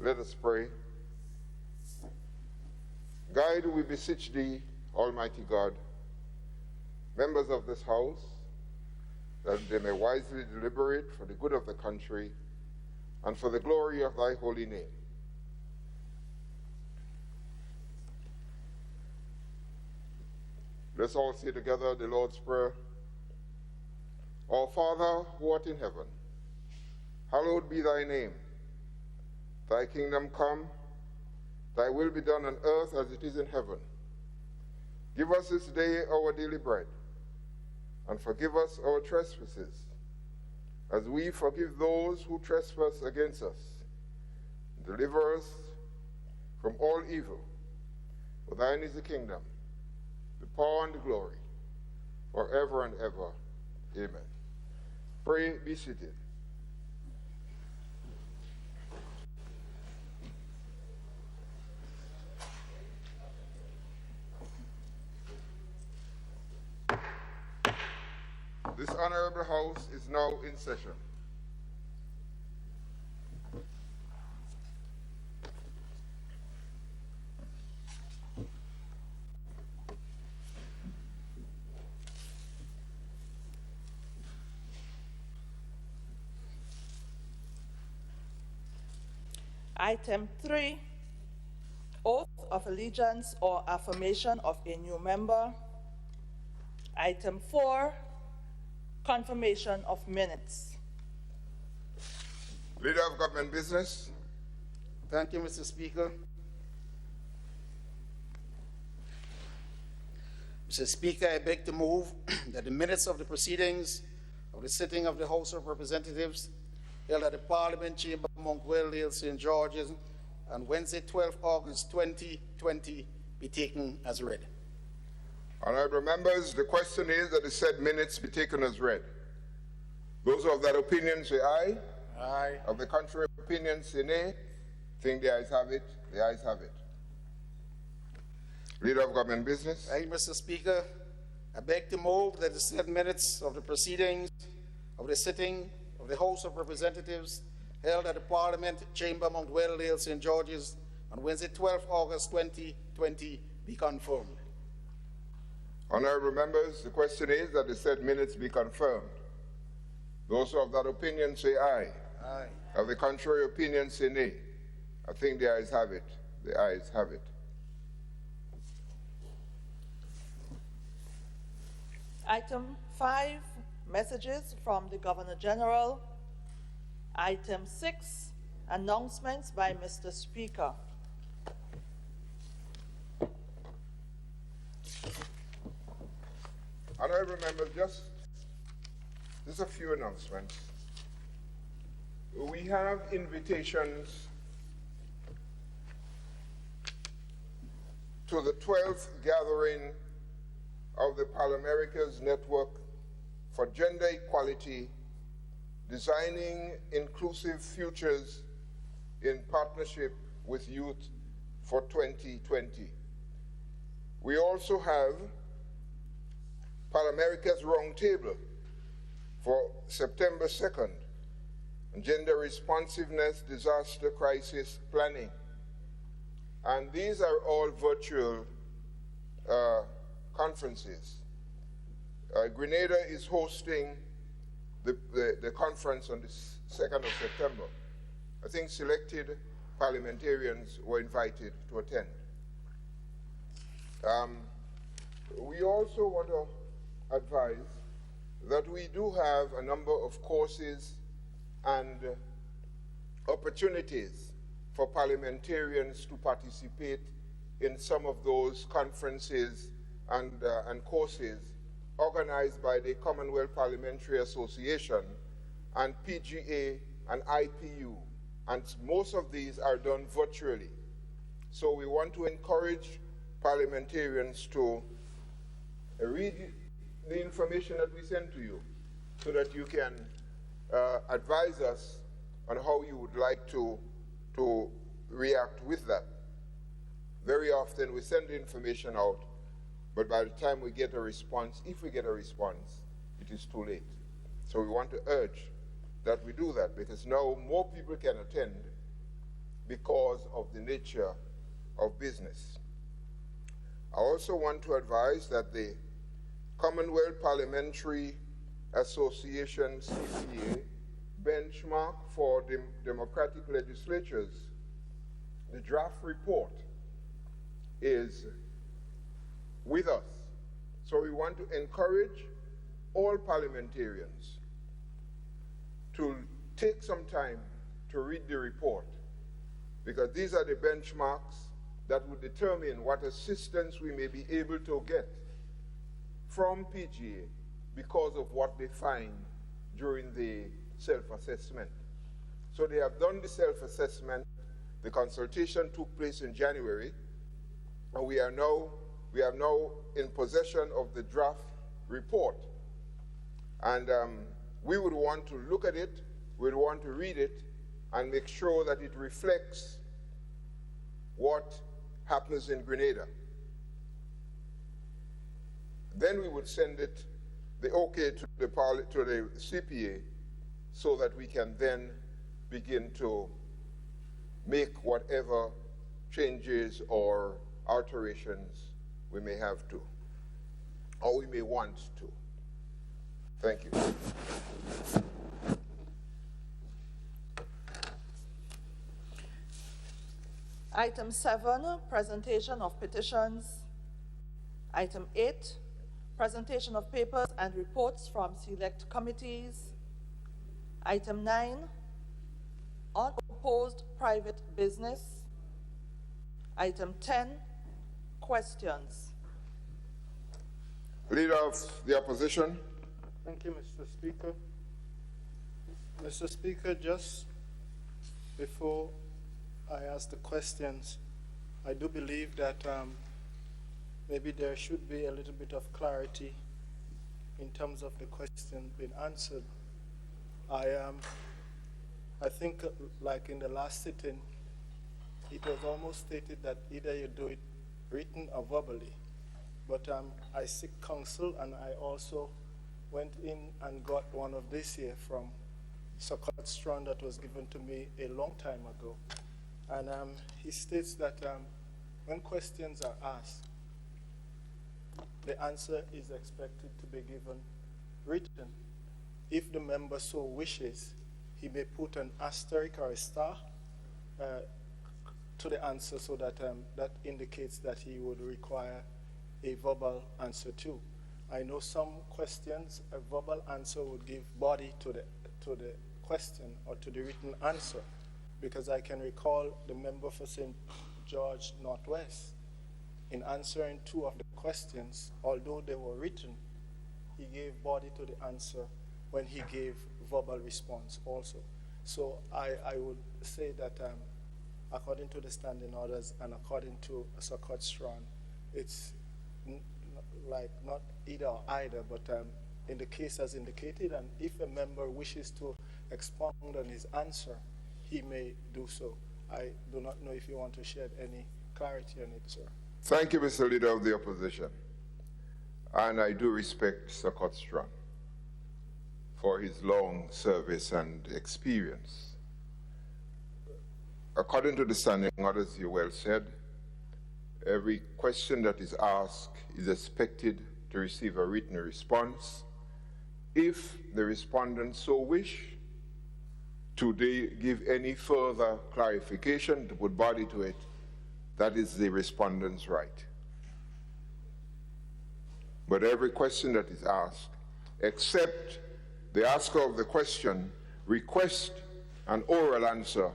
Let us pray. Guide, we beseech thee, Almighty God, members of this house, that they may wisely deliberate for the good of the country and for the glory of thy holy name. Let's all say together the Lord's Prayer. Our Father, who art in heaven, hallowed be thy name. Thy kingdom come, thy will be done on earth as it is in heaven. Give us this day our daily bread, and forgive us our trespasses, as we forgive those who trespass against us. Deliver us from all evil. For thine is the kingdom, the power and the glory, forever and ever. Amen. Pray, be seated. This honorable house is now in session. Item 3, Oath of Allegiance or Affirmation of a New Member. Item 4, Confirmation of Minutes. Leader of Government Business. Thank you, Mr. Speaker. Mr. Speaker, I beg to move that the minutes of the proceedings of the sitting of the House of Representatives held at the Parliament Chamber, Mount Wellbeing, St. George's, on Wednesday, 12 August 2020, be taken as read. Honorable members, the question is that the said minutes be taken as read. Those of that opinion say aye. Aye. Of the contrary opinion say nay. Think the ayes have it. The ayes have it. Leader of Government Business. Thank you, Mr. Speaker. I beg to move that the said minutes of the proceedings of the sitting of the House of Representatives held at the Parliament Chamber, Mount Wellbeing, St. George's, on Wednesday, 12 August 2020, be confirmed. Honorable members, the question is that the said minutes be confirmed. Those of that opinion say aye. Aye. Of the contrary opinion say nay. I think the ayes have it. The ayes have it. Item 5, Messages from the Governor General. Item 6, Announcements by Mr. Speaker. Honorable members, just a few announcements. We have invitations to the 12th gathering of the Parliamericas Network for Gender Equality, Designing Inclusive Futures in Partnership with Youth for 2020. We also have Parliamericas Roundtable for September 2nd, Gender Responsiveness, Disaster Crisis Planning. And these are all virtual conferences. Grenada is hosting the conference on the 2nd of September. I think selected parliamentarians were invited to attend. We also want to advise that we do have a number of courses and opportunities for parliamentarians to participate in some of those conferences and courses organized by the Commonwealth Parliamentary Association and PGA and IPU, and most of these are done virtually. So we want to encourage parliamentarians to read the information that we send to you so that you can advise us on how you would like to react with that. Very often we send the information out, but by the time we get a response, if we get a response, it is too late. So we want to urge that we do that, because now more people can attend because of the nature of business. I also want to advise that the Commonwealth Parliamentary Association CPA benchmark for democratic legislatures, the draft report is with us. So we want to encourage all parliamentarians to take some time to read the report, because these are the benchmarks that would determine what assistance we may be able to get from PGA because of what they find during the self-assessment. So they have done the self-assessment. The consultation took place in January, and we are now in possession of the draft report. And we would want to look at it, we'd want to read it, and make sure that it reflects what happens in Grenada. Then we would send it, the okay, to the CPA, so that we can then begin to make whatever changes or alterations we may have to, or we may want to. Thank you. Item 7, presentation of petitions. Item 8, presentation of papers and reports from select committees. Item 9, unopposed private business. Item 10, questions. Leader of the opposition. Thank you, Mr. Speaker. Mr. Speaker, just before I ask the questions, I do believe that maybe there should be a little bit of clarity in terms of the question being answered. I think, like in the last sitting, it was almost stated that either you do it written or verbally. But I seek counsel, and I also went in and got one of this here from Sokot Strand that was given to me a long time ago. And he states that when questions are asked, the answer is expected to be given written. If the member so wishes, he may put an asterisk or a star to the answer, so that that indicates that he would require a verbal answer too. I know some questions, a verbal answer would give body to the question or to the written answer, because I can recall the member for St. George Northwest, in answering 2 of the questions, although they were written, he gave body to the answer when he gave verbal response also. So I would say that according to the standing orders and according to Sokot Strand, it's like not either or either, but in the case as indicated, and if a member wishes to expound on his answer, he may do so. I do not know if you want to shed any clarity on it, sir. Thank you, Mr. Leader of the Opposition. And I do respect Sokot Strand for his long service and experience. According to the standing orders, you well said, every question that is asked is expected to receive a written response. If the respondent so wish to give any further clarification, to put body to it, that is the respondent's right. But every question that is asked, except the asker of the question request an oral answer,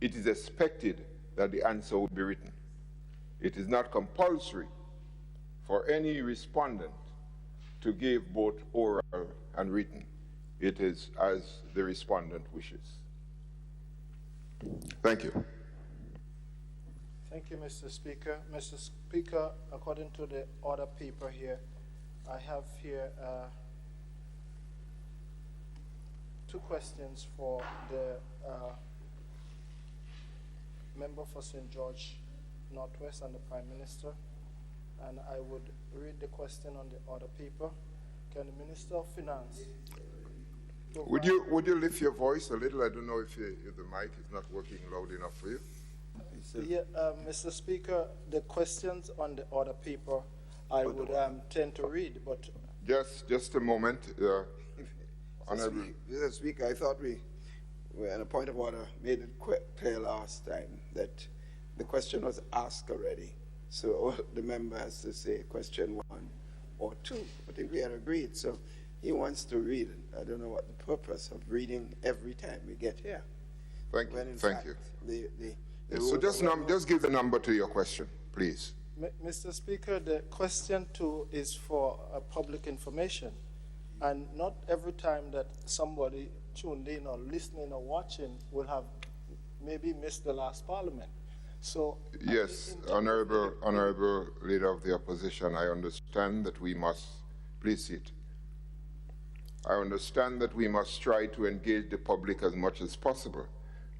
it is expected that the answer will be written. It is not compulsory for any respondent to give both oral and written. It is as the respondent wishes. Thank you. Thank you, Mr. Speaker. Mr. Speaker, according to the order paper here, I have here 2 questions for the member for St. George Northwest and the Prime Minister. And I would read the question on the order paper. Can the Minister of Finance Would you lift your voice a little? I don't know if the mic is not working loud enough for you. Yeah, Mr. Speaker, the questions on the order paper I would tend to read, but Just a moment. Honorable. Mr. Speaker, I thought we were on a point of order, made it clear last time that the question was asked already. So all the member has to say question 1 or 2. I think we had agreed. So he wants to read it. I don't know what the purpose of reading every time we get here. Thank you. When in Thank fact, you. the So just give the number to your question, please. Mr. Speaker, the question 2 is for public information. And not every time that somebody tuned in or listening or watching will have maybe missed the last parliament. So Yes, honorable leader of the opposition, I understand that we must, please sit. I understand that we must try to engage the public as much as possible,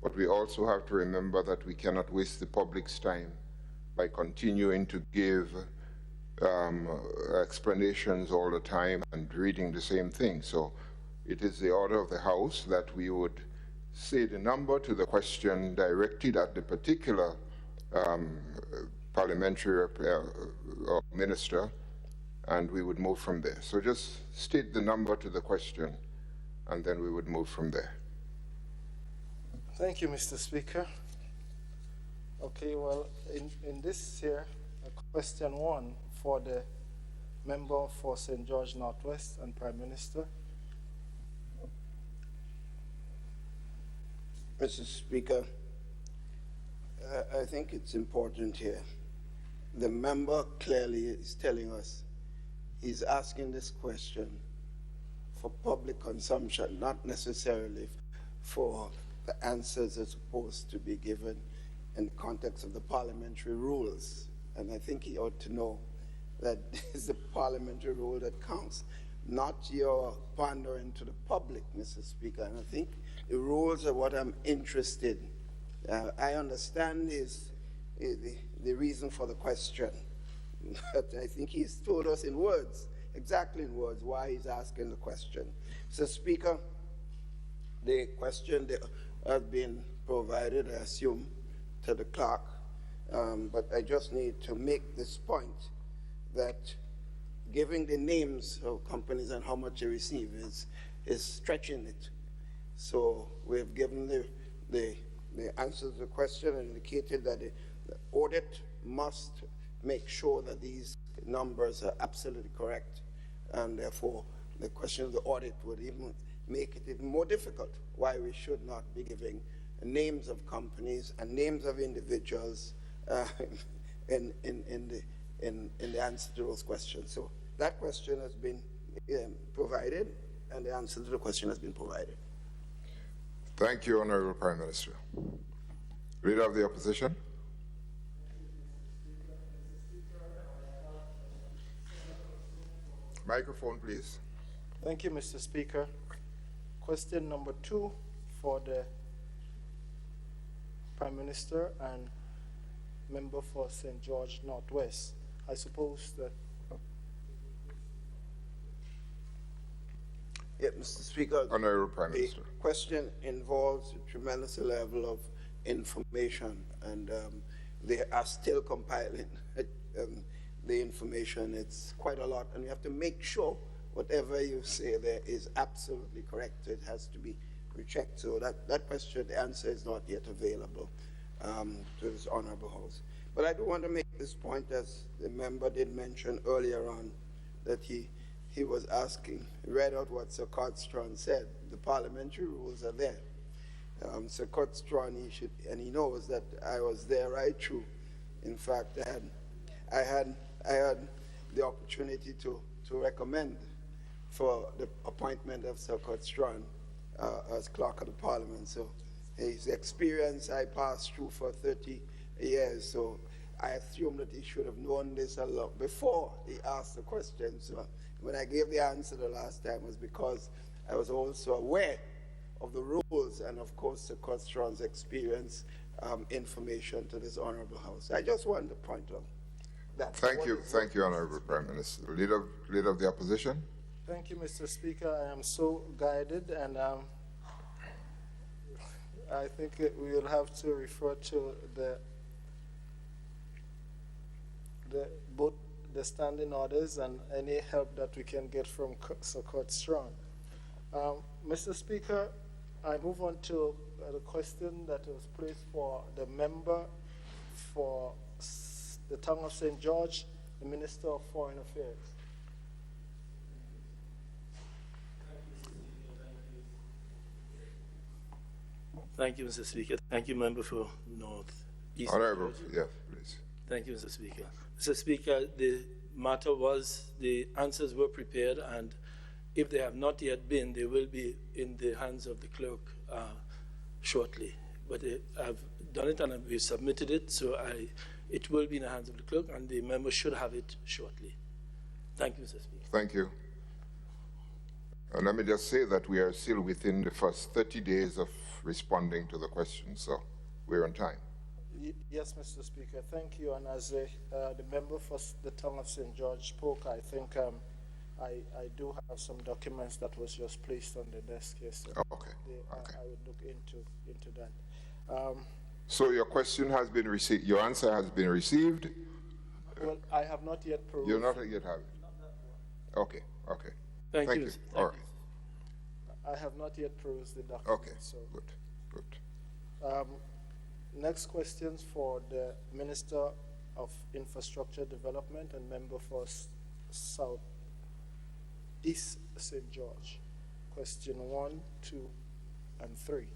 but we also have to remember that we cannot waste the public's time by continuing to give explanations all the time and reading the same thing. So it is the order of the House that we would say the number to the question directed at the particular parliamentary minister, and we would move from there. So just state the number to the question, and then we would move from there. Thank you, Mr. Speaker. Okay, well, in this here, question 1 for the member for St. George Northwest and Prime Minister. Mr. Speaker, I think it's important here. The member clearly is telling us he's asking this question for public consumption, not necessarily for the answers that are supposed to be given in the context of the parliamentary rules. And I think he ought to know that it's the parliamentary rule that counts, not your pandering to the public, Mr. Speaker. And I think the rules are what I'm interested in. I understand the reason for the question, but I think he's told us in words, exactly in words, why he's asking the question. Mr. Speaker, the question has been provided, I assume, to the clerk, but I just need to make this point that giving the names of companies and how much they receive is stretching it. So we've given the answer to the question and indicated that the audit must make sure that these numbers are absolutely correct, and therefore the question of the audit would even make it even more difficult why we should not be giving names of companies and names of individuals in the answer to those questions. So that question has been provided, and the answer to the question has been provided. Thank you, Honorable Prime Minister. Leader of the Opposition. Microphone, please. Thank you, Mr. Speaker. Question number 2 for the Prime Minister and member for St. George Northwest. I suppose that. Yeah, Mr. Speaker. Honorable Prime Minister. The question involves a tremendous level of information, and they are still compiling the information. It's quite a lot, and you have to make sure whatever you say there is absolutely correct. It has to be rechecked. So that question, the answer is not yet available to this honorable House. But I do want to make this point, as the member did mention earlier on, that he was asking, read out what Sir Codstron said. The parliamentary rules are there. Sir Codstron, he knows that I was there right through. In fact, I had the opportunity to recommend for the appointment of Sir Codstron as Clerk of the Parliament. So his experience I passed through for 30 years. So I assume that he should have known this a lot before he asked the question. So when I gave the answer the last time was because I was also aware of the rules and, of course, Sir Codstron's experience information to this honorable House. I just wanted to point out that. Thank you, Honorable Prime Minister. Leader of the Opposition. Thank you, Mr. Speaker. I am so guided, and I think we will have to refer to both the standing orders and any help that we can get from Sir Kurt Strong. Mr. Speaker, I move on to the question that was placed for the member for the Town of St. George, the Minister of Foreign Affairs. Thank you, Mr. Speaker. Thank you, Member for North East. Honorable, yes, please. Thank you, Mr. Speaker. Mr. Speaker, the answers were prepared, and if they have not yet been, they will be in the hands of the clerk shortly. But I've done it and we've submitted it, so it will be in the hands of the clerk, and the member should have it shortly. Thank you, Mr. Speaker. Thank you. And let me just say that we are still within the first 30 days of responding to the question, so we're on time. Yes, Mr. Speaker, thank you. And as the member for the Town of St. George spoke, I think I do have some documents that was just placed on the desk yesterday. Oh, okay. I would look into that. So your question has been received, your answer has been received? Well, I have not yet proved. You not yet have it? Okay, okay. Thank you. All right. I have not yet proved the document. Okay, so. good. Next questions for the Minister of Infrastructure Development and member for South East St. George. Question 1, 2, and 3.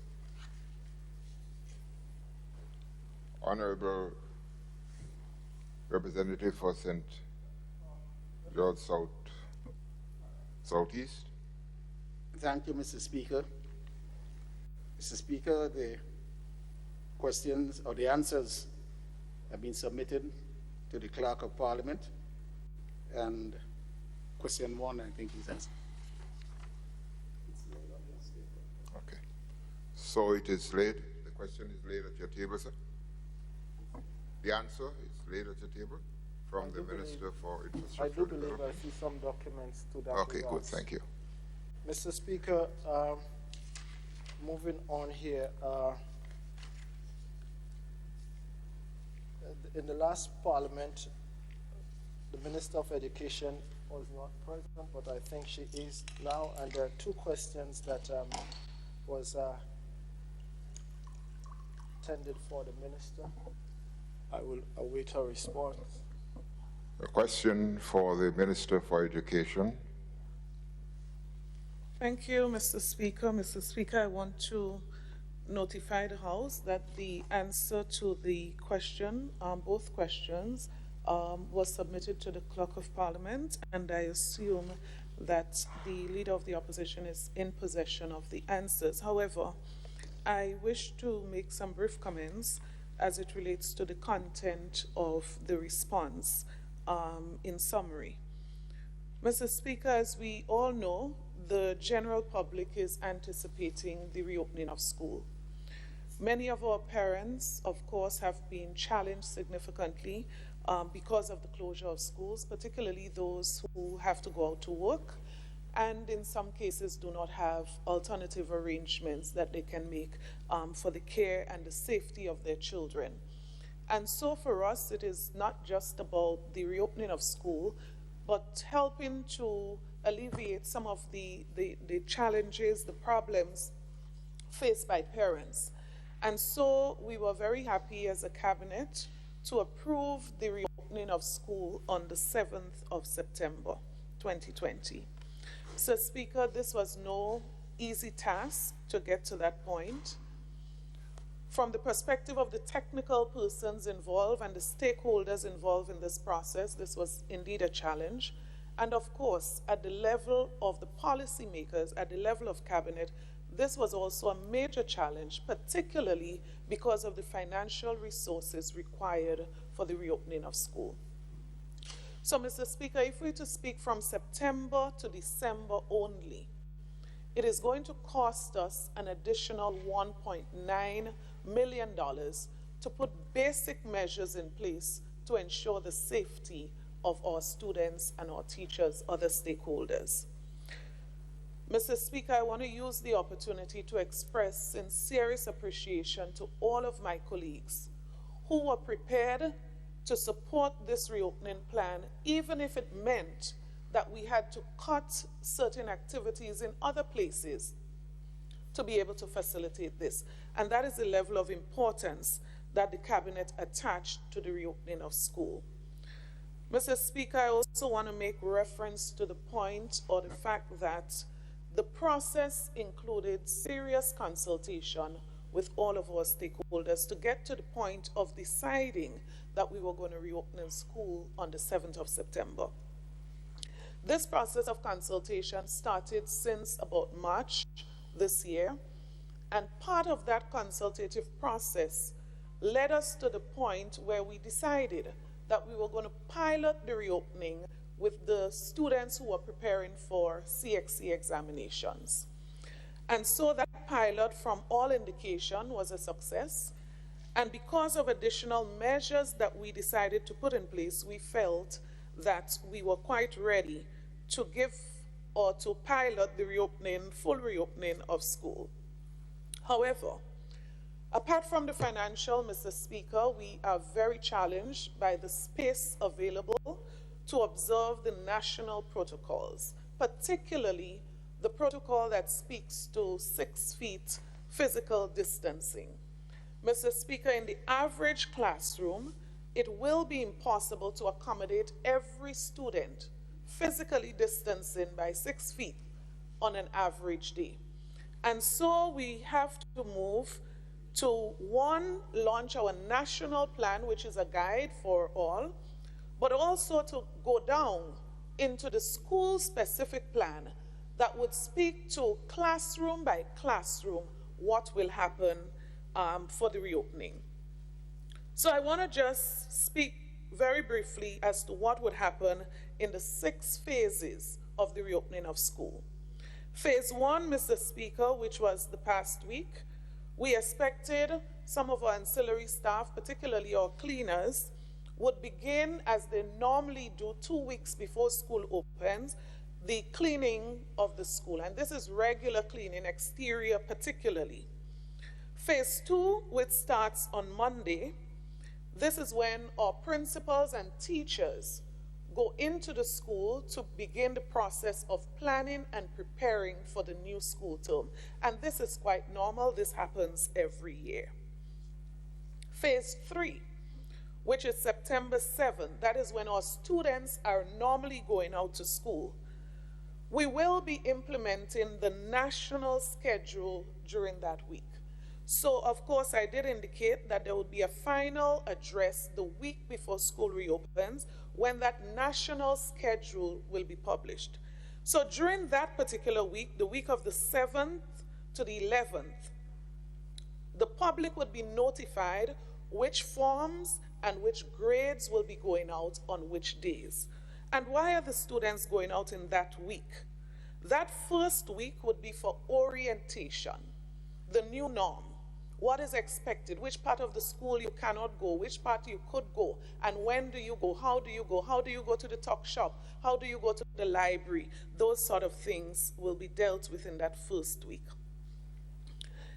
Honorable Representative for St. George Southeast. Thank you, Mr. Speaker. Mr. Speaker, the questions or the answers have been submitted to the Clerk of Parliament, and question 1, I think, is answered. Okay. So it is laid, the question is laid at your table, sir? The answer is laid at your table from the Minister for Infrastructure. I do believe I see some documents to that. Okay, good, regards. thank you. Mr. Speaker, moving on here, in the last Parliament, the Minister of Education was not present, but I think she is now, and there are 2 questions that was intended for the Minister. I will await her response. A question for the Minister for Education. Thank you, Mr. Speaker. Mr. Speaker, I want to notify the House that the answer to the question, both questions, was submitted to the Clerk of Parliament, and I assume that the Leader of the Opposition is in possession of the answers. However, I wish to make some brief comments as it relates to the content of the response in summary. Mr. Speaker, as we all know, the general public is anticipating the reopening of school. Many of our parents, of course, have been challenged significantly because of the closure of schools, particularly those who have to go out to work and in some cases do not have alternative arrangements that they can make for the care and the safety of their children. And so for us, it is not just about the reopening of school, but helping to alleviate some of the challenges, the problems faced by parents. And so we were very happy as a cabinet to approve the reopening of school on the 7th of September, 2020. So, Speaker, this was no easy task to get to that point. From the perspective of the technical persons involved and the stakeholders involved in this process, this was indeed a challenge. And of course, at the level of the policymakers, at the level of cabinet, this was also a major challenge, particularly because of the financial resources required for the reopening of school. So, Mr. Speaker, if we're to speak from September to December only, it is going to cost us an additional $1.9 million to put basic measures in place to ensure the safety of our students and our teachers, other stakeholders. Mr. Speaker, I want to use the opportunity to express sincerest appreciation to all of my colleagues who were prepared to support this reopening plan, even if it meant that we had to cut certain activities in other places to be able to facilitate this. And that is the level of importance that the Cabinet attached to the reopening of school. Mr. Speaker, I also want to make reference to the point or the fact that the process included serious consultation with all of our stakeholders to get to the point of deciding that we were going to reopen in school on the 7th of September. This process of consultation started since about March this year, and part of that consultative process led us to the point where we decided that we were going to pilot the reopening with the students who were preparing for CXC examinations. And so that pilot, from all indication, was a success. And because of additional measures that we decided to put in place, we felt that we were quite ready to give or to pilot the reopening, full reopening of school. However, apart from the financial, Mr. Speaker, we are very challenged by the space available to observe the national protocols, particularly the protocol that speaks to 6 feet physical distancing. Mr. Speaker, in the average classroom, it will be impossible to accommodate every student physically distancing by 6 feet on an average day. And so we have to move to, one, launch our national plan, which is a guide for all, but also to go down into the school-specific plan that would speak to classroom by classroom what will happen for the reopening. So I want to just speak very briefly as to what would happen in the 6 phases of the reopening of school. Phase 1, Mr. Speaker, which was the past week, we expected some of our ancillary staff, particularly our cleaners, would begin, as they normally do 2 weeks before school opens, the cleaning of the school. And this is regular cleaning, exterior particularly. Phase 2, which starts on Monday, this is when our principals and teachers go into the school to begin the process of planning and preparing for the new school term. And this is quite normal. This happens every year. Phase 3, which is September 7th, that is when our students are normally going out to school. We will be implementing the national schedule during that week. So, of course, I did indicate that there would be a final address the week before school reopens when that national schedule will be published. So during that particular week, the week of the 7th to the 11th, the public would be notified which forms and which grades will be going out on which days. And why are the students going out in that week? That first week would be for orientation, the new norm. What is expected, which part of the school you cannot go, which part you could go, and when do you go, how do you go, how do you go to the tuck shop, how do you go to the library? Those sort of things will be dealt with in that first week.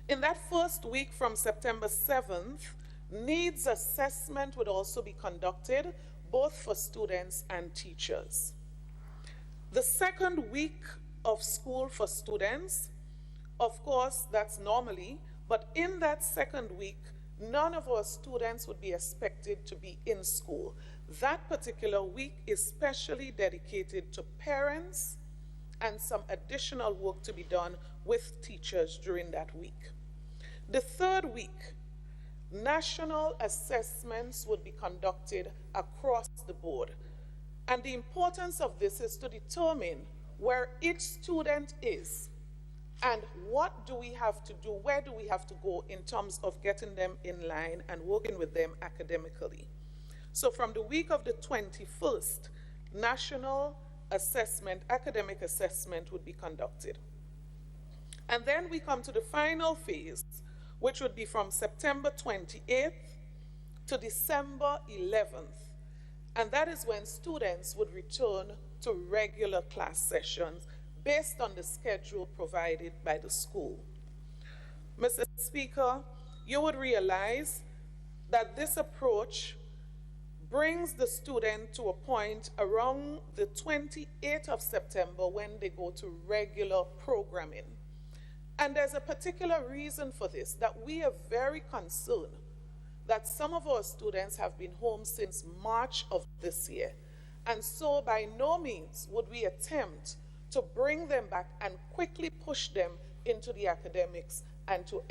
In that first week from September 7th, needs assessment would also be conducted, both for students and teachers. The second week of school for students, of course, that's normally, but in that second week, none of our students would be expected to be in school. That particular week is specially dedicated to parents and some additional work to be done with teachers during that week. The third week, national assessments would be conducted across the board. And the importance of this is to determine where each student is and what do we have to do, where do we have to go in terms of getting them in line and working with them academically. So from the week of the 21st, national assessment, academic assessment would be conducted. And then we come to the final phase, which would be from September 28th to December 11th. And that is when students would return to regular class sessions based on the schedule provided by the school. Mr. Speaker, you would realize that this approach brings the student to a point around the 28th of September when they go to regular programming. And there's a particular reason for this, that we are very concerned that some of our students have been home since March of this year. And so by no means would we attempt to bring them back and quickly push them into the academics and to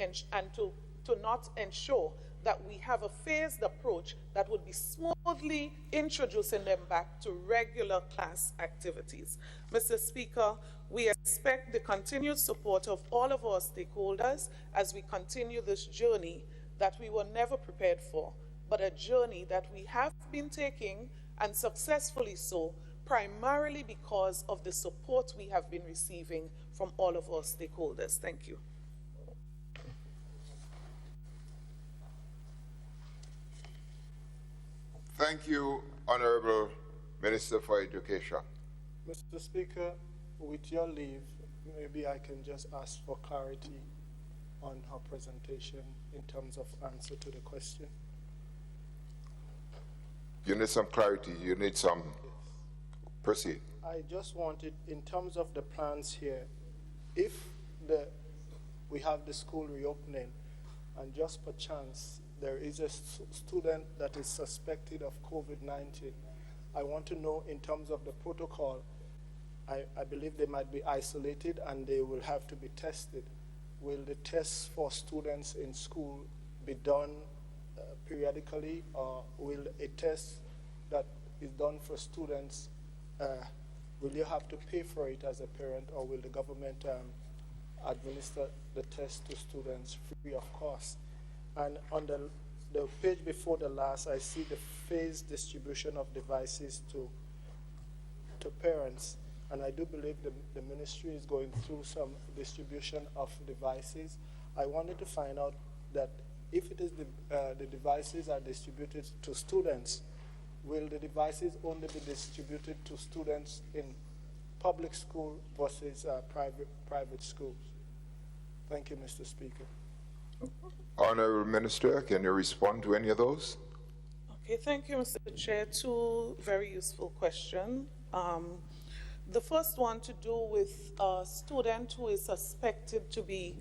not ensure that we have a phased approach that would be smoothly introducing them back to regular class activities. Mr. Speaker, we expect the continued support of all of our stakeholders as we continue this journey that we were never prepared for, but a journey that we have been taking, and successfully so, primarily because of the support we have been receiving from all of our stakeholders. Thank you. Thank you, Honorable Minister for Education. Mr. Speaker, with your leave, maybe I can just ask for clarity on her presentation in terms of answer to the question. You need some clarity. You need some. Yes. Proceed. I just wanted, in terms of the plans here, if we have the school reopening, and just per chance there is a student that is suspected of COVID-19, I want to know in terms of the protocol, I believe they might be isolated and they will have to be tested. Will the tests for students in school be done periodically, or will a test that is done for students, will you have to pay for it as a parent, or will the government administer the test to students free of cost? And on the page before the last, I see the phased distribution of devices to parents. And I do believe the ministry is going through some distribution of devices. I wanted to find out that if it is the devices are distributed to students, will the devices only be distributed to students in public school versus private schools? Thank you, Mr. Speaker. Honorable Minister, can you respond to any of those? Okay, thank you, Mr. Chair. Two very useful questions. The first one to do with a student who is suspected to be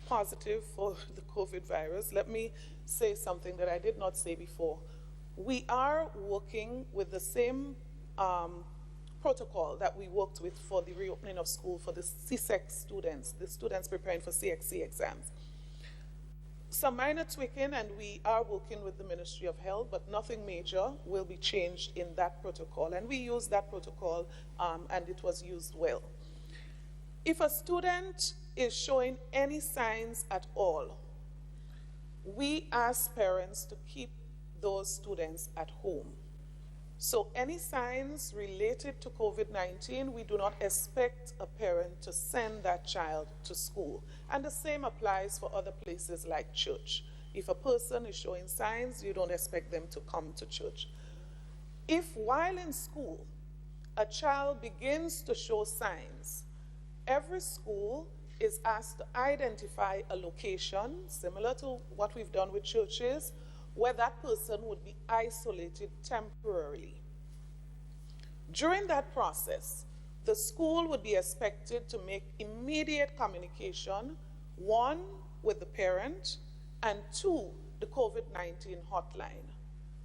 positive for the COVID virus. Let me say something that I did not say before. We are working with the same protocol that we worked with for the reopening of school for the CSEC students, the students preparing for CXC exams. Some minor tweaking, and we are working with the Ministry of Health, but nothing major will be changed in that protocol. And we use that protocol, and it was used well. If a student is showing any signs at all, we ask parents to keep those students at home. So any signs related to COVID-19, we do not expect a parent to send that child to school. And the same applies for other places like church. If a person is showing signs, you don't expect them to come to church. If while in school, a child begins to show signs, every school is asked to identify a location, similar to what we've done with churches, where that person would be isolated temporarily. During that process, the school would be expected to make immediate communication, one, with the parent, and two, the COVID-19 hotline,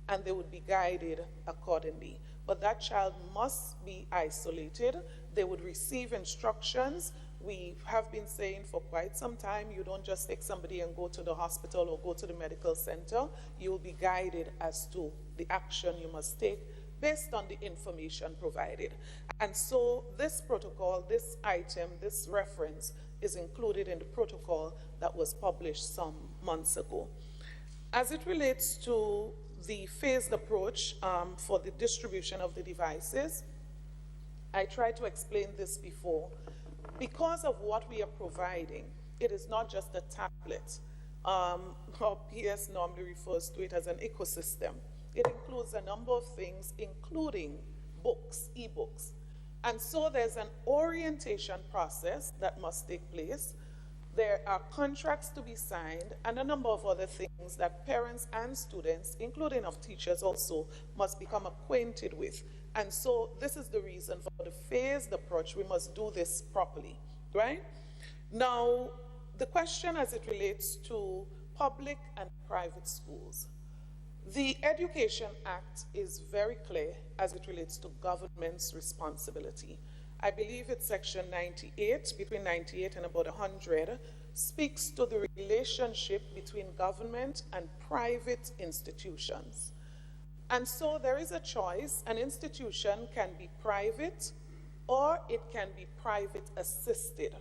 and they would be guided accordingly. But that child must be isolated. They would receive instructions. We have been saying for quite some time, you don't just take somebody and go to the hospital or go to the medical center. You will be guided as to the action you must take based on the information provided. And so this protocol, this item, this reference is included in the protocol that was published some months ago. As it relates to the phased approach for the distribution of the devices, I tried to explain this before. Because of what we are providing, it is not just a tablet. Our PS normally refers to it as an ecosystem. It includes a number of things, including books, e-books. And so there's an orientation process that must take place. There are contracts to be signed and a number of other things that parents and students, including of teachers also, must become acquainted with. And so this is the reason for the phased approach. We must do this properly, right? Now, the question as it relates to public and private schools. The Education Act is very clear as it relates to government's responsibility. I believe it's section 98, between 98 and about 100, speaks to the relationship between government and private institutions. And so there is a choice. An institution can be private or it can be private assisted.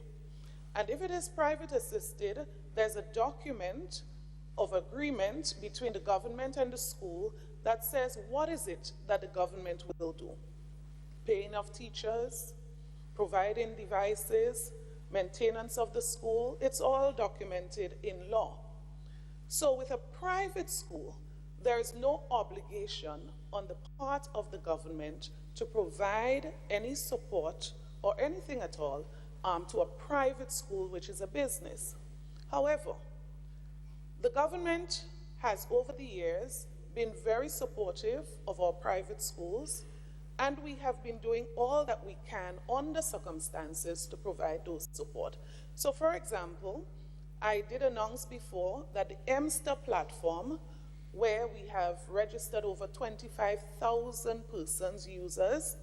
And if it is private assisted, there's a document of agreement between the government and the school that says what is it that the government will do. Paying of teachers, providing devices, maintenance of the school, it's all documented in law. So with a private school, there is no obligation on the part of the government to provide any support or anything at all to a private school, which is a business. However, the government has over the years been very supportive of our private schools, and we have been doing all that we can under circumstances to provide those support. So for example, I did announce before that the MSTER platform, where we have registered over 25,000 persons, users,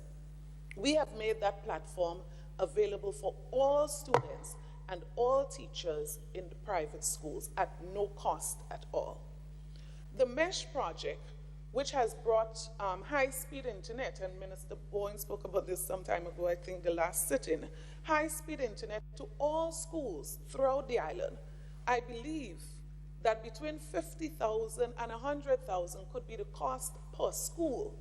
we have made that platform available for all students and all teachers in the private schools at no cost at all. The MESH project, which has brought high-speed internet, and Minister Bowen spoke about this some time ago, I think the last sit-in, high-speed internet to all schools throughout the island. I believe that between 50,000 and 100,000 could be the cost per school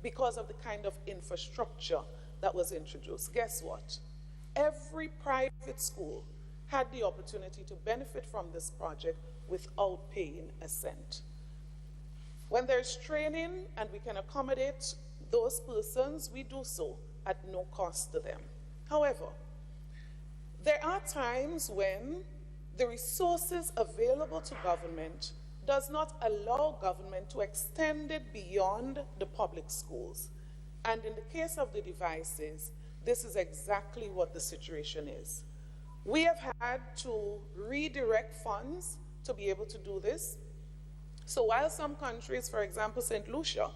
because of the kind of infrastructure that was introduced. Guess what? Every private school had the opportunity to benefit from this project without paying a cent. When there's training and we can accommodate those persons, we do so at no cost to them. However, there are times when the resources available to government does not allow government to extend it beyond the public schools. And in the case of the devices, this is exactly what the situation is. We have had to redirect funds to be able to do this. So while some countries, for example, St. Lucia,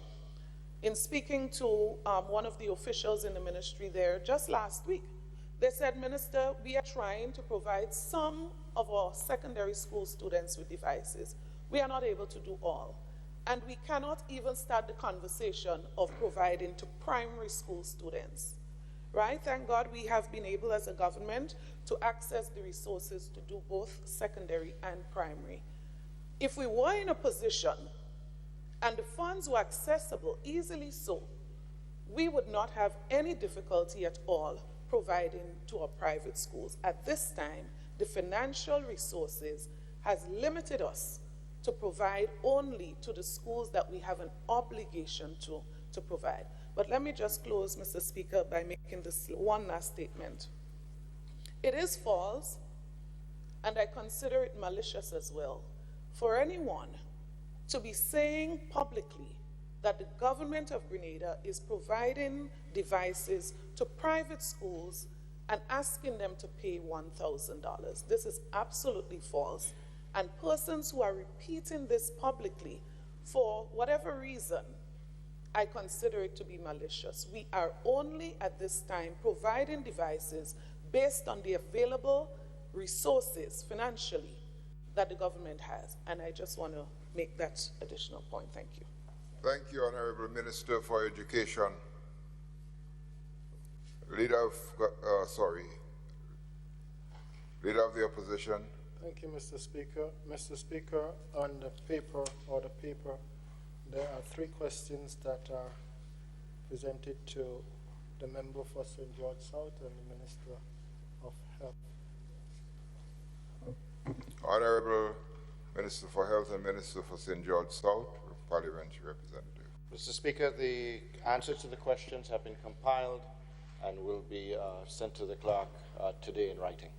in speaking to one of the officials in the ministry there just last week, they said, Minister, we are trying to provide some of our secondary school students with devices. We are not able to do all. And we cannot even start the conversation of providing to primary school students, right? Thank God we have been able as a government to access the resources to do both secondary and primary. If we were in a position and the funds were accessible, easily so, we would not have any difficulty at all providing to our private schools. At this time, the financial resources has limited us to provide only to the schools that we have an obligation to provide. But let me just close, Mr. Speaker, by making this one last statement. It is false, and I consider it malicious as well, for anyone to be saying publicly that the government of Grenada is providing devices to private schools and asking them to pay $1,000. This is absolutely false. And persons who are repeating this publicly, for whatever reason, I consider it to be malicious. We are only at this time providing devices based on the available resources financially that the government has. And I just want to make that additional point. Thank you. Thank you, Honorable Minister for Education. Leader of the Opposition. Thank you, Mr. Speaker. Mr. Speaker, on the paper, there are 3 questions that are presented to the member for St. George South and the Minister of Health. Honorable Minister for Health and Minister for St. George South, Parliamentary Representative. Mr. Speaker, the answers to the questions have been compiled and will be sent to the clerk today in writing.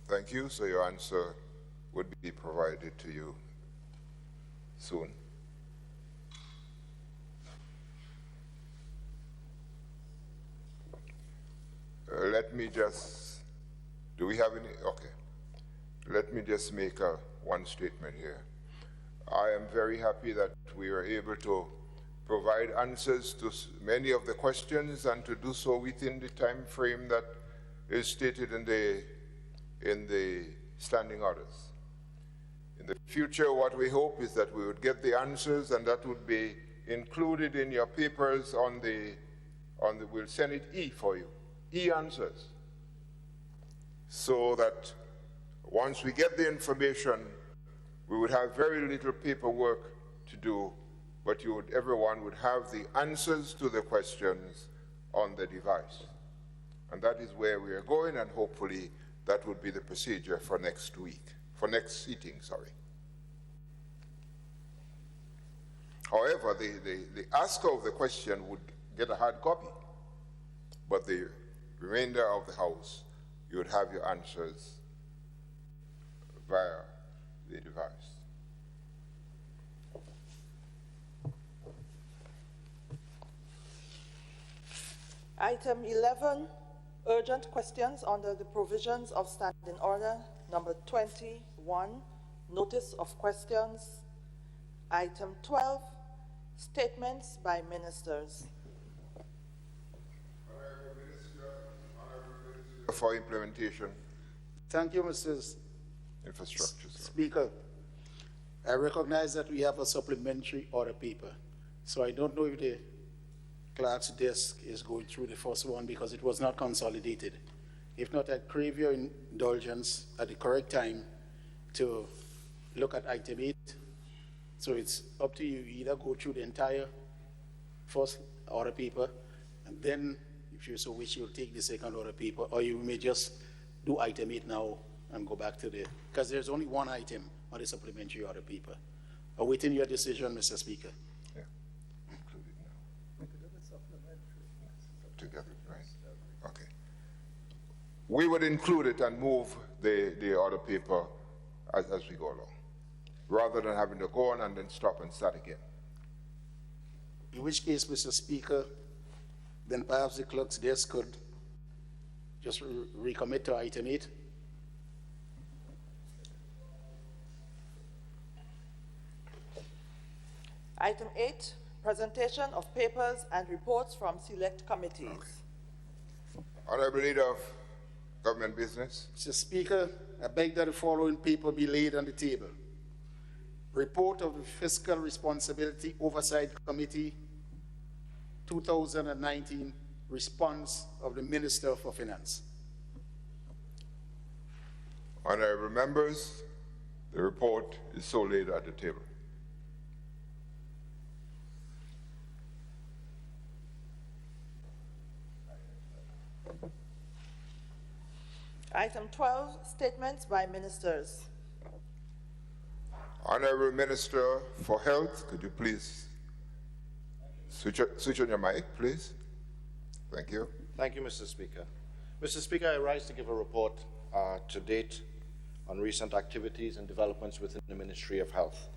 Thank you. So your answer would be provided to you soon. Let me just, do we have any? Okay. Let me just make one statement here. I am very happy that we are able to provide answers to many of the questions and to do so within the time frame that is stated in the standing orders. In the future, what we hope is that we would get the answers, and that would be included in your papers we'll send it E for you, E answers, so that once we get the information, we would have very little paperwork to do, but everyone would have the answers to the questions on the device. And that is where we are going, and hopefully that would be the procedure for next sitting, sorry. However, the asker of the question would get a hard copy, but the remainder of the House, you would have your answers via the device. Item 11, urgent questions under the provisions of Standing Order number 21, notice of questions. Item 12, statements by ministers. For implementation. Thank you, Mrs. Infrastructure. Speaker. I recognize that we have a supplementary order paper, so I don't know if the clerk's desk is going through the first one because it was not consolidated. If not, I crave your indulgence at the correct time to look at item 8. So it's up to you. Either go through the entire first order paper, and then if you so wish, you'll take the second order paper, or you may just do item 8 now and go back to because there's only one item on the supplementary order paper. Awaiting your decision, Mr. Speaker. Yeah, include it now. Together, right? Okay. We would include it and move the order paper as we go along, rather than having to go on and then stop and start again. In which case, Mr. Speaker, then perhaps the clerk's desk could just recommit to item 8. Item 8, presentation of papers and reports from select committees. Okay. Honorable Leader of Government Business. Mr. Speaker, I beg that the following paper be laid on the table. Report of the Fiscal Responsibility Oversight Committee, 2019, response of the Minister for Finance. Honorable members, the report is so laid at the table. Item 12, statements by ministers. Honorable Minister for Health, could you please switch on your mic, please? Thank you. Thank you, Mr. Speaker. Mr. Speaker, I rise to give a report to date on recent activities and developments within the Ministry of Health.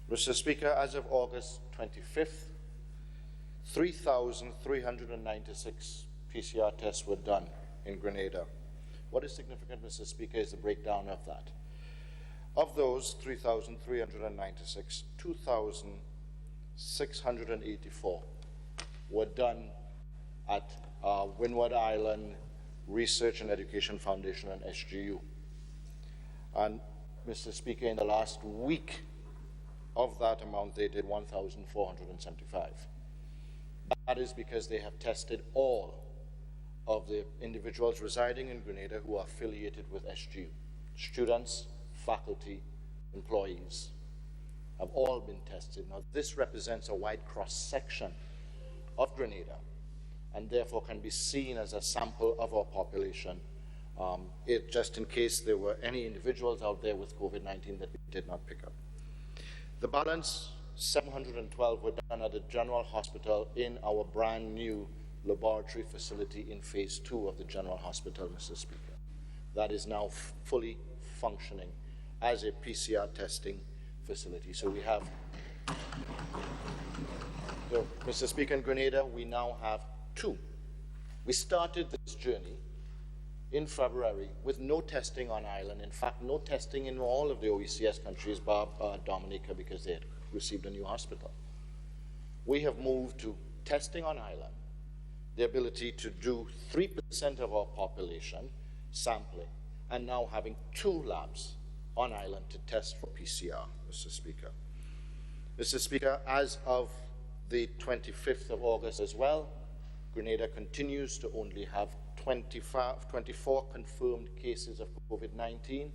Mr. Speaker, as of August 25th, 3,396 PCR tests were done in Grenada. What is significant, Mr. Speaker, is the breakdown of that. Of those 3,396, 2,684 were done at Windward Island Research and Education Foundation and SGU. And Mr. Speaker, in the last week of that amount, they did 1,475. That is because they have tested all of the individuals residing in Grenada who are affiliated with SGU. Students, faculty, employees have all been tested. Now, this represents a wide cross-section of Grenada, and therefore can be seen as a sample of our population, just in case there were any individuals out there with COVID-19 that we did not pick up. The balance 712 were done at the General Hospital in our brand new laboratory facility in phase 2 of the General Hospital, Mr. Speaker. That is now fully functioning as a PCR testing facility. So we have, Mr. Speaker, in Grenada, we now have 2. We started this journey in February with no testing on island. In fact, no testing in all of the OECS countries, bar Dominica, because they had received a new hospital. We have moved to testing on island, the ability to do 3% of our population sampling, and now having 2 labs on island to test for PCR, Mr. Speaker. Mr. Speaker, as of the 25th of August as well, Grenada continues to only have 24 confirmed cases of COVID-19.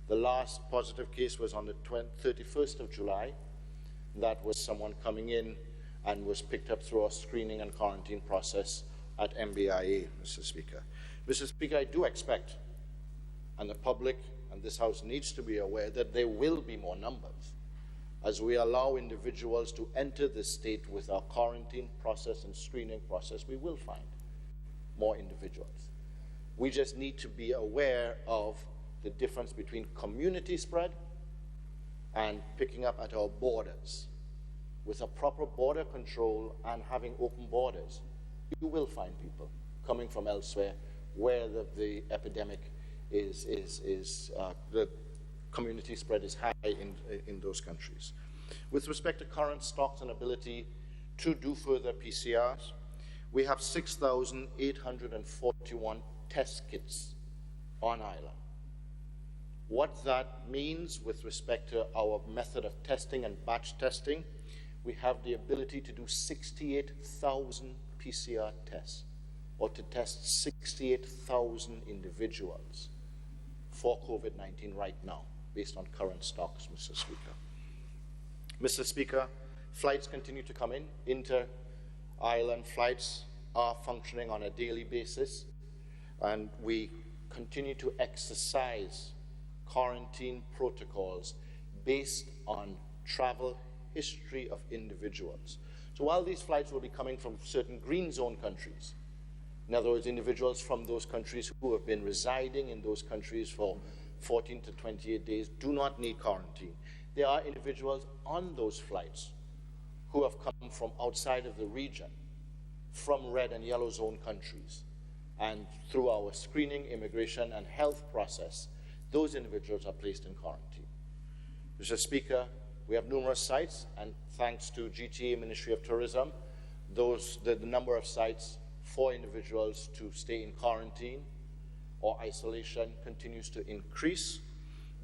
The last positive case was on the 31st of July. That was someone coming in and was picked up through our screening and quarantine process at MBIA, Mr. Speaker. Mr. Speaker, I do expect, and the public and this House needs to be aware, that there will be more numbers as we allow individuals to enter the state with our quarantine process and screening process. We will find more individuals. We just need to be aware of the difference between community spread and picking up at our borders. With a proper border control and having open borders, you will find people coming from elsewhere where the epidemic is the community spread is high in those countries. With respect to current stocks and ability to do further PCRs, we have 6,841 test kits on island. What that means with respect to our method of testing and batch testing, we have the ability to do 68,000 PCR tests, or to test 68,000 individuals for COVID-19 right now, based on current stocks, Mr. Speaker. Mr. Speaker, flights continue to come in. Inter-island flights are functioning on a daily basis, and we continue to exercise quarantine protocols based on travel history of individuals. So while these flights will be coming from certain green zone countries, in other words, individuals from those countries who have been residing in those countries for 14 to 28 days do not need quarantine. There are individuals on those flights who have come from outside of the region, from red and yellow zone countries. And through our screening, immigration, and health process, those individuals are placed in quarantine. Mr. Speaker, we have numerous sites, and thanks to GTA Ministry of Tourism, the number of sites for individuals to stay in quarantine or isolation continues to increase.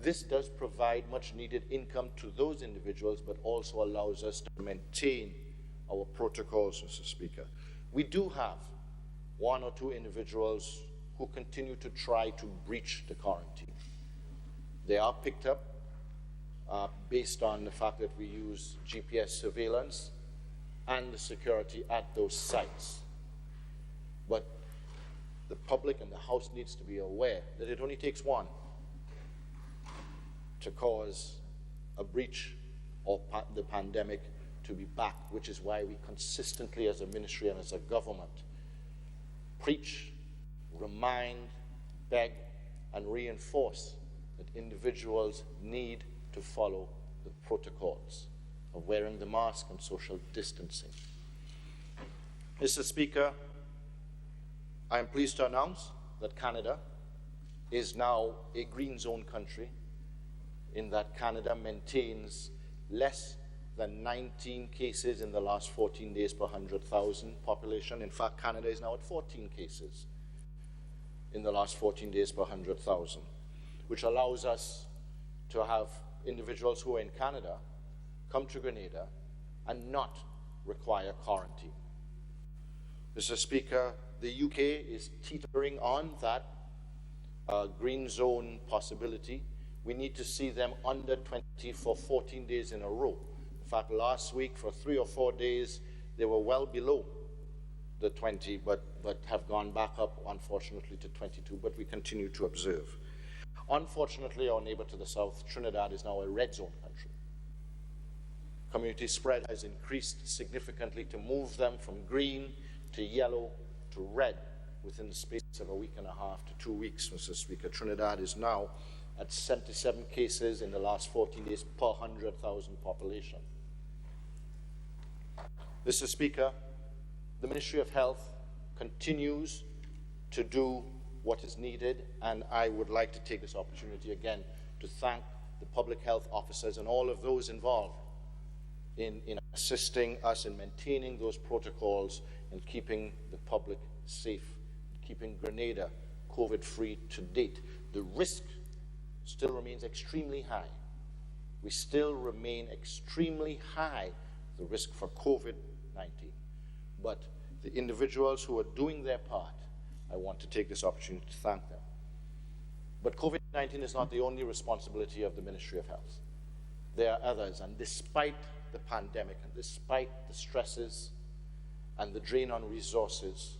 This does provide much needed income to those individuals, but also allows us to maintain our protocols, Mr. Speaker. We do have 1 or 2 individuals who continue to try to breach the quarantine. They are picked up based on the fact that we use GPS surveillance and the security at those sites. But the public and the House needs to be aware that it only takes one to cause a breach or the pandemic to be back, which is why we consistently as a ministry and as a government preach, remind, beg, and reinforce that individuals need to follow the protocols of wearing the mask and social distancing. Mr. Speaker, I am pleased to announce that Canada is now a green zone country, in that Canada maintains less than 19 cases in the last 14 days per 100,000 population. In fact, Canada is now at 14 cases in the last 14 days per 100,000, which allows us to have individuals who are in Canada come to Grenada and not require quarantine. Mr. Speaker, the UK is teetering on that green zone possibility. We need to see them under 20 for 14 days in a row. In fact, last week for 3 or 4 days, they were well below the 20, but have gone back up, unfortunately, to 22, but we continue to observe. Unfortunately, our neighbor to the south, Trinidad, is now a red zone country. Community spread has increased significantly to move them from green to yellow to red within the space of a week and a half to 2 weeks, Mr. Speaker. Trinidad is now at 77 cases in the last 14 days per 100,000 population. Mr. Speaker, the Ministry of Health continues to do what is needed, and I would like to take this opportunity again to thank the public health officers and all of those involved in assisting us in maintaining those protocols and keeping the public safe, keeping Grenada COVID-free to date. The risk still remains extremely high. We still remain extremely high, the risk for COVID-19. But the individuals who are doing their part, I want to take this opportunity to thank them. But COVID-19 is not the only responsibility of the Ministry of Health. There are others, and despite the pandemic, and despite the stresses and the drain on resources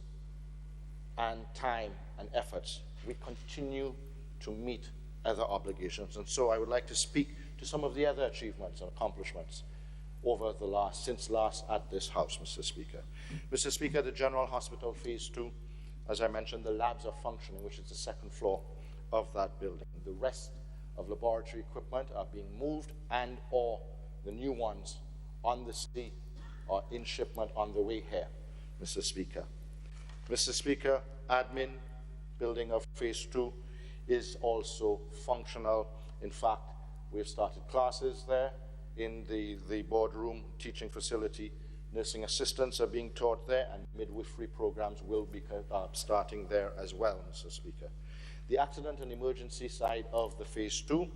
and time and efforts, we continue to meet other obligations. And so I would like to speak to some of the other achievements and accomplishments over the since last at this House, Mr. Speaker. Mr. Speaker, the General Hospital Phase 2, as I mentioned, the labs are functioning, which is the second floor of that building. The rest of laboratory equipment are being moved and or the new ones on the sea or in shipment on the way here, Mr. Speaker. Mr. Speaker, admin building of Phase 2 is also functional. In fact, we've started classes there in the boardroom teaching facility. Nursing assistants are being taught there, and midwifery programs will be starting there as well, Mr. Speaker. The accident and emergency side of the Phase 2,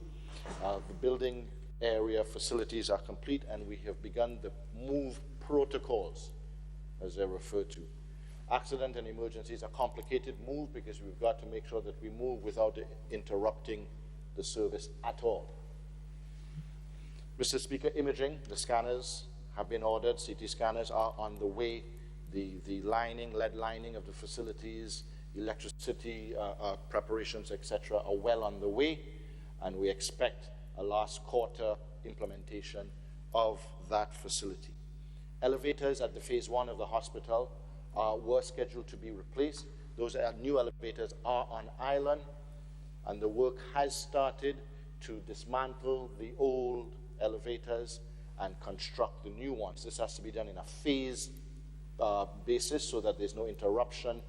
the building area facilities are complete, and we have begun the move protocols, as they're referred to. Accident and emergency is a complicated move because we've got to make sure that we move without interrupting the service at all. Mr. Speaker, imaging, the scanners have been ordered, CT scanners are on the way, the lining, lead lining of the facilities, electricity preparations, etc., are well on the way, and we expect a last quarter implementation of that facility. Elevators at the Phase 1 of the hospital were scheduled to be replaced. Those new elevators are on island, and the work has started to dismantle the old elevators and construct the new ones. This has to be done in a phased basis so that there's no interruption,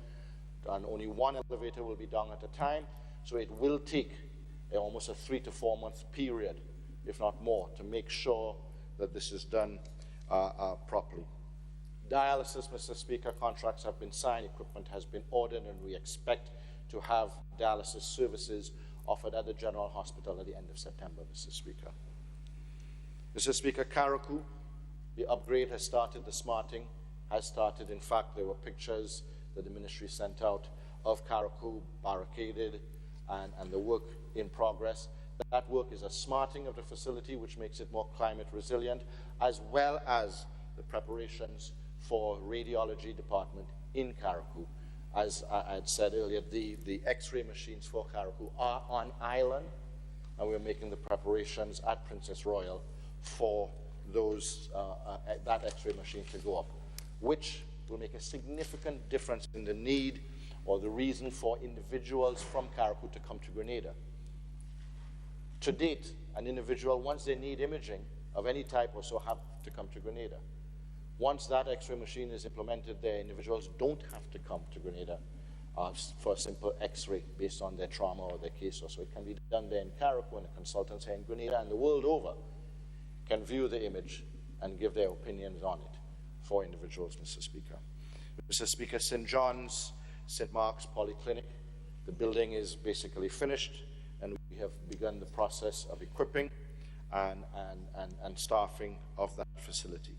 and only one elevator will be down at a time. So it will take almost a 3 to 4 month period, if not more, to make sure that this is done properly. Dialysis, Mr. Speaker, contracts have been signed, equipment has been ordered, and we expect to have dialysis services offered at the General Hospital at the end of September, Mr. Speaker. Mr. Speaker, Karaku, the upgrade has started, the smarting has started. In fact, there were pictures that the ministry sent out of Karaku barricaded and the work in progress. That work is a smarting of the facility, which makes it more climate resilient, as well as the preparations for radiology department in Karaku. As I had said earlier, the X-ray machines for Karaku are on island, and we're making the preparations at Princess Royal for those that X-ray machine to go up, which will make a significant difference in the need or the reason for individuals from Karaku to come to Grenada. To date, an individual, once they need imaging of any type or so, have to come to Grenada. Once that X-ray machine is implemented there, individuals don't have to come to Grenada for a simple X-ray based on their trauma or their case or so. It can be done there in Karaku, and the consultants here in Grenada and the world over can view the image and give their opinions on it for individuals, Mr. Speaker. Mr. Speaker, St. John's, St. Mark's Polyclinic, the building is basically finished, and we have begun the process of equipping and staffing of that facility.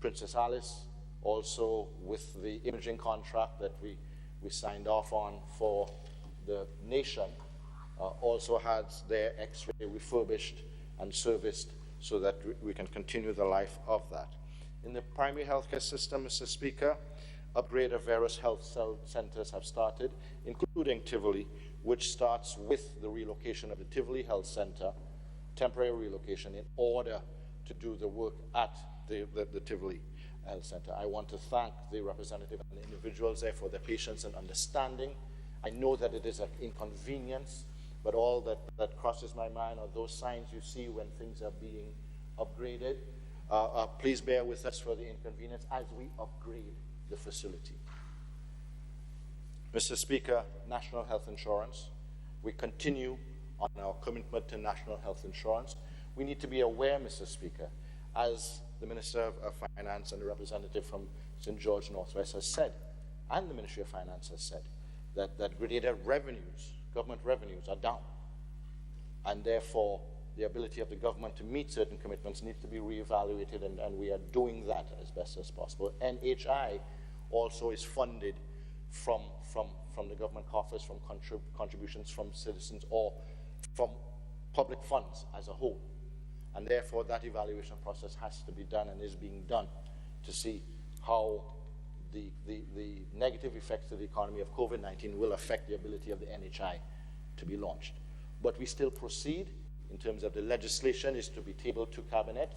Princess Alice, also with the imaging contract that we signed off on for the nation, also has their X-ray refurbished and serviced so that we can continue the life of that. In the primary healthcare system, Mr. Speaker, upgrade of various health centers have started, including Tivoli, which starts with the relocation of the Tivoli Health Center, temporary relocation, in order to do the work at the Tivoli Health Center. I want to thank the representative and the individuals there for their patience and understanding. I know that it is an inconvenience, but all that crosses my mind are those signs you see when things are being upgraded. Please bear with us for the inconvenience as we upgrade the facility. Mr. Speaker, national health insurance. We continue on our commitment to national health insurance. We need to be aware, Mr. Speaker, as the Minister of Finance and the representative from St. George Northwest has said, and the Ministry of Finance has said, that Grenada revenues, government revenues, are down. And therefore, the ability of the government to meet certain commitments needs to be reevaluated, and we are doing that as best as possible. NHI also is funded from the government coffers, from contributions from citizens, or from public funds as a whole. And therefore, that evaluation process has to be done and is being done to see how the negative effects of the economy of COVID-19 will affect the ability of the NHI to be launched. But we still proceed in terms of the legislation is to be tabled to Cabinet,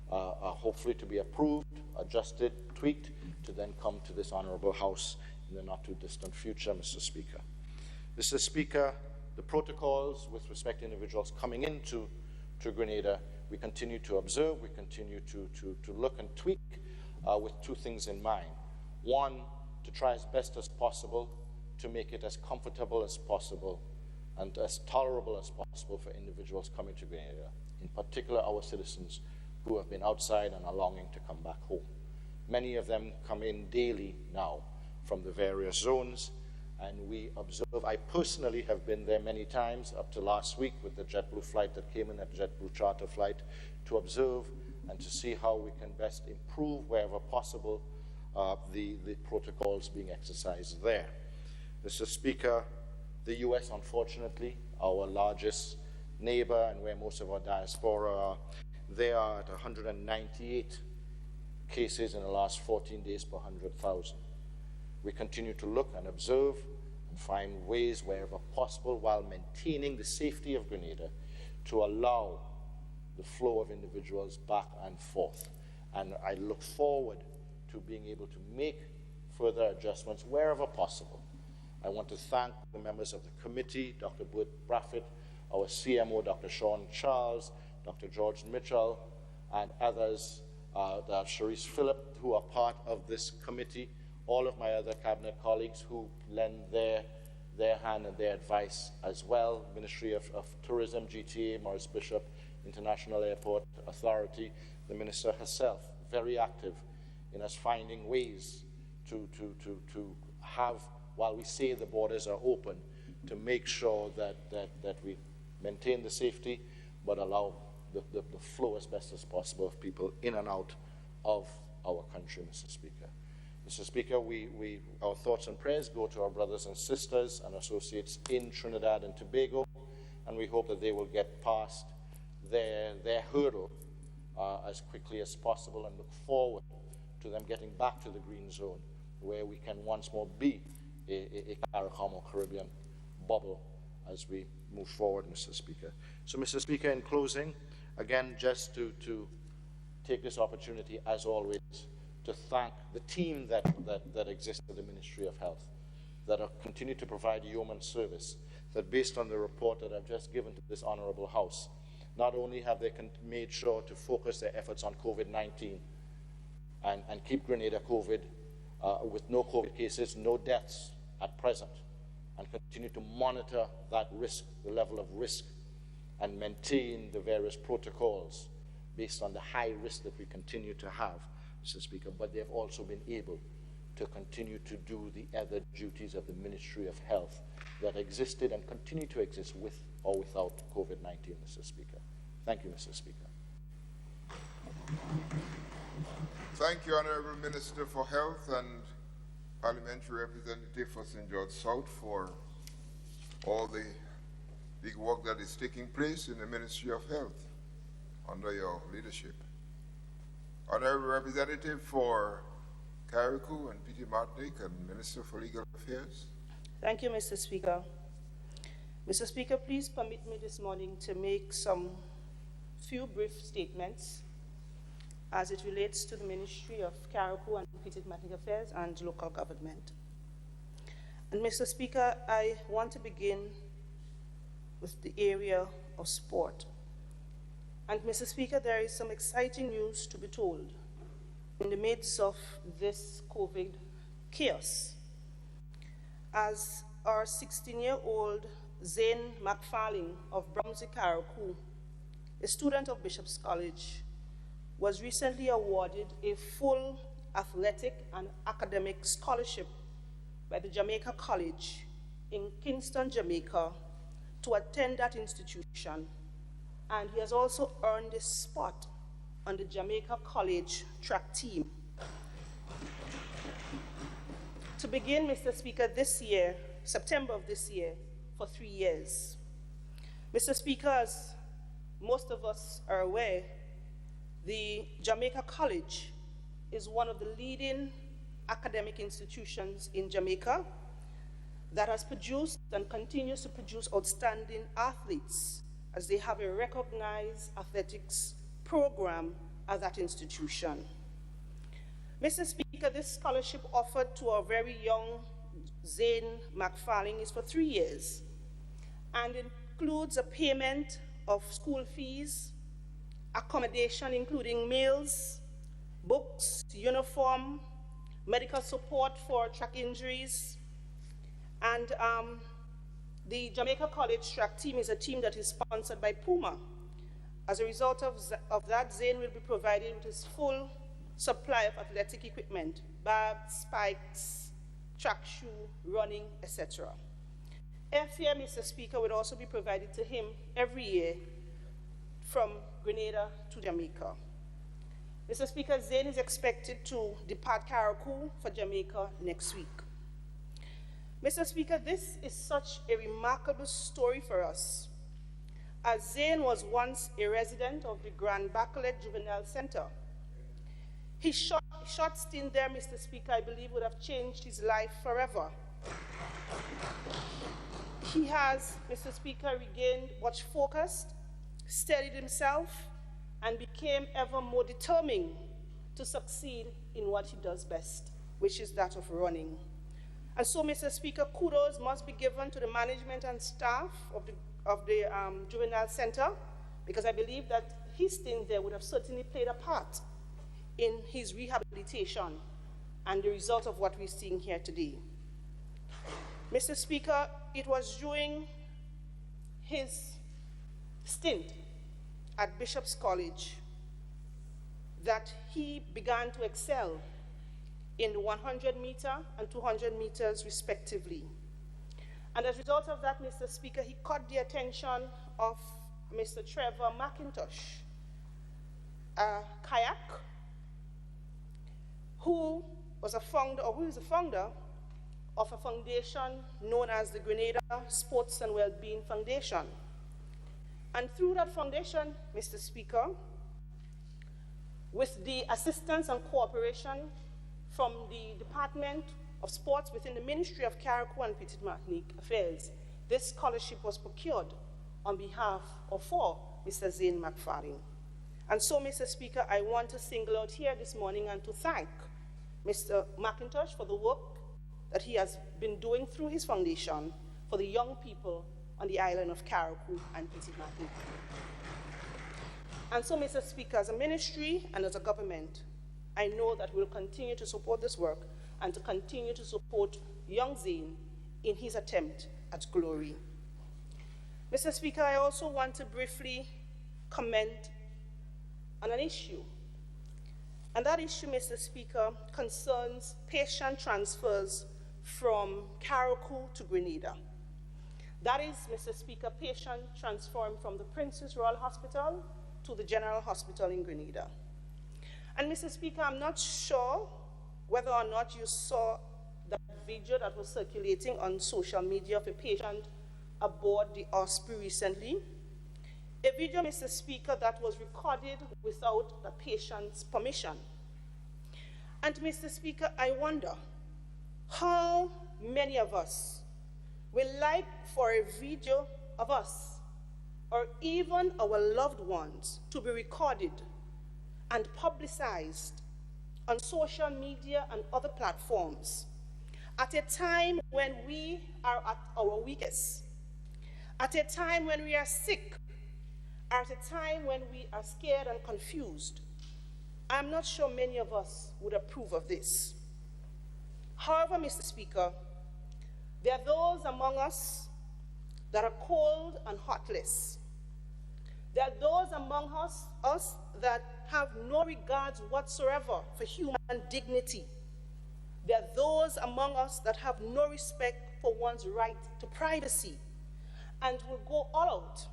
hopefully to be approved, adjusted, tweaked, to then come to this Honourable House in the not-too-distant future, Mr. Speaker. Mr. Speaker, the protocols with respect to individuals coming into Grenada, we continue to observe, we continue to look and tweak with two things in mind. One, to try as best as possible to make it as comfortable as possible and as tolerable as possible for individuals coming to Grenada, in particular our citizens who have been outside and are longing to come back home. Many of them come in daily now from the various zones, and we observe. I personally have been there many times, up to last week with the JetBlue flight that came in, at JetBlue charter flight, to observe and to see how we can best improve wherever possible the protocols being exercised there. Mr. Speaker, the US, unfortunately, our largest neighbor and where most of our diaspora are, they are at 198 cases in the last 14 days per 100,000. We continue to look and observe and find ways wherever possible while maintaining the safety of Grenada to allow the flow of individuals back and forth. And I look forward to being able to make further adjustments wherever possible. I want to thank the members of the committee, Dr. Burt Braffett, our CMO, Dr. Sean Charles, Dr. George Mitchell, and others, Sharice Phillip, who are part of this committee, all of my other cabinet colleagues who lend their hand and their advice as well, Ministry of Tourism, GTA, Maurice Bishop, International Airport Authority, the Minister herself, very active in us finding ways to have, while we say the borders are open, to make sure that we maintain the safety, but allow the flow as best as possible of people in and out of our country, Mr. Speaker. Mr. Speaker, our thoughts and prayers go to our brothers and sisters and associates in Trinidad and Tobago, and we hope that they will get past their hurdle as quickly as possible and look forward to them getting back to the green zone, where we can once more be a CARICOM or Caribbean bubble as we move forward, Mr. Speaker. So, Mr. Speaker, in closing, again, just to take this opportunity, as always, to thank the team that exists at the Ministry of Health, that continue to provide yeoman service, that based on the report that I've just given to this Honourable House, not only have they made sure to focus their efforts on COVID-19 and keep Grenada COVID with no COVID cases, no deaths at present, and continue to monitor that risk, the level of risk, and maintain the various protocols based on the high risk that we continue to have, Mr. Speaker, but they've also been able to continue to do the other duties of the Ministry of Health that existed and continue to exist with or without COVID-19, Mr. Speaker. Thank you, Mr. Speaker. Thank you, Honourable Minister for Health and Parliamentary Representative for St. George South, for all the big work that is taking place in the Ministry of Health under your leadership. Honourable Representative for Carriacou and Petite Martinique and Minister for Legal Affairs. Thank you, Mr. Speaker. Mr. Speaker, please permit me this morning to make some few brief statements as it relates to the Ministry of Carriacou and Petite Martinique Affairs and local government. And Mr. Speaker, I want to begin with the area of sport. And Mr. Speaker, there is some exciting news to be told in the midst of this COVID chaos, as our 16-year-old Zane McFarling of Bromsey, Carriacou, a student of Bishop's College, was recently awarded a full athletic and academic scholarship by the Jamaica College in Kingston, Jamaica, to attend that institution. And he has also earned a spot on the Jamaica College track team. To begin, Mr. Speaker, this year, September of this year, for 3 years. Mr. Speaker, as most of us are aware, the Jamaica College is one of the leading academic institutions in Jamaica that has produced and continues to produce outstanding athletes, as they have a recognized athletics program at that institution. Mr. Speaker, this scholarship offered to our very young Zane McFarling is for 3 years and includes a payment of school fees, accommodation including meals, books, uniform, medical support for track injuries, and the Jamaica College track team is a team that is sponsored by Puma. As a result of that, Zane will be provided with his full supply of athletic equipment, barbs, spikes, track shoe, running, etc. Airfare, Mr. Speaker, would also be provided to him every year from Grenada to Jamaica. Mr. Speaker, Zane is expected to depart Carriacou for Jamaica next week. Mr. Speaker, this is such a remarkable story for us, as Zane was once a resident of the Grand Bacolet Juvenile Center. His short stint there, Mr. Speaker, I believe would have changed his life forever. He has, Mr. Speaker, regained much focus, steadied himself, and became ever more determined to succeed in what he does best, which is that of running. And so, Mr. Speaker, kudos must be given to the management and staff of the Juvenile Center, because I believe that his stint there would have certainly played a part in his rehabilitation and the result of what we're seeing here today. Mr. Speaker, it was during his stint at Bishop's College that he began to excel in the 100-meter and 200 meters respectively. And as a result of that, Mr. Speaker, he caught the attention of Mr. Trevor McIntosh, a kayak, who is the founder of a foundation known as the Grenada Sports and Wellbeing Foundation. And through that foundation, Mr. Speaker, with the assistance and cooperation from the Department of Sports within the Ministry of Carriacou and Petite Martinique Affairs, this scholarship was procured on behalf of for Mr. Zane McFarling. And so, Mr. Speaker, I want to single out here this morning and to thank Mr. McIntosh for the work that he has been doing through his foundation for the young people on the island of Carriacou and Petite Martinique. And so, Mr. Speaker, as a ministry and as a government, I know that we'll continue to support this work and to continue to support young Zane in his attempt at glory. Mr. Speaker, I also want to briefly comment on an issue. And that issue, Mr. Speaker, concerns patient transfers from Carriacou to Grenada. That is, Mr. Speaker, patient transformed from the Princess Royal Hospital to the General Hospital in Grenada. And Mr. Speaker, I'm not sure whether or not you saw that video that was circulating on social media of a patient aboard the Osprey recently. A video, Mr. Speaker, that was recorded without the patient's permission. And Mr. Speaker, I wonder how many of us will like for a video of us or even our loved ones to be recorded and publicized on social media and other platforms at a time when we are at our weakest, at a time when we are sick, at a time when we are scared and confused, I'm not sure many of us would approve of this. However, Mr. Speaker, there are those among us that are cold and heartless. There are those among us that have no regards whatsoever for human dignity. There are those among us that have no respect for one's right to privacy and will go all out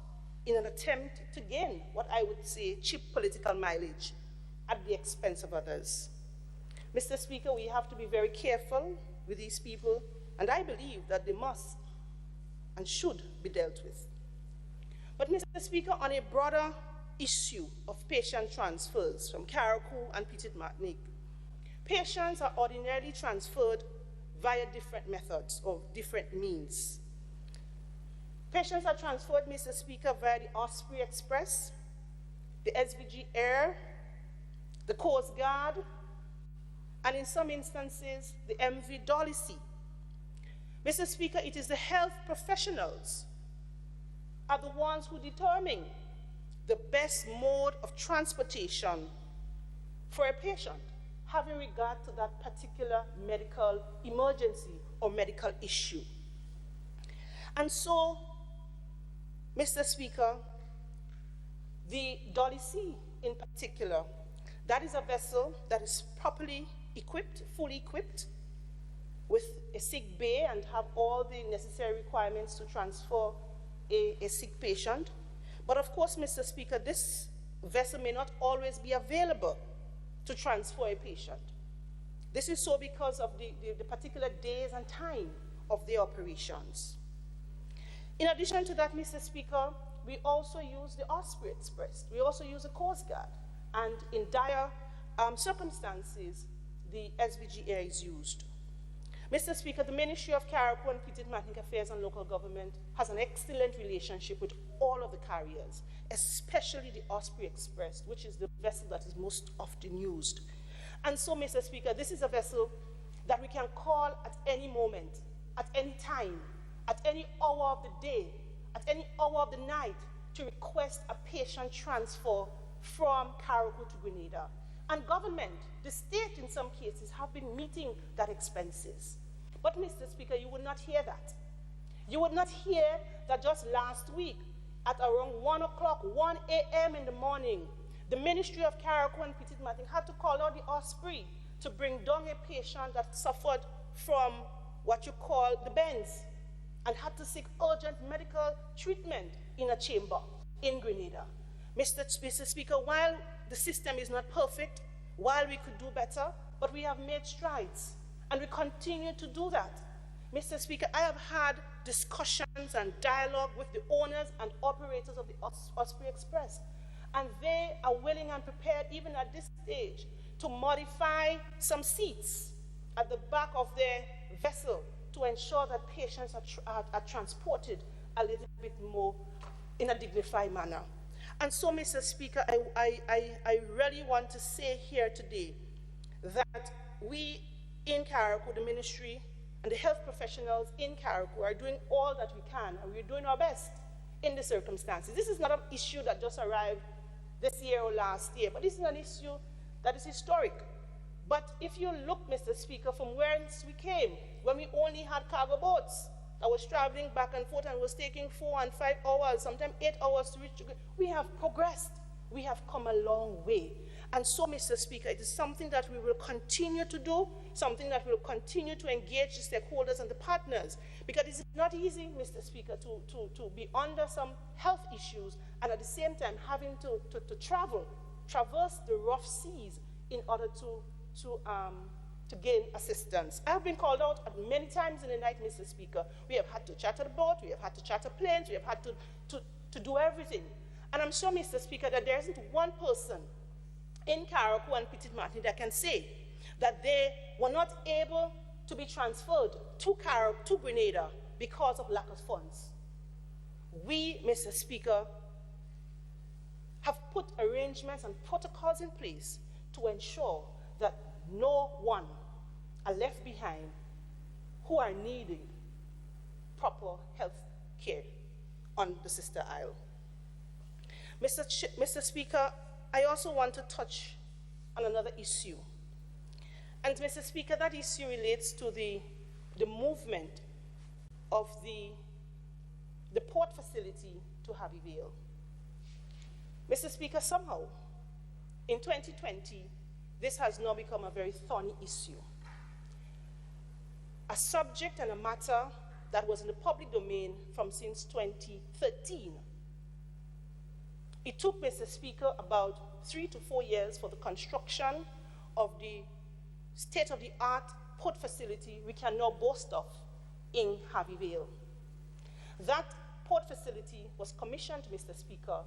in an attempt to gain what I would say cheap political mileage at the expense of others. Mr. Speaker, we have to be very careful with these people, and I believe that they must and should be dealt with. But Mr. Speaker, on a broader issue of patient transfers from Carriacou and Petite Martinique, patients are ordinarily transferred via different methods or different means. Patients are transferred, Mr. Speaker, via the Osprey Express, the SVG Air, the Coast Guard, and in some instances, the MV Dialysis. Mr. Speaker, it is the health professionals are the ones who determine the best mode of transportation for a patient, having regard to that particular medical emergency or medical issue. And so, Mr. Speaker, the Dialysis in particular, that is a vessel that is properly equipped, fully equipped, with a sick bay and have all the necessary requirements to transfer a sick patient. But of course, Mr. Speaker, this vessel may not always be available to transfer a patient. This is so because of the particular days and time of the operations. In addition to that, Mr. Speaker, we also use the Osprey Express. We also use the Coast Guard. And in dire circumstances, the SVG Air is used. Mr. Speaker, the Ministry of Carriacou and Petite Martinique Affairs and Local Government has an excellent relationship with all of the carriers, especially the Osprey Express, which is the vessel that is most often used. And so, Mr. Speaker, this is a vessel that we can call at any moment, at any time, at any hour of the day, at any hour of the night, to request a patient transfer from Carriacou to Grenada. And government, the state in some cases, have been meeting that expenses. But Mr. Speaker, you would not hear that. You would not hear that just last week at around 1 o'clock, 1 a.m. in the morning, the Ministry of Carriacou and Petite Martinique had to call out the Osprey to bring down a patient that suffered from what you call the bends and had to seek urgent medical treatment in a chamber in Grenada. Mr. Speaker, while the system is not perfect, while we could do better, but we have made strides, and we continue to do that. Mr. Speaker, I have had discussions and dialogue with the owners and operators of the Osprey Express, and they are willing and prepared, even at this stage, to modify some seats at the back of their vessel to ensure that patients are transported a little bit more in a dignified manner. And so, Mr. Speaker, I really want to say here today that we in Carriacou, the ministry, and the health professionals in Carriacou are doing all that we can, and we're doing our best in the circumstances. This is not an issue that just arrived this year or last year, but this is an issue that is historic. But if you look, Mr. Speaker, from whence we came, when we only had cargo boats that was traveling back and forth and was taking 4 and 5 hours, sometimes 8 hours to reach, we have progressed. We have come a long way. And so, Mr. Speaker, it is something that we will continue to do, something that we will continue to engage the stakeholders and the partners, because it's not easy, Mr. Speaker, to be under some health issues and at the same time having to traverse the rough seas in order to gain assistance. I have been called out many times in the night, Mr. Speaker. We have had to charter the boat, we have had to charter planes, we have had to do everything. And I'm sure, Mr. Speaker, that there isn't one person in Carriacou and Petite Martinique that can say that they were not able to be transferred to Grenada because of lack of funds. We, Mr. Speaker, have put arrangements arrangements and protocols in place to ensure that no one are left behind who are needing proper health care on the sister isle. Mr. Speaker, I also want to touch on another issue. And Mr. Speaker, that issue relates to the movement of the port facility to Harvey Vale. Mr. Speaker, somehow, in 2020, this has now become a very thorny issue. A subject and a matter that was in the public domain from since 2013. It took, Mr. Speaker, about 3 to 4 years for the construction of the state-of-the-art port facility we can now boast of in Harvey Vale. That port facility was commissioned, Mr. Speaker,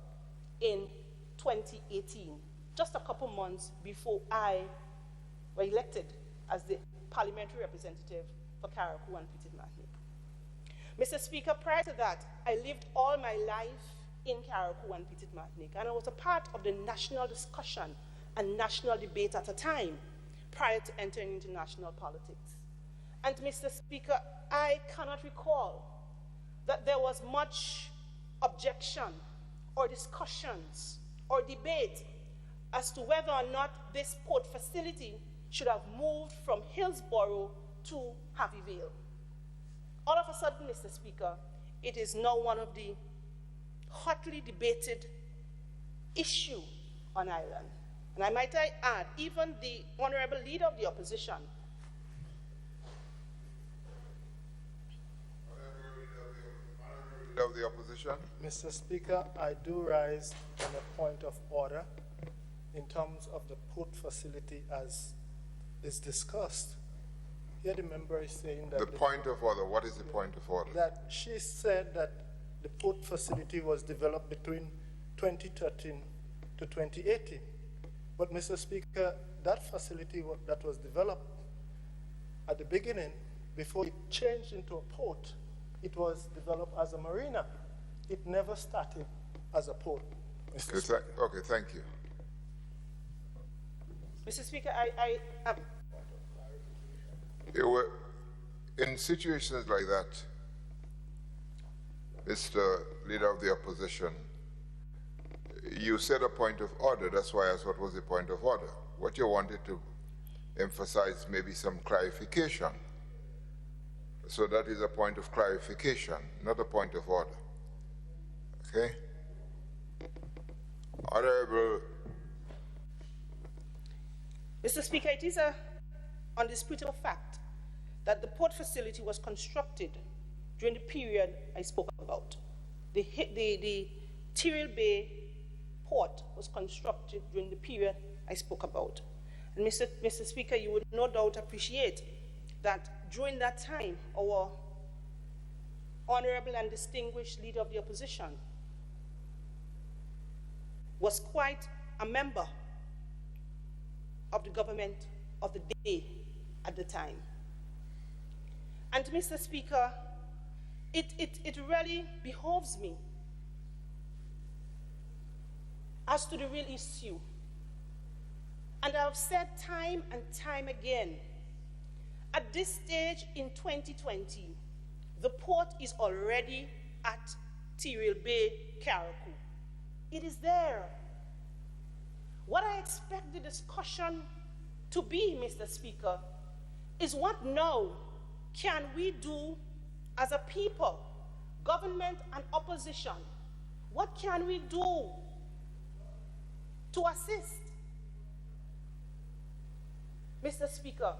in 2018, just a couple months before I was elected as the parliamentary representative for Karakou and Petit Martinique. Mr. Speaker, prior to that, I lived all my life in Karakou and Petit Martinique, and I was a part of the national discussion and national debate at a time prior to entering into national politics. And Mr. Speaker, I cannot recall that there was much objection or discussions or debate as to whether or not this port facility should have moved from Hillsborough to Harvey Vale. All of a sudden, Mr. Speaker, it is now one of the hotly debated issues on Ireland. And I might add, even the Honorable Leader of the Opposition, Of the opposition. Mr. Speaker, I do rise on a point of order in terms of the port facility as is discussed. Here the member is saying that... The point of order, what is the point of order? That she said that the port facility was developed between 2013 to 2018. But Mr. Speaker, that facility that was developed at the beginning, before it changed into a port, it was developed as a marina. It never started as a port. Okay, thank you. Mr. Speaker, In situations like that, Mr. Leader of the Opposition, you said a point of order. That's why I asked what was the point of order. What you wanted to emphasize maybe some clarification. So that is a point of clarification, not a point of order. Okay? Honorable. Mr. Speaker, it is an undisputable fact that the port facility was constructed during the period I spoke about. The Tyrrell Bay port was constructed during the period I spoke about. And Mr. Speaker, you would no doubt appreciate that during that time, our honorable and distinguished Leader of the Opposition was quite a member of the government of the day at the time. And Mr. Speaker, it really behoves me as to the real issue. And I've said time and time again, at this stage in 2020, the port is already at Tyrrell Bay, Karakou. It is there. What I expect the discussion to be, Mr. Speaker, is what now can we do as a people, government and opposition? What can we do to assist, Mr. Speaker,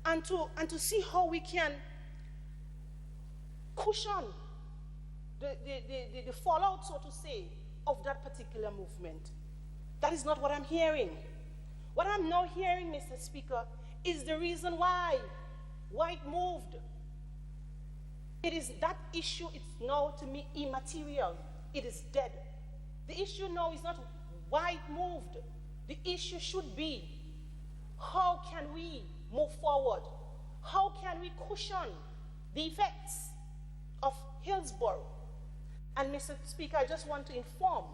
and to see how we can cushion the fallout, so to say, of that particular movement? That is not what I'm hearing. What I'm now hearing, Mr. Speaker, is the reason why it moved. It is that issue, it's now to me immaterial. It is dead. The issue now is not why it moved. The issue should be, how can we move forward? How can we cushion the effects of Hillsborough? And Mr. Speaker, I just want to inform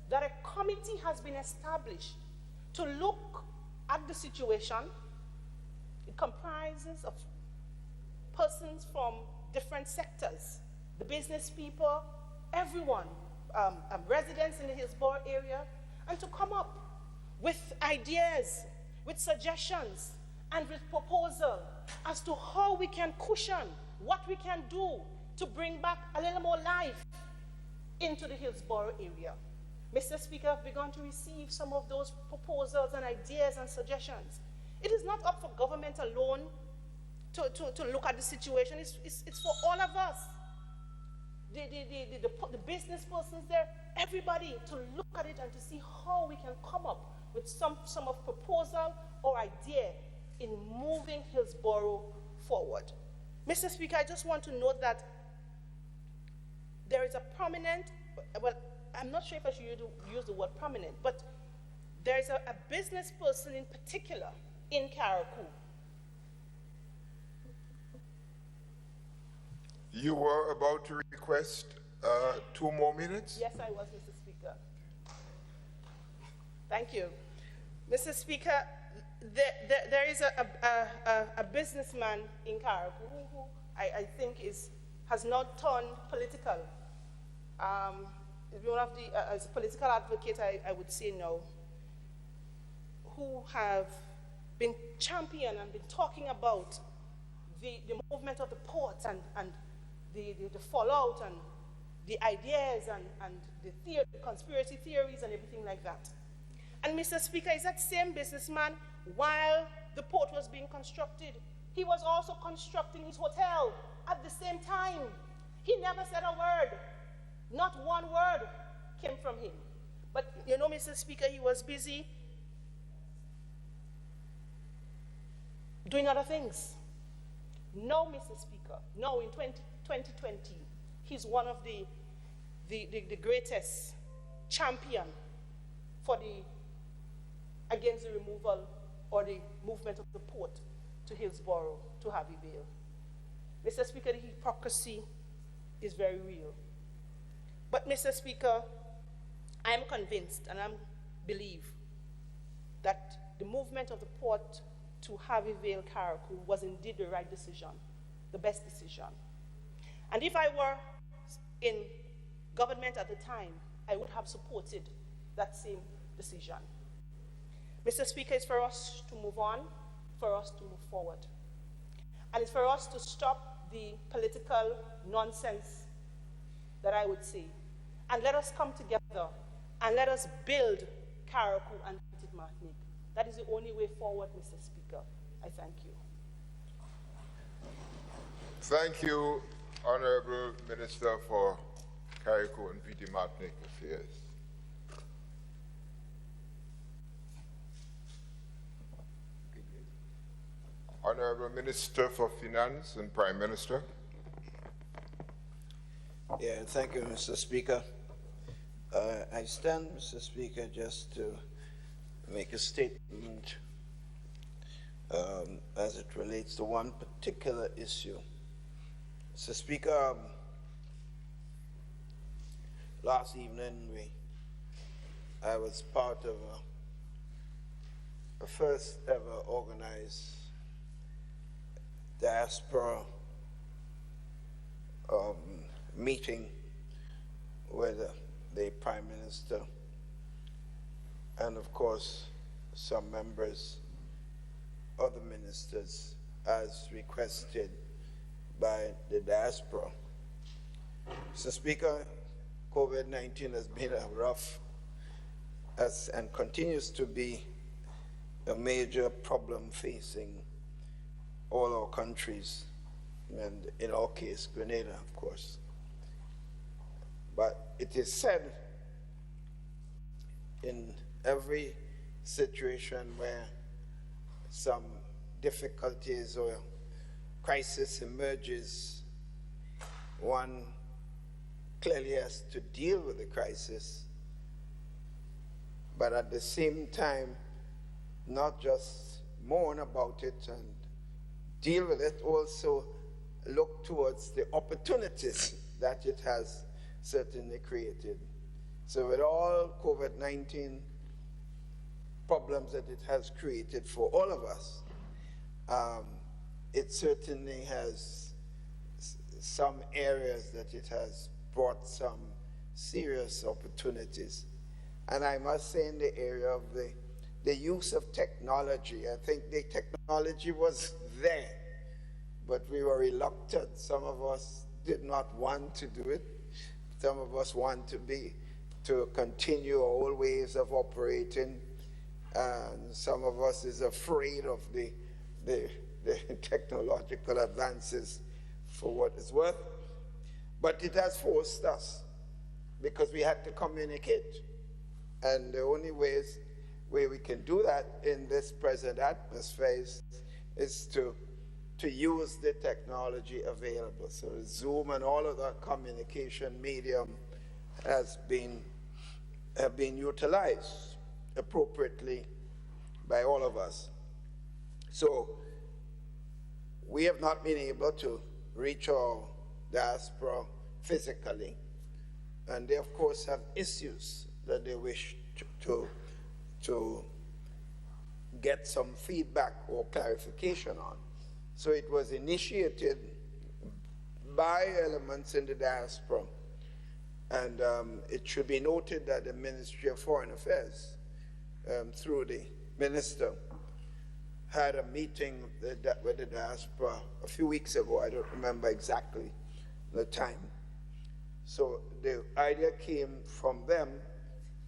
that a committee committee has been established to look at the situation. It comprises of persons from different sectors, the business people, everyone, residents in the Hillsborough area, and to come up with ideas, with suggestions, and with proposal as to how we can cushion, what we can do to bring back a little more life into the Hillsborough area. Mr. Speaker, I've begun to receive some of those proposals and ideas and suggestions. It is not up for government alone to look at the situation. It's for all of us. The business persons there, everybody, to look at it and to see how we can come up with some of proposal or idea in moving Hillsborough forward. Mr. Speaker, I just want to note that there is a prominent, well, I'm not sure if I should use the word prominent, but there is a business person in particular in Carriacou. You were about to request 2 more minutes? Yes, I was, Mr. Speaker. Thank you. Mr. Speaker, there is a businessman in Carriacou who I think has not turned political. One of the, as a political advocate, I would say no, who have been champion and been talking about the movement of the ports and the fallout and the ideas and the conspiracy theories and everything like that. And Mr. Speaker, is that same businessman, while the port was being constructed, he was also constructing his hotel at the same time. He never said a word. Not one word came from him. But you know, Mr. Speaker, he was busy doing other things. No, Mr. Speaker, no, in 2020, he's one of the greatest champion for against the removal or the movement of the port to Hillsborough, to Harvey Vale. Mr. Speaker, the hypocrisy is very real. But Mr. Speaker, I am convinced and I believe that the movement of the port to Harvey Vale, Carriacou was indeed the right decision, the best decision. And if I were in government at the time, I would have supported that same decision. Mr. Speaker, it's for us to move on, for us to move forward. And it's for us to stop the political nonsense that I would say. And let us come together and let us build Carriacou and Martinique. That is the only way forward, Mr. Speaker. I thank you. Thank you, Honorable Minister for Carriacou and Petite Martinique Affairs. Honorable Minister for Finance and Prime Minister. Yeah, thank you, Mr. Speaker. I stand, Mr. Speaker, just to make a statement as it relates to one particular issue. Mr. Speaker, last evening I was part of a first ever organized diaspora meeting with the Prime Minister and of course some members, other ministers, as requested by the diaspora. Mr. Speaker, COVID-19 has been a rough and continues to be a major problem facing all our countries, and in our case, Grenada, of course. But it is said in every situation where some difficulties or crisis emerges, one clearly has to deal with the crisis, but at the same time, not just mourn about it and deal with it, also look towards the opportunities that it has certainly created. So with all COVID-19 problems that it has created for all of us, it certainly has some areas that it has brought some serious opportunities. And I must say, in the area of the use of technology, I think the technology was there, but we were reluctant. Some of us did not want to do it. Some of us want to continue our old ways of operating. And some of us is afraid of the technological advances for what it's worth. But it has forced us, because we had to communicate. And the only way we can do that in this present atmosphere is to use the technology available. So Zoom and all of that communication medium have been utilized appropriately by all of us. So we have not been able to reach our diaspora physically, and they of course have issues that they wish to get some feedback or clarification on. So it was initiated by elements in the diaspora, and it should be noted that the Ministry of Foreign Affairs, through the minister, had a meeting with the diaspora a few weeks ago. I don't remember exactly the time. So the idea came from them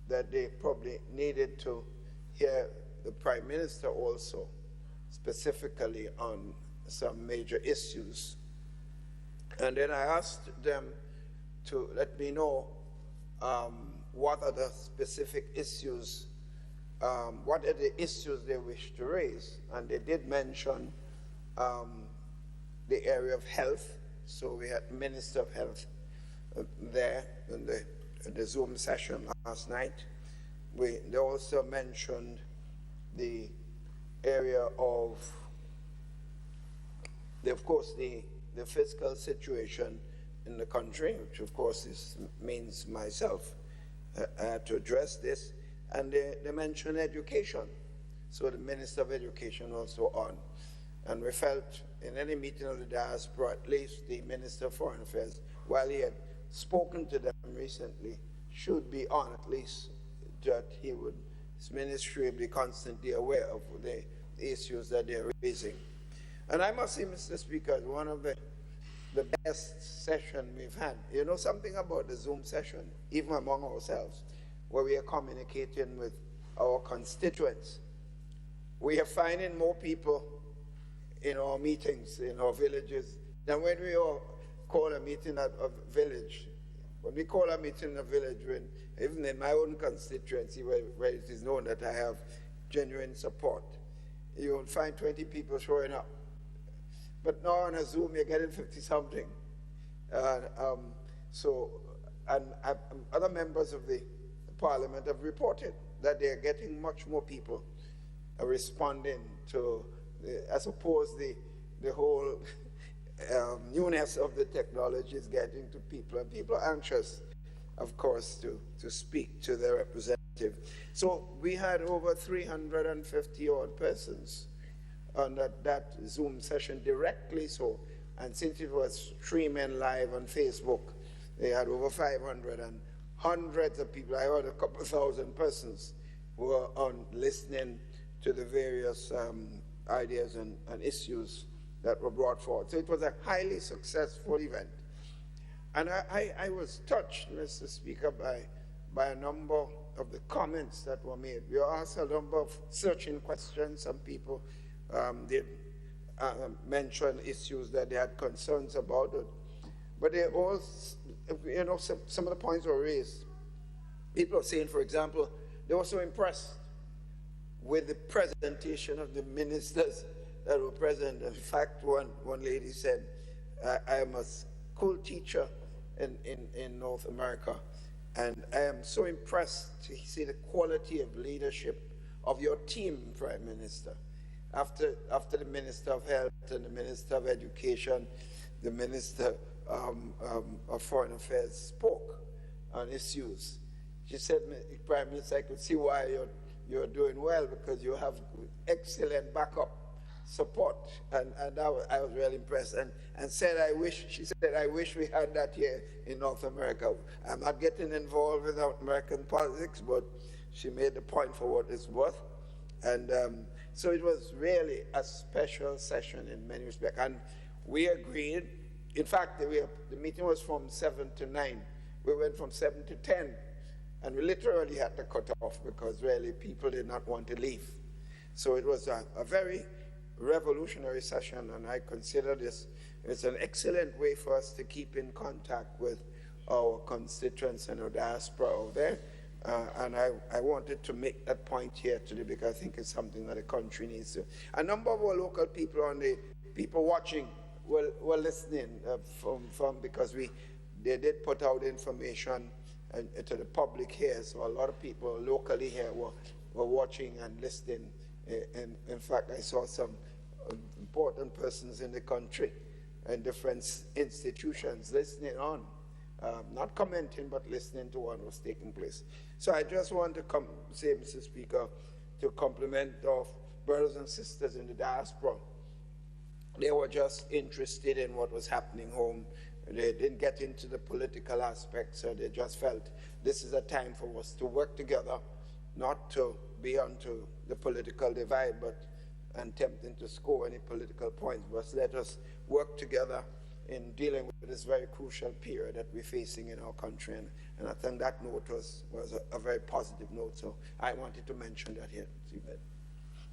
that they probably needed to hear the Prime Minister also, specifically on some major issues. And then I asked them to let me know what are the specific issues, what are the issues they wish to raise. And they did mention the area of health. So we had Minister of Health there in the Zoom session last night. They also mentioned the area of course, the fiscal situation in the country, which of course means myself. I had to address this. And they mentioned education. So the Minister of Education also on. And we felt in any meeting of the diaspora, at least the Minister of Foreign Affairs, while he had spoken to them recently, should be on, at least that his ministry would be constantly aware of the issues that they're raising. And I must say, Mr. Speaker, one of the best sessions we've had. You know something about the Zoom session, even among ourselves, where we are communicating with our constituents. We are finding more people in our meetings, in our villages, than when we all call a meeting at a village. When we call a meeting in a village, even in my own constituency, where it is known that I have genuine support, you will find 20 people showing up. But now on a Zoom, you're getting 50-something. Other members of the Parliament have reported that they are getting much more people responding to, I suppose, the whole newness of the technology is getting to people, and people are anxious, of course, to speak to their representative. So we had over 350-odd persons on that Zoom session directly so, and since it was streaming live on Facebook, they had over 500 and hundreds of people. I heard a couple thousand persons who were on listening to the various ideas and issues that were brought forward. So it was a highly successful event. And I was touched, Mr. Speaker, by a number of the comments that were made. We asked a number of searching questions. Some people did mention issues that they had concerns about it. But they all, some of the points were raised. People are saying, for example, they were so impressed with the presentation of the ministers that were present. In fact, one lady said, I am a school teacher in North America, and I am so impressed to see the quality of leadership of your team, Prime Minister. After the Minister of Health and the Minister of Education, the Minister of Foreign Affairs spoke on issues, She said, Prime Minister, I could see why you're doing well, because you have excellent backup support. And I was really impressed. And said, she said, I wish we had that here in North America. I'm not getting involved with American politics, but she made the point for what it's worth. And so it was really a special session in many respects. And we agreed. In fact, the meeting was from 7 to 9. We went from 7 to 10. And we literally had to cut off because really people did not want to leave. So it was a very revolutionary session, and I consider this it's an excellent way for us to keep in contact with our constituents and our diaspora over there. And I wanted to make that point here today because I think it's something that the country needs to. A number of our local people people watching were listening from because they did put out information to the public here. So a lot of people locally here were watching and listening. In fact, I saw some important persons in the country and different institutions listening on. Not commenting, but listening to what was taking place. So I just want to say, Mr. Speaker, to compliment our brothers and sisters in the diaspora. They were just interested in what was happening home. They didn't get into the political aspect, so they just felt this is a time for us to work together, not to be onto the political divide, but attempting to score any political points, but let us work together in dealing with this very crucial period that we're facing in our country. And I think that note was a very positive note. So I wanted to mention that here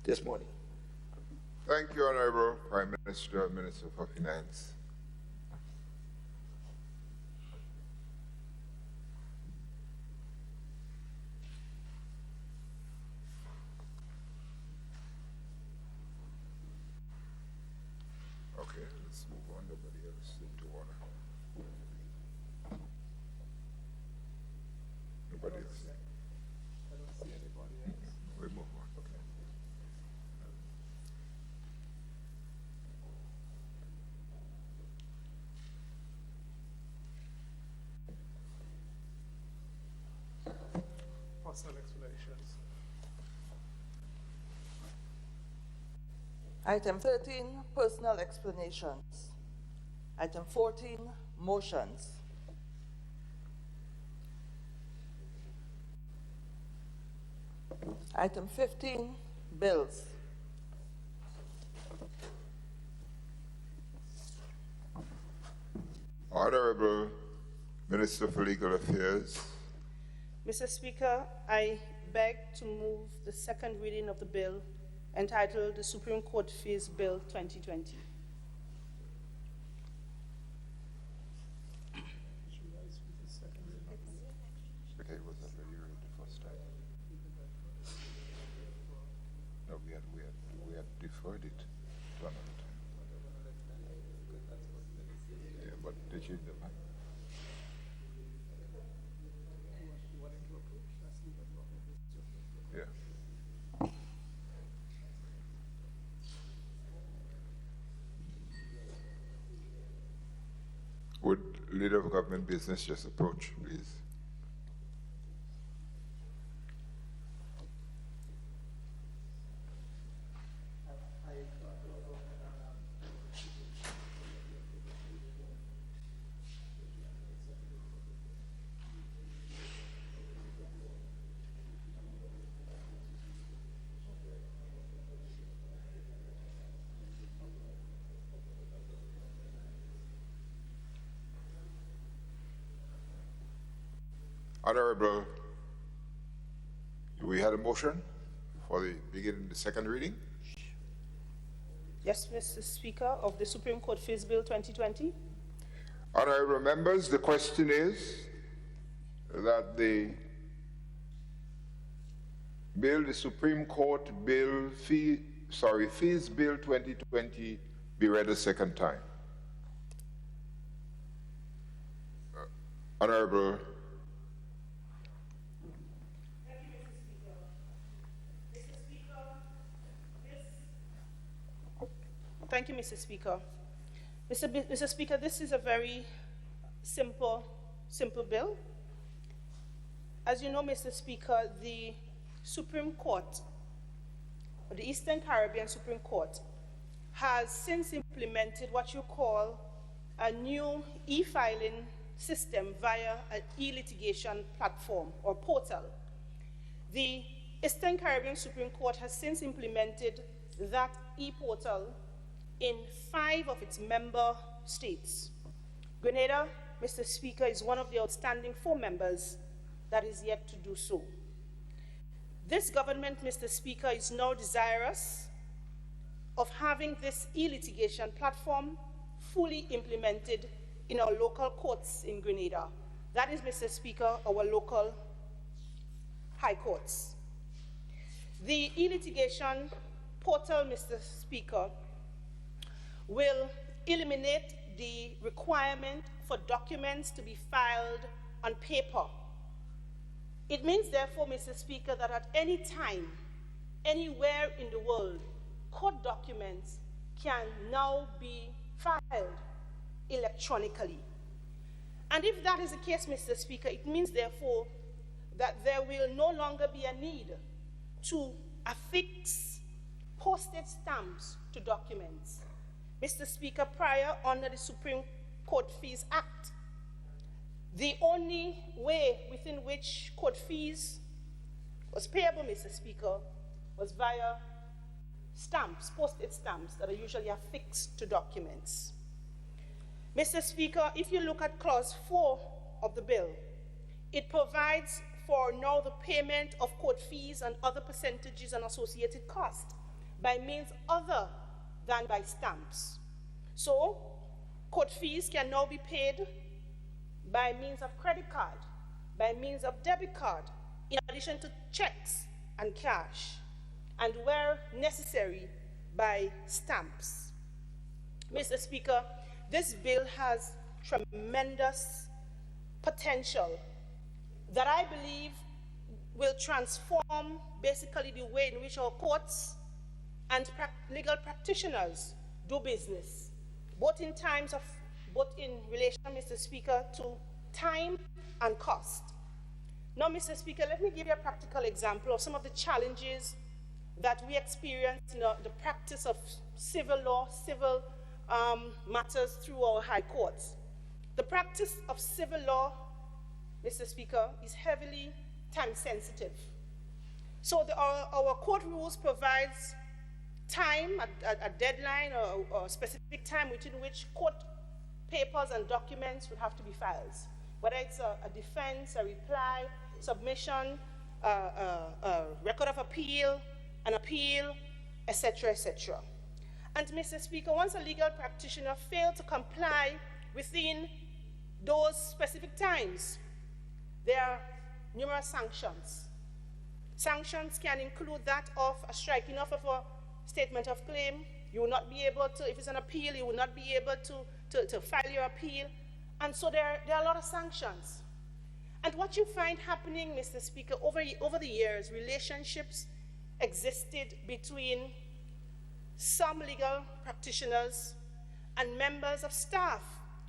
this morning. Thank you, Honorable Prime Minister, Minister for Finance. Okay, let's move on. Nobody else into order. Nobody else. I don't see anybody else. We move on. Okay. Personal explanations. Item 13, personal explanations. Item 14, motions. Item 15, bills. Honorable Minister for Legal Affairs. Mr. Speaker, I beg to move the second reading of the bill entitled the Supreme Court Fees Bill 2020. Okay, was that already read the first time? No, we had deferred it to another time. Yeah, but did you? Yeah. Would Leader of Government Business just approach, please? Honorable, we had a motion for the beginning the second reading. Yes, Mr. Speaker, of the Supreme Court Fees Bill 2020. Honorable members, the question is that the Supreme Court Fees Bill 2020 be read a second time. Honorable. Thank you, Mr. Speaker. Mr. Speaker, this is a very simple bill. As you know, Mr. Speaker, the Supreme Court, the Eastern Caribbean Supreme Court, has since implemented what you call a new e-filing system via an e-litigation platform or portal. The Eastern Caribbean Supreme Court has since implemented that e-portal in 5 of its member states. Grenada, Mr. Speaker, is one of the outstanding 4 members that is yet to do so. This government, Mr. Speaker, is now desirous of having this e-litigation platform fully implemented in our local courts in Grenada. That is, Mr. Speaker, our local high courts. The e-litigation portal, Mr. Speaker, will eliminate the requirement for documents to be filed on paper. It means, therefore, Mr. Speaker, that at any time, anywhere in the world, court documents can now be filed electronically. And if that is the case, Mr. Speaker, it means, therefore, that there will no longer be a need to affix postage stamps to documents. Mr. Speaker, prior under the Supreme Court Fees Act, the only way within which court fees was payable, Mr. Speaker, was via stamps, postage stamps that are usually affixed to documents. Mr. Speaker, if you look at Clause 4 of the bill, it provides for now the payment of court fees and other percentages and associated costs by means other than by stamps. So, court fees can now be paid by means of credit card, by means of debit card, in addition to checks and cash, and where necessary, by stamps. Mr. Speaker, this bill has tremendous potential that I believe will transform basically the way in which our courts and legal practitioners do business, both in relation, Mr. Speaker, to time and cost. Now, Mr. Speaker, let me give you a practical example of some of the challenges that we experience in the practice of civil law, civil matters through our high courts. The practice of civil law, Mr. Speaker, is heavily time sensitive. So our court rules provides time, a deadline or a specific time within which court papers and documents would have to be filed, whether it's a defense, a reply, submission, a record of appeal, an appeal, etc., etc. And Mr. Speaker, once a legal practitioner fails to comply within those specific times, there are numerous sanctions. Sanctions can include that of a striking off of a statement of claim. You will not be able to, if it's an appeal, you will not be able to file your appeal. And so there are a lot of sanctions. And what you find happening, Mr. Speaker, over the years, relationships existed between some legal practitioners and members of staff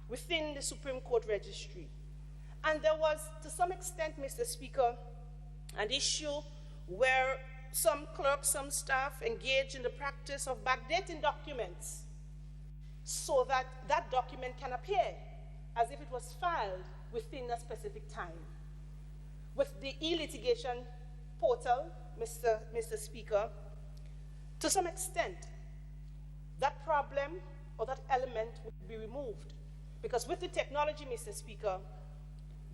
within the Supreme Court registry. And there was, to some extent, Mr. Speaker, an issue where some clerks, some staff engage in the practice of backdating documents so that that document can appear as if it was filed within a specific time. With the e-litigation portal, Mr. Speaker, to some extent, that problem or that element would be removed. Because with the technology, Mr. Speaker,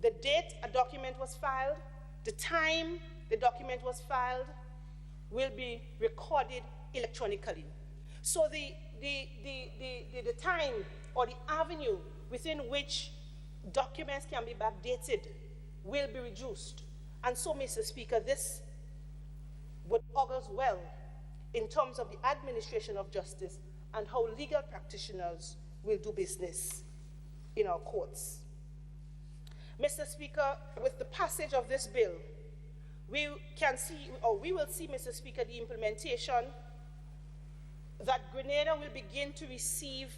the date a document was filed, the time the document was filed, will be recorded electronically. So the time or the avenue within which documents can be backdated will be reduced. And so, Mr. Speaker, this would augurs well in terms of the administration of justice and how legal practitioners will do business in our courts. Mr. Speaker, with the passage of this bill, we will see, Mr. Speaker, the implementation that Grenada will begin to receive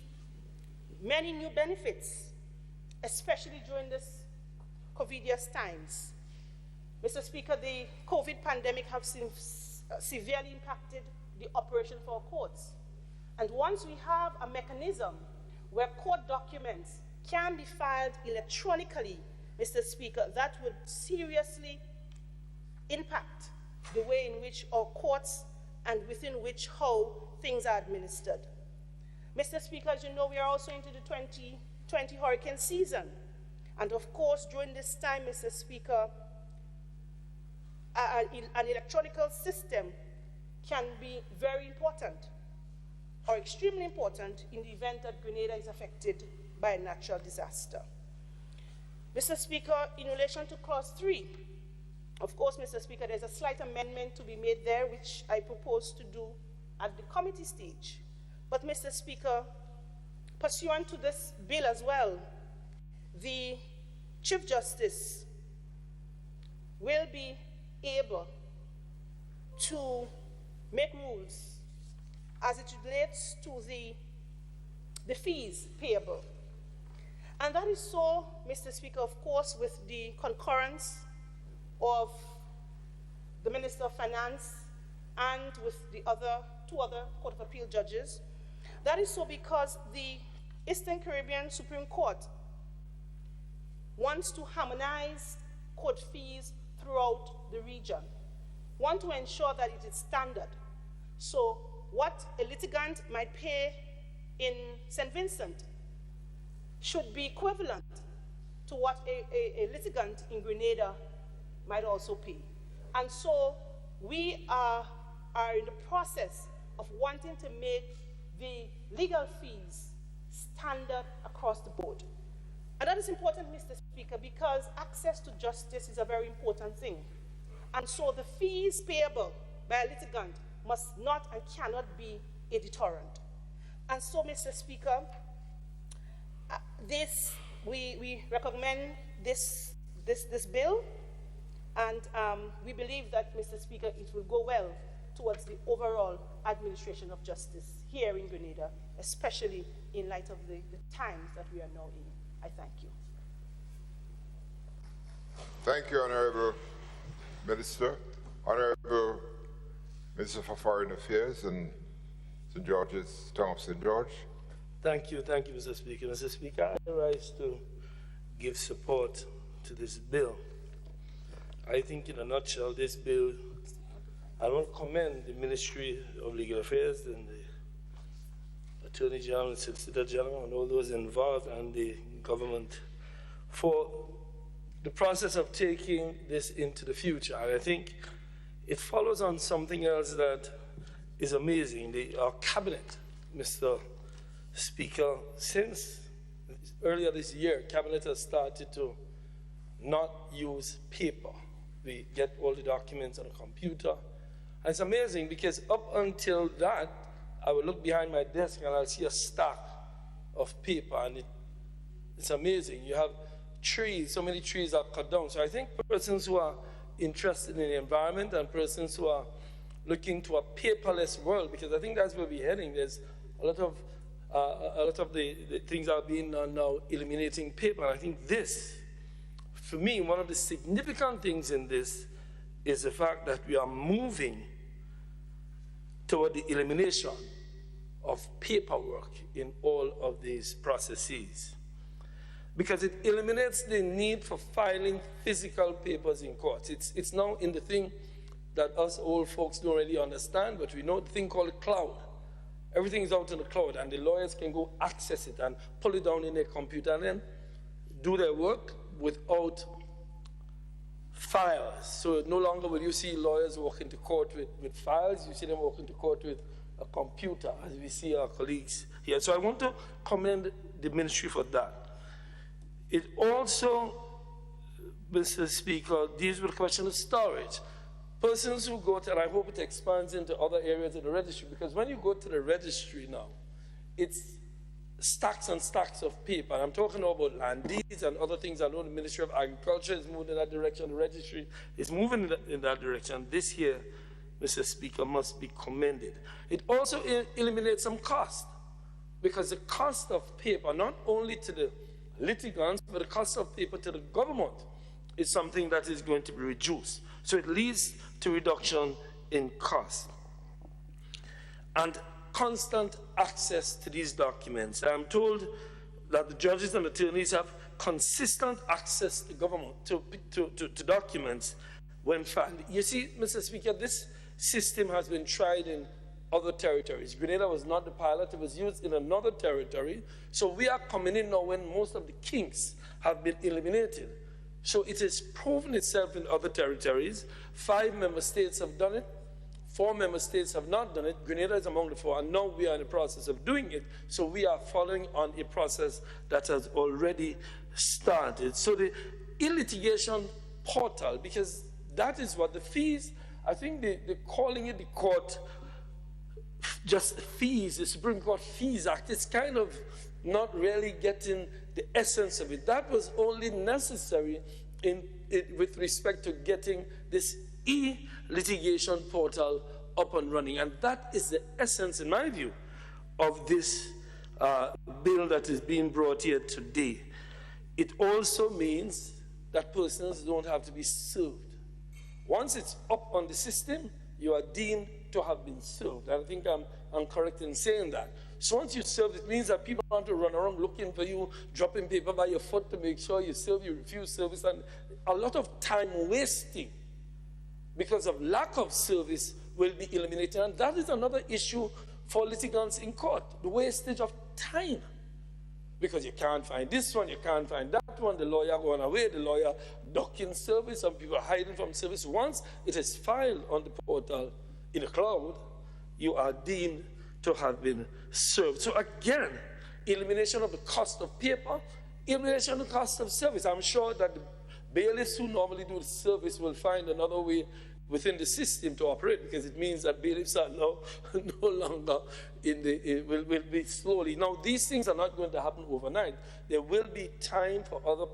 many new benefits, especially during this COVIDious times. Mr. Speaker, the COVID pandemic has severely impacted the operation for our courts. And once we have a mechanism where court documents can be filed electronically, Mr. Speaker, that would seriously impact the way in which our courts and within which how things are administered. Mr. Speaker, as you know, we are also into the 2020 hurricane season. And of course, during this time, Mr. Speaker, an electronical system can be very important or extremely important in the event that Grenada is affected by a natural disaster. Mr. Speaker, in relation to clause 3, of course, Mr. Speaker, there's a slight amendment to be made there, which I propose to do at the committee stage. But, Mr. Speaker, pursuant to this bill as well, the Chief Justice will be able to make rules as it relates to the fees payable. And that is so, Mr. Speaker, of course, with the concurrence of the Minister of Finance and with the two other Court of Appeal judges. That is so because the Eastern Caribbean Supreme Court wants to harmonize court fees throughout the region, want to ensure that it is standard. So what a litigant might pay in St. Vincent should be equivalent to what a litigant in Grenada might also pay. And so we are in the process of wanting to make the legal fees standard across the board. And that is important, Mr. Speaker, because access to justice is a very important thing. And so the fees payable by a litigant must not and cannot be a deterrent. And so, Mr. Speaker, we recommend this bill, and we believe that, Mr. Speaker, it will go well towards the overall administration of justice here in Grenada, especially in light of the times that we are now in. I thank you. Thank you, Honorable Minister. Honorable Minister for Foreign Affairs and St. George's, Town of St. George. Thank you, Mr. Speaker. Mr. Speaker, I rise to give support to this bill. I think, in a nutshell, this bill, I want to commend the Ministry of Legal Affairs and the Attorney General and Solicitor General and all those involved and the government for the process of taking this into the future. And I think it follows on something else that is amazing. Our cabinet, Mr. Speaker, since earlier this year, cabinet has started to not use paper. We get all the documents on a computer. And it's amazing because up until that, I will look behind my desk and I'll see a stack of paper, and it's amazing. You have trees, so many trees are cut down. So I think persons who are interested in the environment and persons who are looking to a paperless world, because I think that's where we're heading. There's a lot of the things are being done now eliminating paper. And I think this, for me, one of the significant things in this is the fact that we are moving toward the elimination of paperwork in all of these processes, because it eliminates the need for filing physical papers in court. It's now in the thing that us old folks don't really understand, but we know the thing called the cloud. Everything is out in the cloud, and the lawyers can go access it and pull it down in their computer and then do their work without files. So no longer will you see lawyers walk into court with files, you see them walk into court with a computer, as we see our colleagues here. So I want to commend the ministry for that. It also, Mr. Speaker, deals with the question of storage. Persons who go to, and I hope it expands into other areas of the registry, because when you go to the registry now, it's stacks and stacks of paper. And I'm talking about land deeds and other things. I know the Ministry of Agriculture is moving in that direction. The registry is moving in that direction. This here, Mr. Speaker, must be commended. It also eliminates some cost, because the cost of paper, not only to the litigants, but the cost of paper to the government is something that is going to be reduced. So it leads to reduction in cost. And constant access to these documents. I'm told that the judges and attorneys have consistent access to government, to documents when filed. You see, Mr. Speaker, this system has been tried in other territories. Grenada was not the pilot, it was used in another territory. So we are coming in now when most of the kinks have been eliminated. So it has proven itself in other territories. 5 member states have done it. 4 member states have not done it. Grenada is among the 4, and now we are in the process of doing it. So we are following on a process that has already started. So the e-litigation portal, because that is what the fees, I think they're calling it the court, just fees, the Supreme Court Fees Act. It's kind of not really getting the essence of it. That was only necessary with respect to getting this e-litigation portal up and running. And that is the essence, in my view, of this bill that is being brought here today. It also means that persons don't have to be served. Once it's up on the system, you are deemed to have been served. And I think I'm correct in saying that. So once you serve, it means that people want to run around looking for you, dropping paper by your foot to make sure you serve, you refuse service, and a lot of time wasting because of lack of service will be eliminated. And that is another issue for litigants in court, the wastage of time. Because you can't find this one, you can't find that one, the lawyer going away, the lawyer ducking service, some people are hiding from service. Once it is filed on the portal in the cloud, you are deemed to have been served. So again, elimination of the cost of paper, elimination of the cost of service. I'm sure that the bailiffs who normally do the service will find another way within the system to operate, because it means that bailiffs are now no longer will be slowly. Now, these things are not going to happen overnight. There will be time for other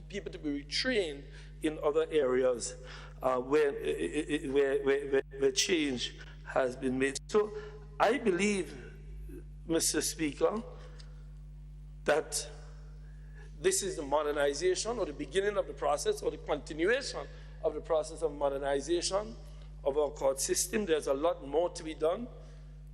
people to be retrained in other areas where change has been made. So I believe, Mr. Speaker, that this is the modernization or the beginning of the process or the continuation of the process of modernization of our court system. There's a lot more to be done.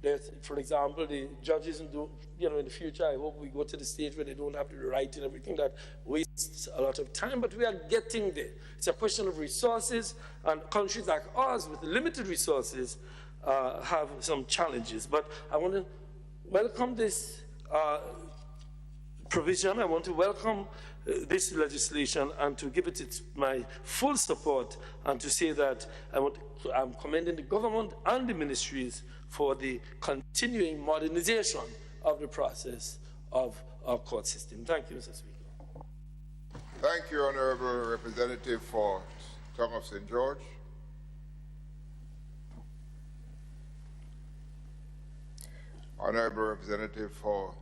There's, for example, the judges in the future, I hope we go to the stage where they don't have to write and everything. That wastes a lot of time, but we are getting there. It's a question of resources, and countries like ours with limited resources have some challenges. But I want to welcome this provision. I want to welcome this legislation and to give it my full support, and to say that I'm commending the government and the ministries for the continuing modernization of the process of our court system. Thank you, Mr. Speaker. Thank you, Honourable Representative for Tongue of St. George. Honourable Representative for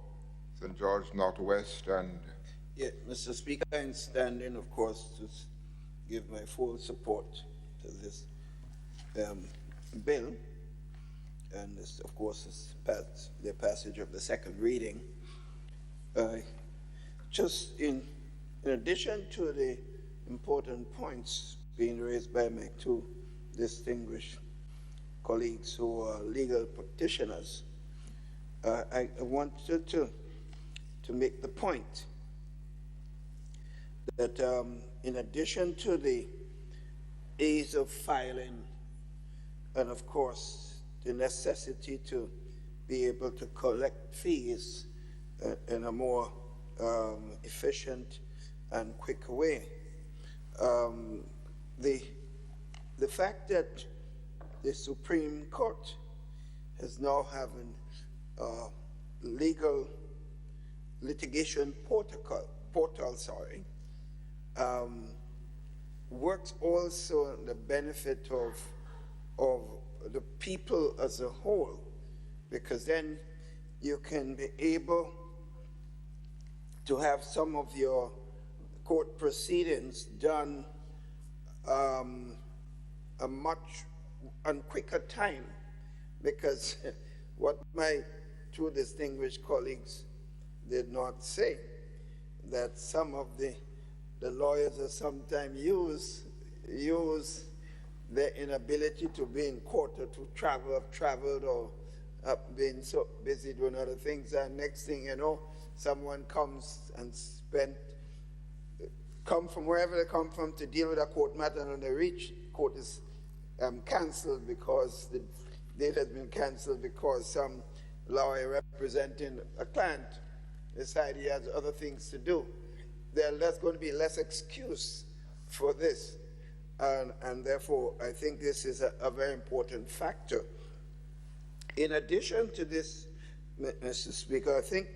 St. George Northwest. And yeah, Mr. Speaker, I'm standing, of course, to give my full support to this bill. And this, of course, is the passage of the second reading. Just in addition to the important points being raised by my 2 distinguished colleagues who are legal practitioners, I wanted to make the point that in addition to the ease of filing and, of course, the necessity to be able to collect fees in a more efficient and quicker way, the fact that the Supreme Court is now having legal litigation portal, works also in the benefit of the people as a whole, because then you can be able to have some of your court proceedings done a much quicker time, because what my 2 distinguished colleagues did not say, that some of the the lawyers are sometimes use their inability to be in court or to have traveled or been so busy doing other things, and next thing you know, someone comes and come from wherever they come from to deal with a court matter, and when they reach, court is cancelled because the date has been cancelled because some lawyer representing a client decided he has other things to do. There's going to be less excuse for this, and therefore I think this is a very important factor. In addition to this, Mr. Speaker, I think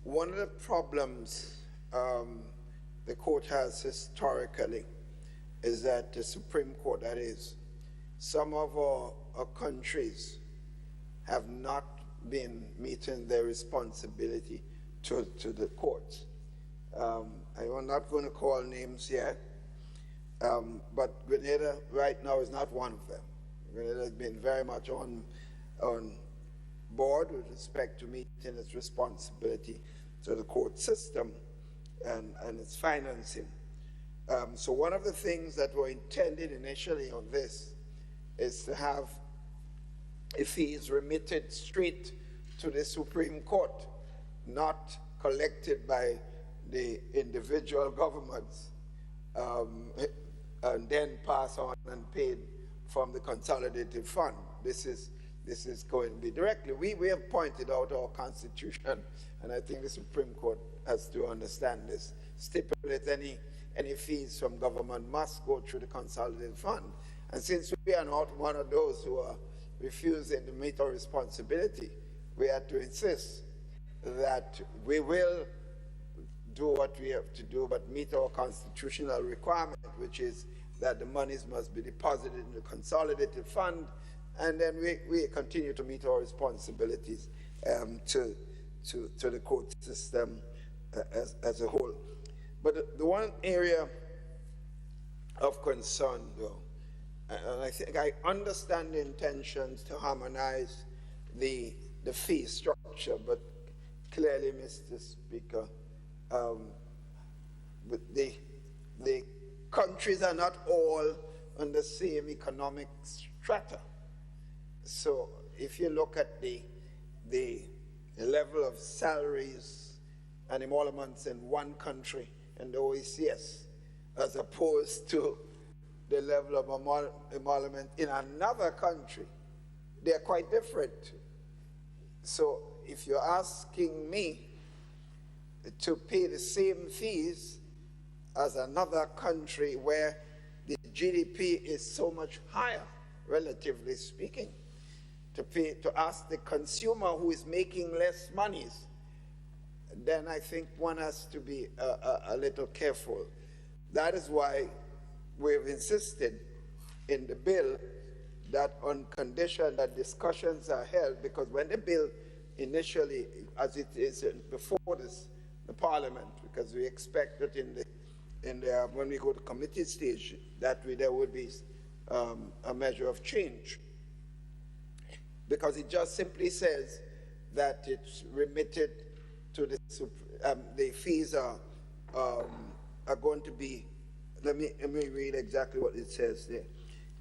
one of the problems the court has historically is that the Supreme Court, that is, some of our countries have not been meeting their responsibility to the courts. I'm not going to call names yet, but Grenada right now is not one of them. Grenada has been very much on board with respect to meeting its responsibility to the court system and its financing. So one of the things that were intended initially on this is to have fees remitted straight to the Supreme Court, not collected by the individual governments, and then pass on and paid from the consolidated fund. This is going to be directly. We have pointed out our Constitution, and I think the Supreme Court has to understand this. Stipulate any fees from government must go through the consolidated fund. And since we are not one of those who are refusing to meet our responsibility, we have to insist that we will do what we have to do, but meet our constitutional requirement, which is that the monies must be deposited in the consolidated fund, and then we continue to meet our responsibilities to the court system as a whole. But the one area of concern, though, and I think I understand the intentions to harmonize the fee structure, but clearly, Mr. Speaker, the countries are not all on the same economic strata. So if you look at the level of salaries and emoluments in one country in the OECS as opposed to the level of emolument in another country, they're quite different. So if you're asking me to pay the same fees as another country where the GDP is so much higher, relatively speaking, to ask the consumer who is making less monies, then I think one has to be a little careful. That is why we've insisted in the bill that on condition that discussions are held, because when the bill initially, as it is before the Parliament, because we expect that when we go to committee stage, that there would be a measure of change. Because it just simply says that it's remitted to the fees are going to be, let me read exactly what it says there.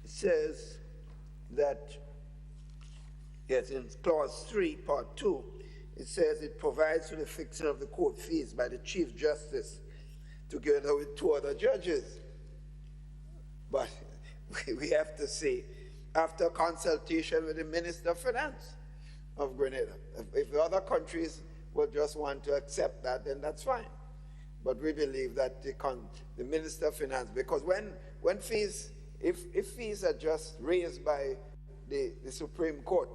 It says that, yes, in clause 3, part 2, it says it provides for the fixing of the court fees by the Chief Justice together with 2 other judges. But we have to say, after consultation with the Minister of Finance of Grenada. If the other countries will just want to accept that, then that's fine. But we believe that the Minister of Finance, because when fees, if fees are just raised by the Supreme Court,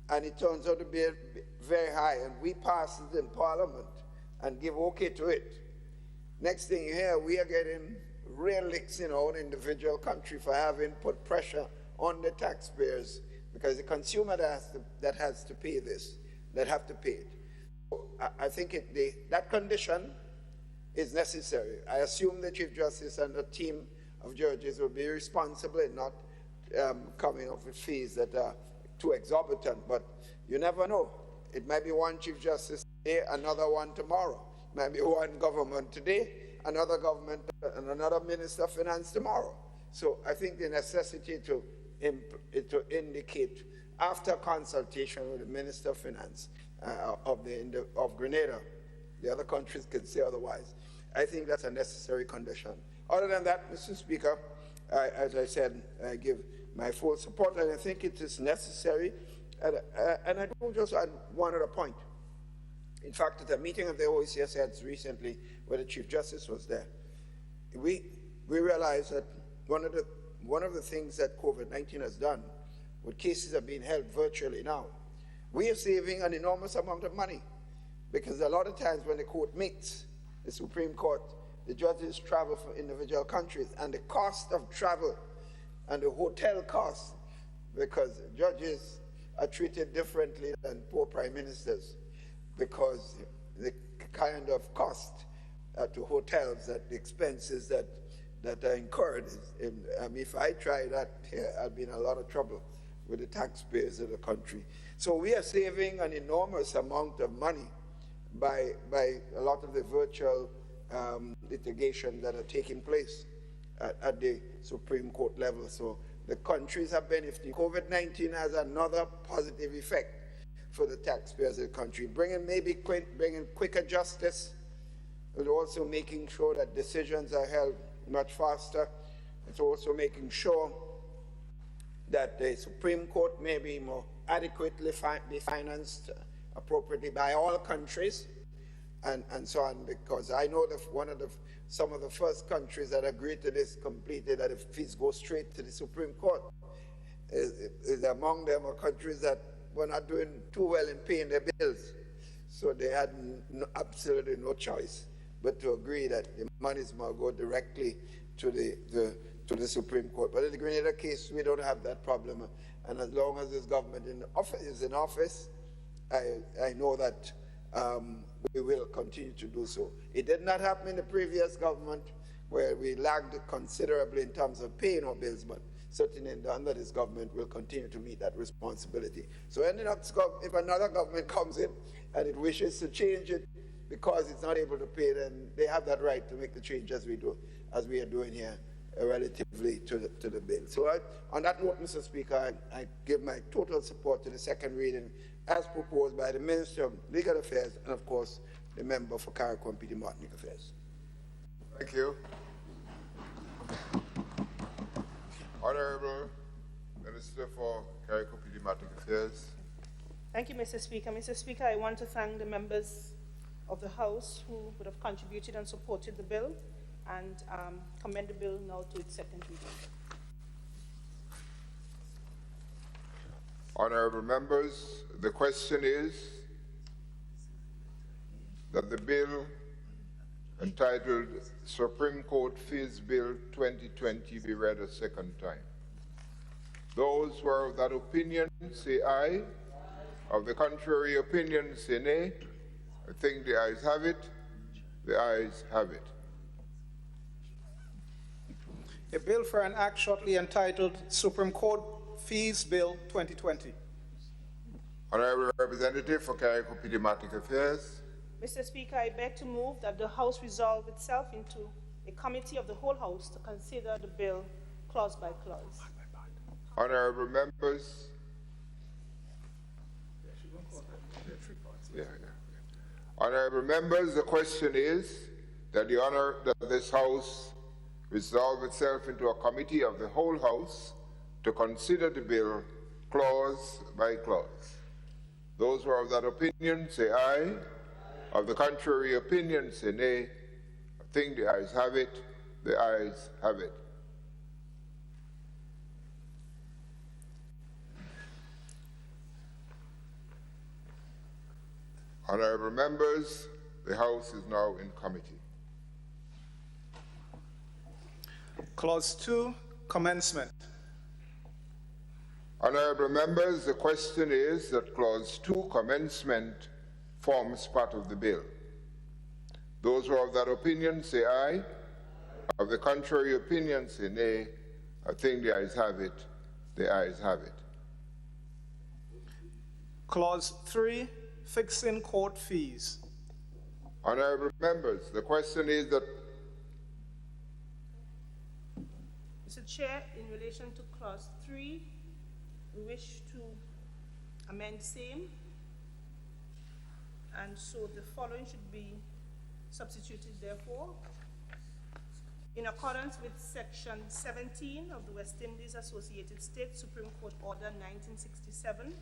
and it turns out to be very high, and we pass it in Parliament and give okay to it, next thing you hear, we are getting real licks in our own individual country for having put pressure on the taxpayers, because the consumer that has to pay this, that have to pay it. So I think that condition is necessary. I assume the Chief Justice and the team of judges will be responsible in not coming up with fees that are too exorbitant, but you never know. It might be one Chief Justice today, another one tomorrow. It might be one government today, another government and another Minister of Finance tomorrow. So I think the necessity to indicate, after consultation with the Minister of Finance of Grenada, the other countries could say otherwise. I think that's a necessary condition. Other than that, Mr. Speaker, as I said, I give my full support, and I think it is necessary. And I will just add one other point. In fact, at a meeting of the OECS heads recently, where the Chief Justice was there, we realized that one of the things that COVID-19 has done, with cases are being held virtually now, we are saving an enormous amount of money, because a lot of times when the court meets, the Supreme Court, the judges travel from individual countries, and the cost of travel and the hotel costs, because judges are treated differently than poor prime ministers, because the kind of cost to hotels, that the expenses that are incurred. If I try that here, I'll be in a lot of trouble with the taxpayers of the country. So we are saving an enormous amount of money by a lot of the virtual litigation that are taking place at the Supreme Court level. So the countries are benefiting. COVID-19 has another positive effect for the taxpayers of the country, bringing quicker justice, and also making sure that decisions are held much faster. It's also making sure that the Supreme Court may be more adequately be financed appropriately by all countries, and so on, because I know that some of the first countries that agreed to this completed that the fees go straight to the Supreme Court. Is among them are countries that were not doing too well in paying their bills, so they had absolutely no choice but to agree that the monies must go directly to the Supreme Court. But in the Grenada case, we don't have that problem, and as long as this government is in office, I know that we will continue to do so. It did not happen in the previous government, where we lagged considerably in terms of paying our bills, but certainly under this government we'll continue to meet that responsibility. So if another government comes in and it wishes to change it because it's not able to pay, then they have that right to make the change as we are doing here, relatively to the bill. So on that note, Mr. Speaker, I give my total support to the second reading as proposed by the Minister of Legal Affairs and, of course, the member for Carriacou and Petite Martinique Affairs. Thank you. Honorable Minister for Carriacou and Petite Martinique Affairs. Thank you, Mr. Speaker. Mr. Speaker, I want to thank the members of the House who would have contributed and supported the bill, and commend the bill now to its second reading. Honorable members, the question is that the bill entitled Supreme Court Fees Bill 2020 be read a second time. Those who are of that opinion say aye. Of the contrary opinion say nay. I think the ayes have it. The ayes have it. A bill for an act shortly entitled Supreme Court Fees Bill 2020. Honorable Representative for Carriacou and Petite Martinique Affairs. Mr. Speaker, I beg to move that the House resolve itself into a committee of the whole House to consider the bill clause by clause. Honorable members. Honorable members, the question is that this House resolve itself into a committee of the whole House to consider the bill clause by clause. Those who are of that opinion say aye. Of the contrary opinion say nay. I think the ayes have it. The ayes have it. Honorable members, the House is now in committee. Clause 2, commencement. Honorable members, the question is that Clause 2, commencement, forms part of the bill. Those who are of that opinion say aye. Of the contrary opinion say nay. I think the ayes have it. The ayes have it. Clause 3, fixing court fees. Honorable members, the question is that Mr. Chair, in relation to clause 3, we wish to amend same, and so the following should be substituted therefore. In accordance with section 17 of the West Indies Associated States Supreme Court Order 1967,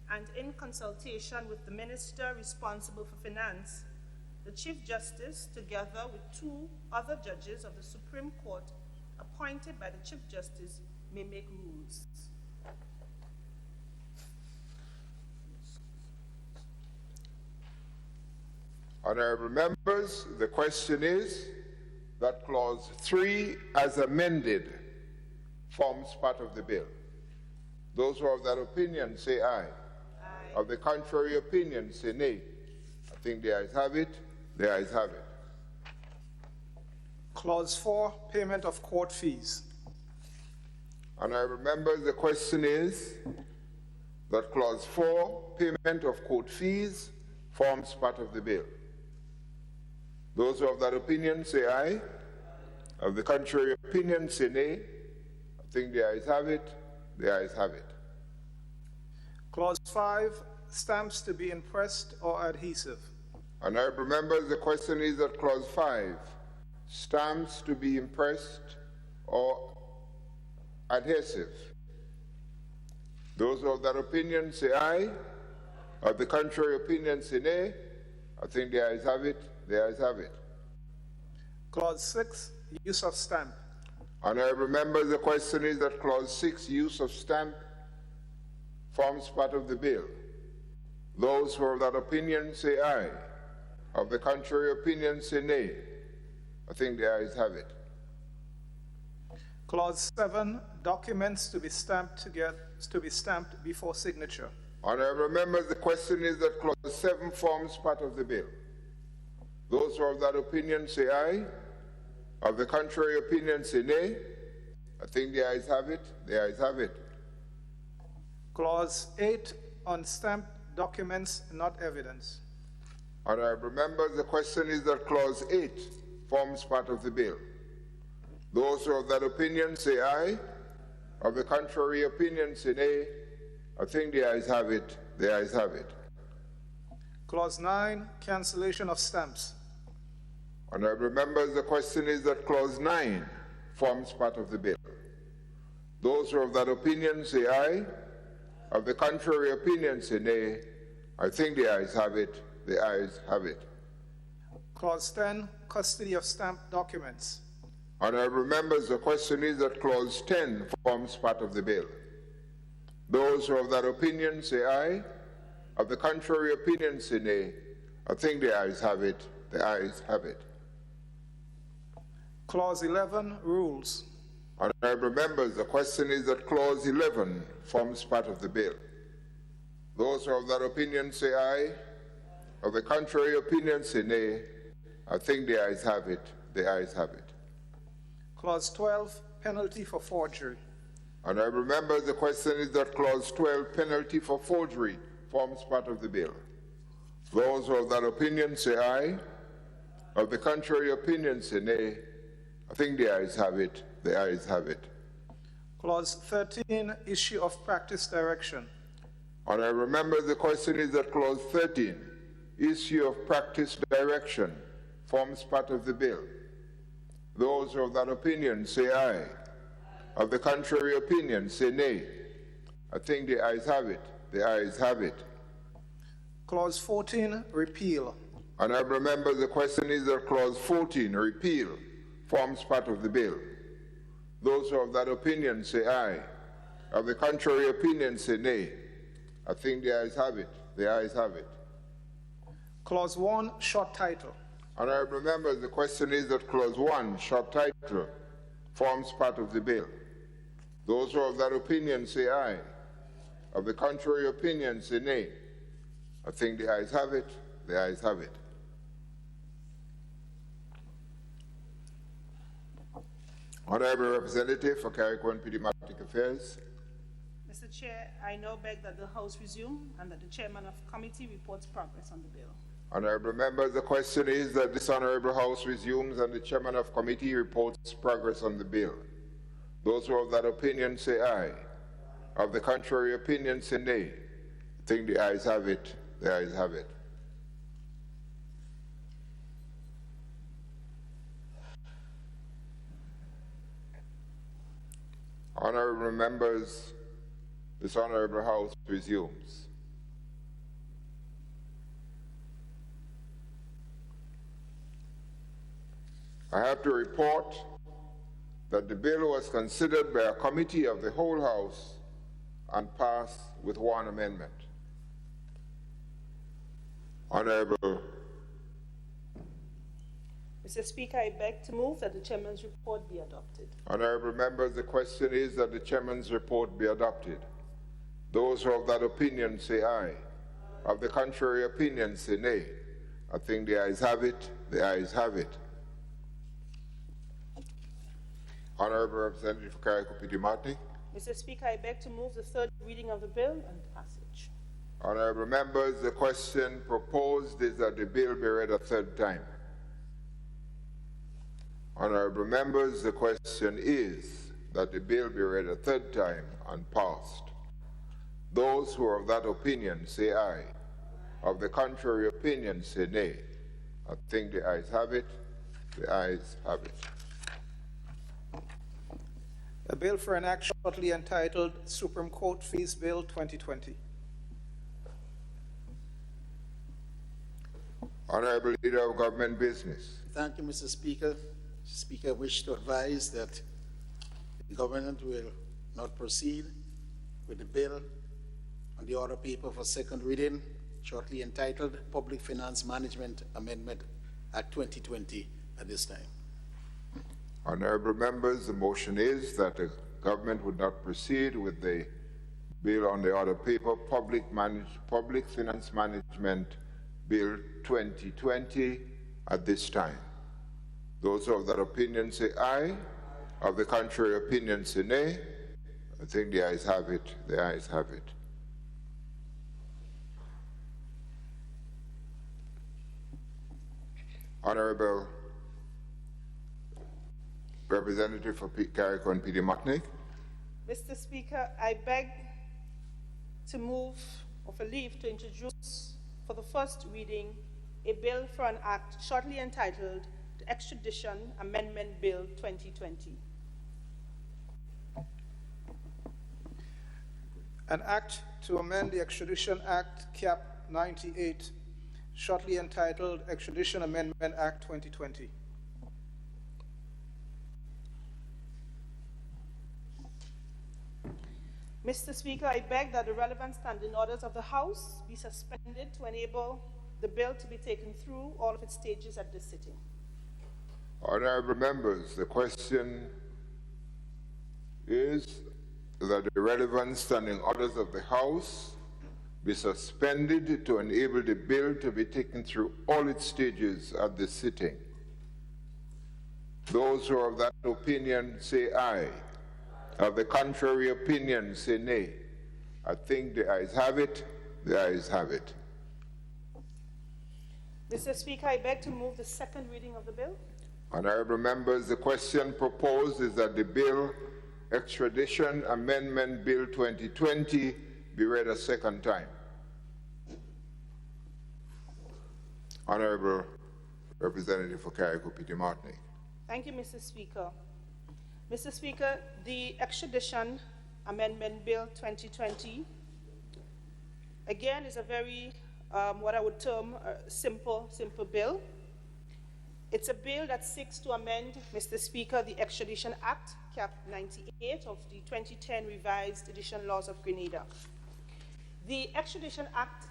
and in consultation with the Minister responsible for finance, the Chief Justice, together with 2 other judges of the Supreme Court appointed by the Chief Justice, may make rules. Honorable members, the question is that clause 3 as amended forms part of the bill. Those who are of that opinion say aye. Aye. Of the contrary opinion say nay. I think the ayes have it. The ayes have it. Clause 4, payment of court fees. Honorable members, the question is that clause 4, payment of court fees, forms part of the bill. Those who are of that opinion say aye. Of the contrary opinion say nay. I think the ayes have it. The ayes have it. Clause 5, stamps to be impressed or adhesive. Honorable members, the question is that clause 5, stamps to be impressed or adhesive. Those who are of that opinion say aye. Of the contrary opinion say nay. I think the ayes have it. The ayes have it. Clause 6, use of stamp. Honorable members, the question is that clause 6, use of stamp, forms part of the bill. Those who are of that opinion say aye. Of the contrary opinion say nay. I think the ayes have it. Clause 7, documents to be stamped before signature. Honorable members, the question is that clause 7 forms part of the bill. Those who are of that opinion say aye. Of the contrary opinion say nay. I think the ayes have it. The ayes have it. Clause 8, on stamped documents, not evidence. Honorable members, the question is that clause 8 forms part of the bill. Those who are of that opinion say aye. Of the contrary opinion say nay. I think the ayes have it. The ayes have it. Clause 9, cancellation of stamps. Honorable members, the question is that clause 9 forms part of the bill. Those who are of that opinion say aye. Of the contrary opinion say nay. I think the ayes have it. The ayes have it. Clause 10, custody of stamped documents. Honorable members, the question is that clause 10 forms part of the bill. Those who are of that opinion say aye. Of the contrary opinion say nay. I think the ayes have it. The ayes have it. Clause 11, rules. Honorable members, the question is that clause 11 forms part of the bill. Those who are of that opinion say aye. Of the contrary opinion say nay. I think the ayes have it. The ayes have it. Clause 12, penalty for forgery. Honorable members, the question is that clause 12, penalty for forgery, forms part of the bill. Those who are of that opinion say aye. Of the contrary opinion say nay. I think the ayes have it. The ayes have it. Clause 13, issue of practice direction. Honorable members, the question is that clause 13, issue of practice direction, forms part of the bill. Those who are of that opinion say aye. Of the contrary opinion say nay. I think the ayes have it. The ayes have it. Clause 14, repeal. Honorable members, the question is that clause 14, repeal, forms part of the bill. Those who are of that opinion say aye. Of the contrary opinion say nay. I think the ayes have it. The ayes have it. Clause 1, short title. Honorable members, the question is that clause 1, short title, forms part of the bill. Those who are of that opinion say aye. Of the contrary opinion say nay. I think the ayes have it. The ayes have it. Honorable Representative for Carrick-One Diplomatic Affairs. Mr. Chair, I now beg that the House resume and that the Chairman of Committee reports progress on the bill. Honorable members, the question is that this Honorable House resumes and the Chairman of Committee reports progress on the bill. Those who are of that opinion say aye. Of the contrary opinion say nay. I think the ayes have it. The ayes have it. Honorable members, this Honorable House resumes. I have to report that the bill was considered by a committee of the whole House and passed with one amendment. Honorable. Mr. Speaker, I beg to move that the chairman's report be adopted. Honorable members, the question is that the chairman's report be adopted. Those who are of that opinion say aye. Of the contrary opinion say nay. I think the ayes have it. The ayes have it. Honorable Representative for Carriacou-Pitty-Martinique. Mr. Speaker, I beg to move the third reading of the bill and passage. Honorable members, the question proposed is that the bill be read a third time. Honorable members, the question is that the bill be read a third time and passed. Those who are of that opinion say aye. Of the contrary opinion say nay. I think the ayes have it. The ayes have it. A bill for an act shortly entitled Supreme Court Fees Bill 2020. Honorable Leader of Government Business. Thank you, Mr. Speaker. Mr. Speaker, I wish to advise that the government will not proceed with the bill on the order paper for second reading, shortly entitled Public Finance Management Amendment Act 2020 at this time. Honorable members, the motion is that the government would not proceed with the bill on the order paper, Public Finance Management Bill 2020 at this time. Those of that opinion say aye. Of the contrary opinion say nay. I think the ayes have it. The ayes have it. Honorable Representative for Carriacou-Pitty-Martinique. Mr. Speaker, I beg to move or for leave to introduce for the first reading a bill for an act shortly entitled the Extradition Amendment Bill 2020. An act to amend the Extradition Act, Cap 98, shortly entitled Extradition Amendment Act 2020. Mr. Speaker, I beg that the relevant standing orders of the House be suspended to enable the bill to be taken through all of its stages at this sitting. Honorable members, the question is that the relevant standing orders of the House be suspended to enable the bill to be taken through all its stages at this sitting. Those who are of that opinion say aye. Of the contrary opinion say nay. I think the ayes have it. The ayes have it. Mr. Speaker, I beg to move the second reading of the bill. Honorable members, the question proposed is that the bill Extradition Amendment Bill 2020 be read a second time. Honorable Representative for Carriacou-Pitty-Martinique. Thank you, Mr. Speaker. Mr. Speaker, the Extradition Amendment Bill 2020, again, is a very, what I would term a simple bill. It's a bill that seeks to amend, Mr. Speaker, the Extradition Act, Cap 98 of the 2010 Revised Edition Laws of Grenada. The Extradition Act,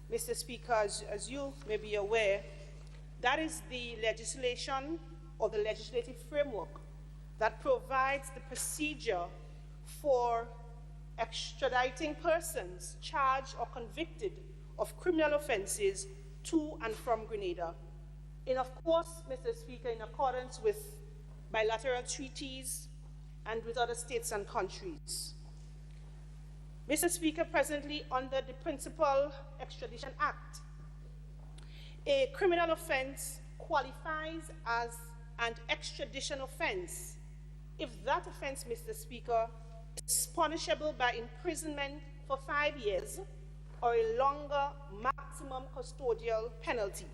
Mr. Speaker, as you may be aware, that is the legislation or the legislative framework that provides the procedure for extraditing persons charged or convicted of criminal offenses to and from Grenada. And of course, Mr. Speaker, in accordance with bilateral treaties and with other states and countries. Mr. Speaker, presently under the Principal Extradition Act, a criminal offense qualifies as an extradition offense if that offense, Mr. Speaker, is punishable by imprisonment for 5 years or a longer maximum custodial penalty.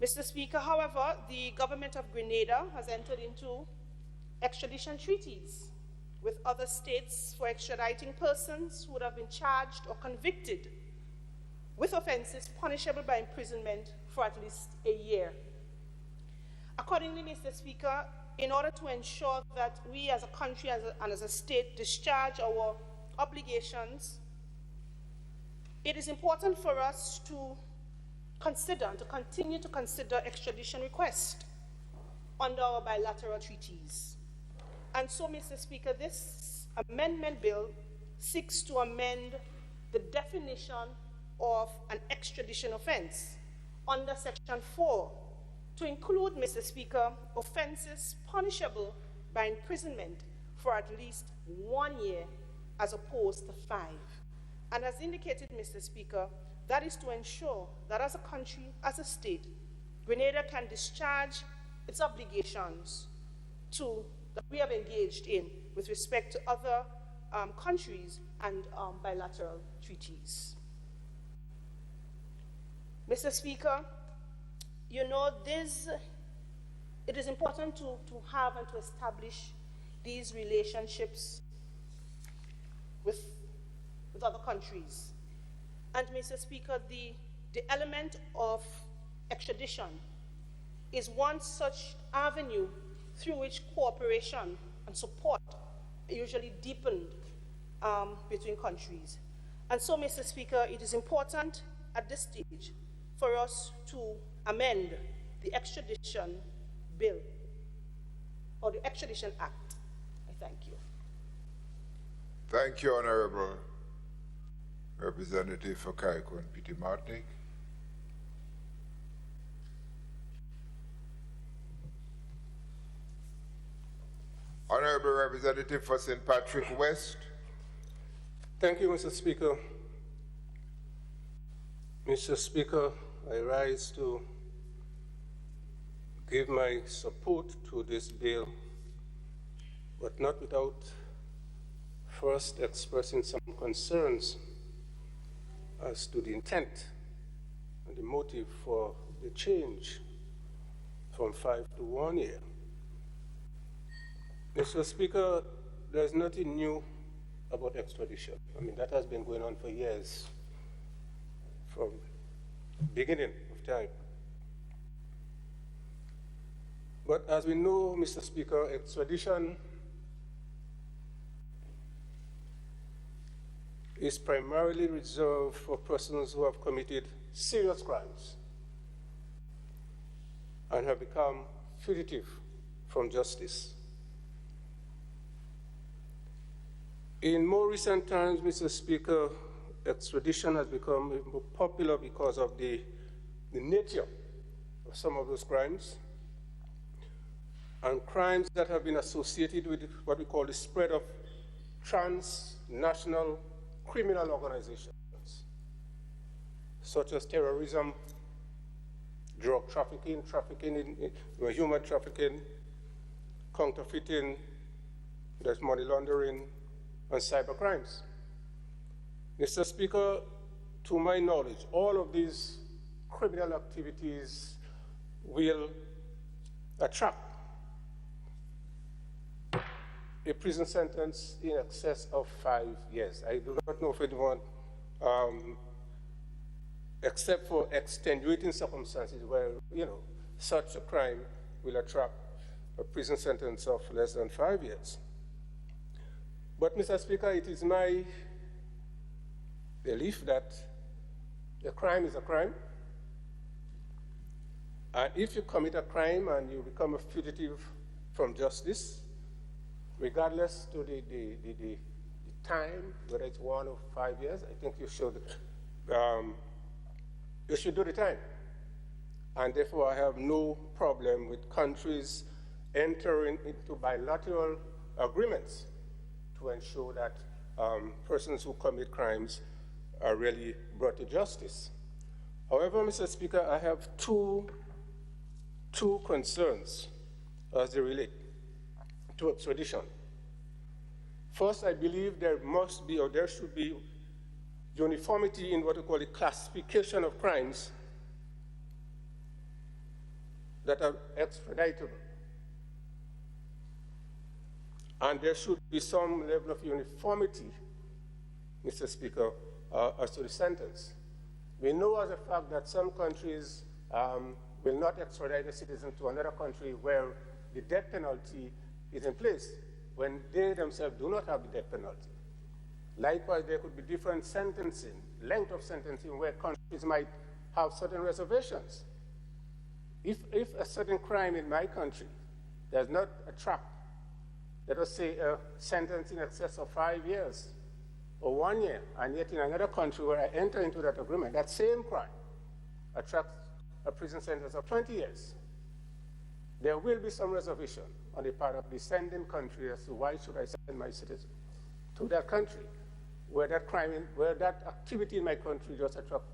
Mr. Speaker, however, the government of Grenada has entered into extradition treaties with other states for extraditing persons who would have been charged or convicted with offenses punishable by imprisonment for at least a year. Accordingly, Mr. Speaker, in order to ensure that we as a country and as a state discharge our obligations, it is important for us to continue to consider extradition requests under our bilateral treaties. And so, Mr. Speaker, this amendment bill seeks to amend the definition of an extradition offense under Section 4 to include, Mr. Speaker, offenses punishable by imprisonment for at least 1 year as opposed to 5. And as indicated, Mr. Speaker, that is to ensure that as a country, as a state, Grenada can discharge its obligations that we have engaged in with respect to other countries and bilateral treaties. Mr. Speaker, you know, it is important to have and to establish these relationships with other countries. And Mr. Speaker, the element of extradition is one such avenue through which cooperation and support are usually deepened between countries. And so, Mr. Speaker, it is important at this stage for us to amend the extradition bill or the Extradition Act. I thank you. Thank you, Honorable Representative for Carriacou and Petite Martinique. Honorable Representative for St. Patrick West. Thank you, Mr. Speaker. Mr. Speaker, I rise to give my support to this bill, but not without first expressing some concerns as to the intent and the motive for the change from 5 to 1 year. Mr. Speaker, there's nothing new about extradition. I mean, that has been going on for years, from the beginning of time. But as we know, Mr. Speaker, extradition is primarily reserved for persons who have committed serious crimes and have become fugitive from justice. In more recent times, Mr. Speaker, extradition has become more popular because of the nature of some of those crimes and crimes that have been associated with what we call the spread of transnational criminal organizations, such as terrorism, drug trafficking, human trafficking, counterfeiting, that's money laundering, and cyber crimes. Mr. Speaker, to my knowledge, all of these criminal activities will attract a prison sentence in excess of 5 years. I do not know if anyone, except for extenuating circumstances where, such a crime will attract a prison sentence of less than 5 years. But, Mr. Speaker, it is my belief that a crime is a crime. And if you commit a crime and you become a fugitive from justice, regardless to the time, whether it's 1 or 5 years, I think you should do the time. And therefore, I have no problem with countries entering into bilateral agreements to ensure that persons who commit crimes are really brought to justice. However, Mr. Speaker, I have two concerns as they relate to extradition. First, I believe there must be, or there should be, uniformity in what we call the classification of crimes that are extraditable. And there should be some level of uniformity, Mr. Speaker, as to the sentence. We know as a fact that some countries will not extradite a citizen to another country where the death penalty is in place, when they themselves do not have the death penalty. Likewise, there could be different sentencing, length of sentencing, where countries might have certain reservations. If a certain crime in my country does not attract, let us say, a sentence in excess of 5 years or 1 year, and yet in another country where I enter into that agreement, that same crime attracts a prison sentence of 20 years, there will be some reservation on the part of the sending country as to why should I send my citizen to that country where that crime, where that activity in my country just attract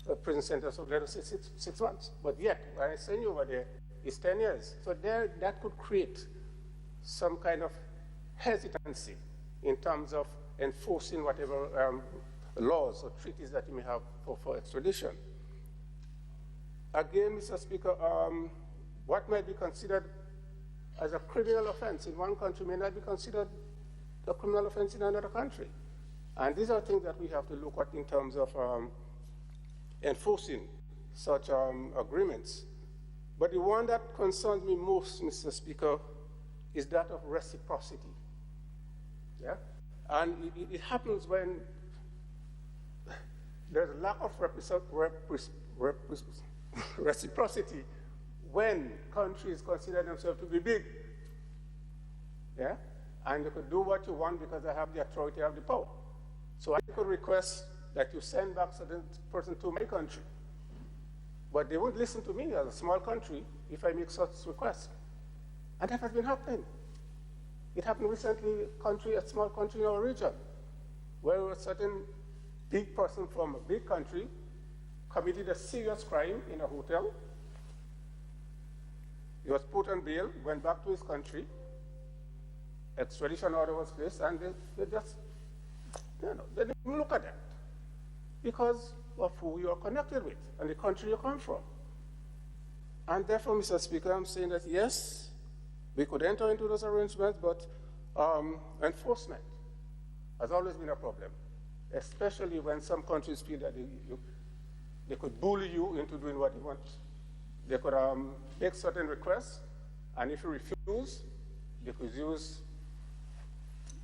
a prison sentence of, let us say, six months. But yet, when I send you over there, it's 10 years. So there, that could create some kind of hesitancy in terms of enforcing whatever laws or treaties that you may have for extradition. Again, Mr. Speaker, what might be considered as a criminal offense in one country may not be considered a criminal offense in another country. And these are things that we have to look at in terms of enforcing such agreements. But the one that concerns me most, Mr. Speaker, is that of reciprocity. Yeah? And it happens when there's a lack of reciprocity when countries consider themselves to be big. Yeah? And you could do what you want because they have the authority, have the power. So I could request that you send back certain person to my country. But they won't listen to me as a small country if I make such requests. And that has been happening. It happened recently, a small country in our region, where a certain big person from a big country committed a serious crime in a hotel. He was put on bail, went back to his country, extradition order was placed, and they just, they didn't look at that because of who you are connected with and the country you come from. And therefore, Mr. Speaker, I'm saying that yes, we could enter into those arrangements, but enforcement has always been a problem, especially when some countries feel that they could bully you into doing what you want. They could make certain requests, and if you refuse, they could use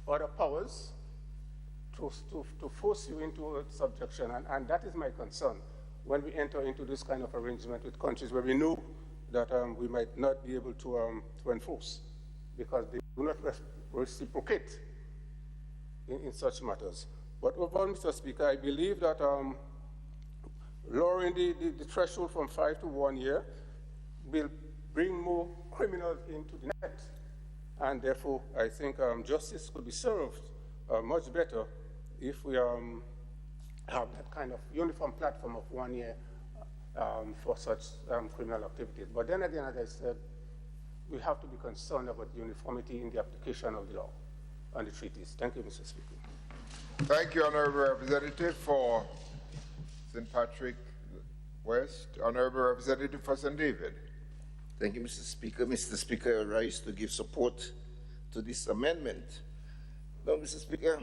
other powers to force you into subjection, and that is my concern when we enter into this kind of arrangement with countries where we know that we might not be able to enforce because they do not reciprocate in such matters. But overall, Mr. Speaker, I believe that lowering the threshold from 5 to 1 year will bring more criminals into the net, and therefore I think justice could be served much better if we have that kind of uniform platform of 1 year for such criminal activities. But then again, as I said, we have to be concerned about uniformity in the application of the law and the treaties. Thank you, Mr. Speaker. Thank you, Honourable Representative for St. Patrick West. Honourable Representative for St. David. Thank you, Mr. Speaker. Mr. Speaker, I rise to give support to this amendment. Now, Mr. Speaker,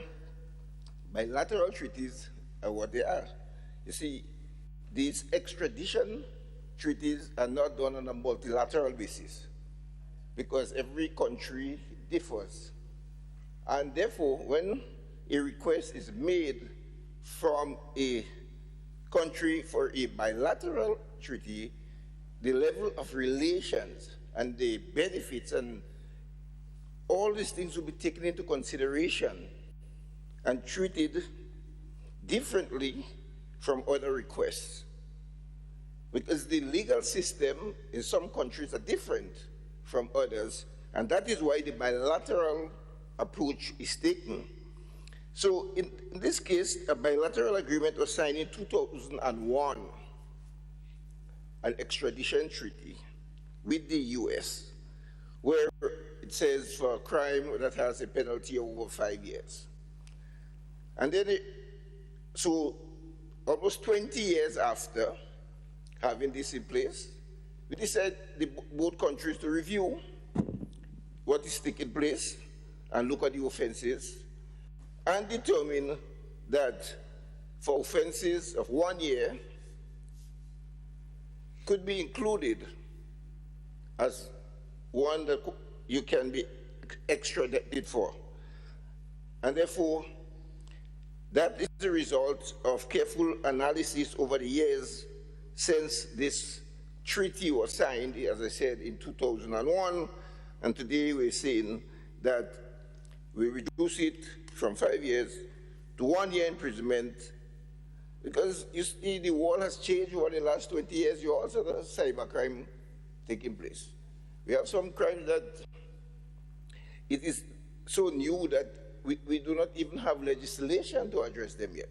bilateral treaties are what they are. You see, these extradition treaties are not done on a multilateral basis because every country differs. And therefore, when a request is made from a country for a bilateral treaty, the level of relations and the benefits and all these things will be taken into consideration and treated differently from other requests. Because the legal system in some countries are different from others, and that is why the bilateral approach is taken. So in this case, a bilateral agreement was signed in 2001, an extradition treaty with the US, where it says for a crime that has a penalty of over 5 years. And then, so almost 20 years after having this in place, we decided both countries to review what is taking place and look at the offenses and determine that for offenses of 1 year could be included as one that you can be extradited for. And therefore, that is the result of careful analysis over the years since this treaty was signed, as I said, in 2001, and today we're saying that we reduce it from 5 years to 1 year imprisonment, because you see the world has changed over the last 20 years. You also have cybercrime taking place. We have some crimes that it is so new that we do not even have legislation to address them yet.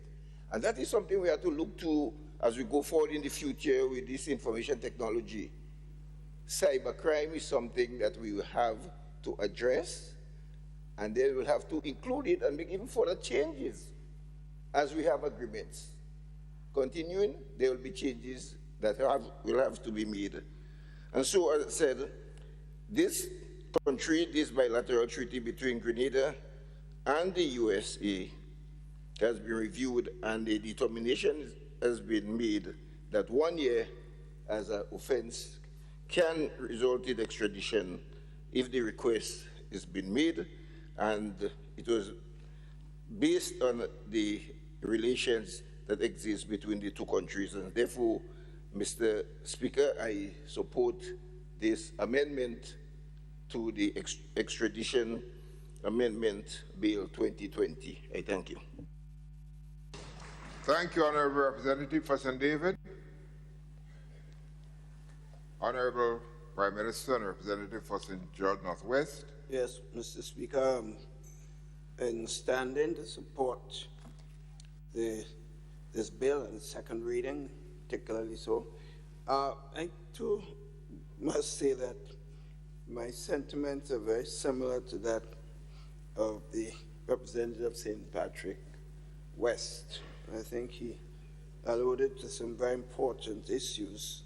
And that is something we have to look to as we go forward in the future with this information technology. Cybercrime is something that we will have to address, and then we'll have to include it and make even further changes as we have agreements. Continuing, there will be changes that will have to be made. And so, as I said, this country, this bilateral treaty between Grenada and the USA has been reviewed, and a determination has been made that 1 year as an offense can result in extradition if the request has been made, and it was based on the relations that exist between the two countries. And therefore, Mr. Speaker, I support this amendment to the Extradition Amendment Bill 2020. I thank you. Thank you, Honourable Representative for St. David. Honourable Prime Minister and Representative for St. George Northwest. Yes, Mr. Speaker, in standing to support this bill in second reading, particularly so, I too must say that my sentiments are very similar to that of the representative of St. Patrick West. I think he alluded to some very important issues.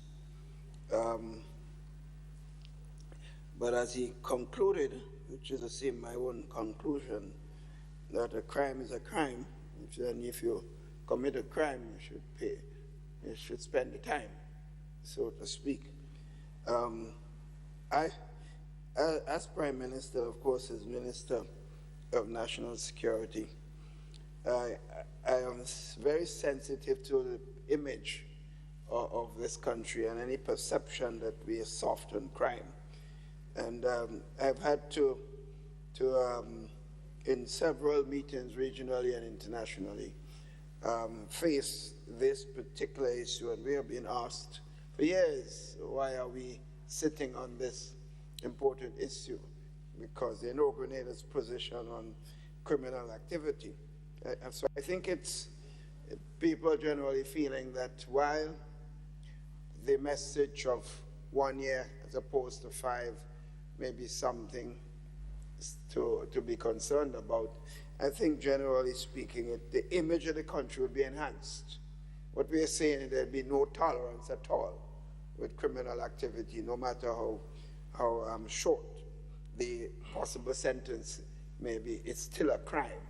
But as he concluded, which is the same my own conclusion, that a crime is a crime, and if you commit a crime, you should pay, you should spend the time, so to speak. As Prime Minister, of course, as Minister of National Security, I am very sensitive to the image of this country and any perception that we are soft on crime. And I've had to in several meetings regionally and internationally, face this particular issue. And we have been asked for years, why are we sitting on this important issue? Because they know Grenada's position on criminal activity. So I think it's people generally feeling that while the message of 1 year as opposed to 5 may be something to be concerned about, I think generally speaking, the image of the country will be enhanced. What we are saying is there'll be no tolerance at all with criminal activity, no matter how short the possible sentence may be. It's still a crime.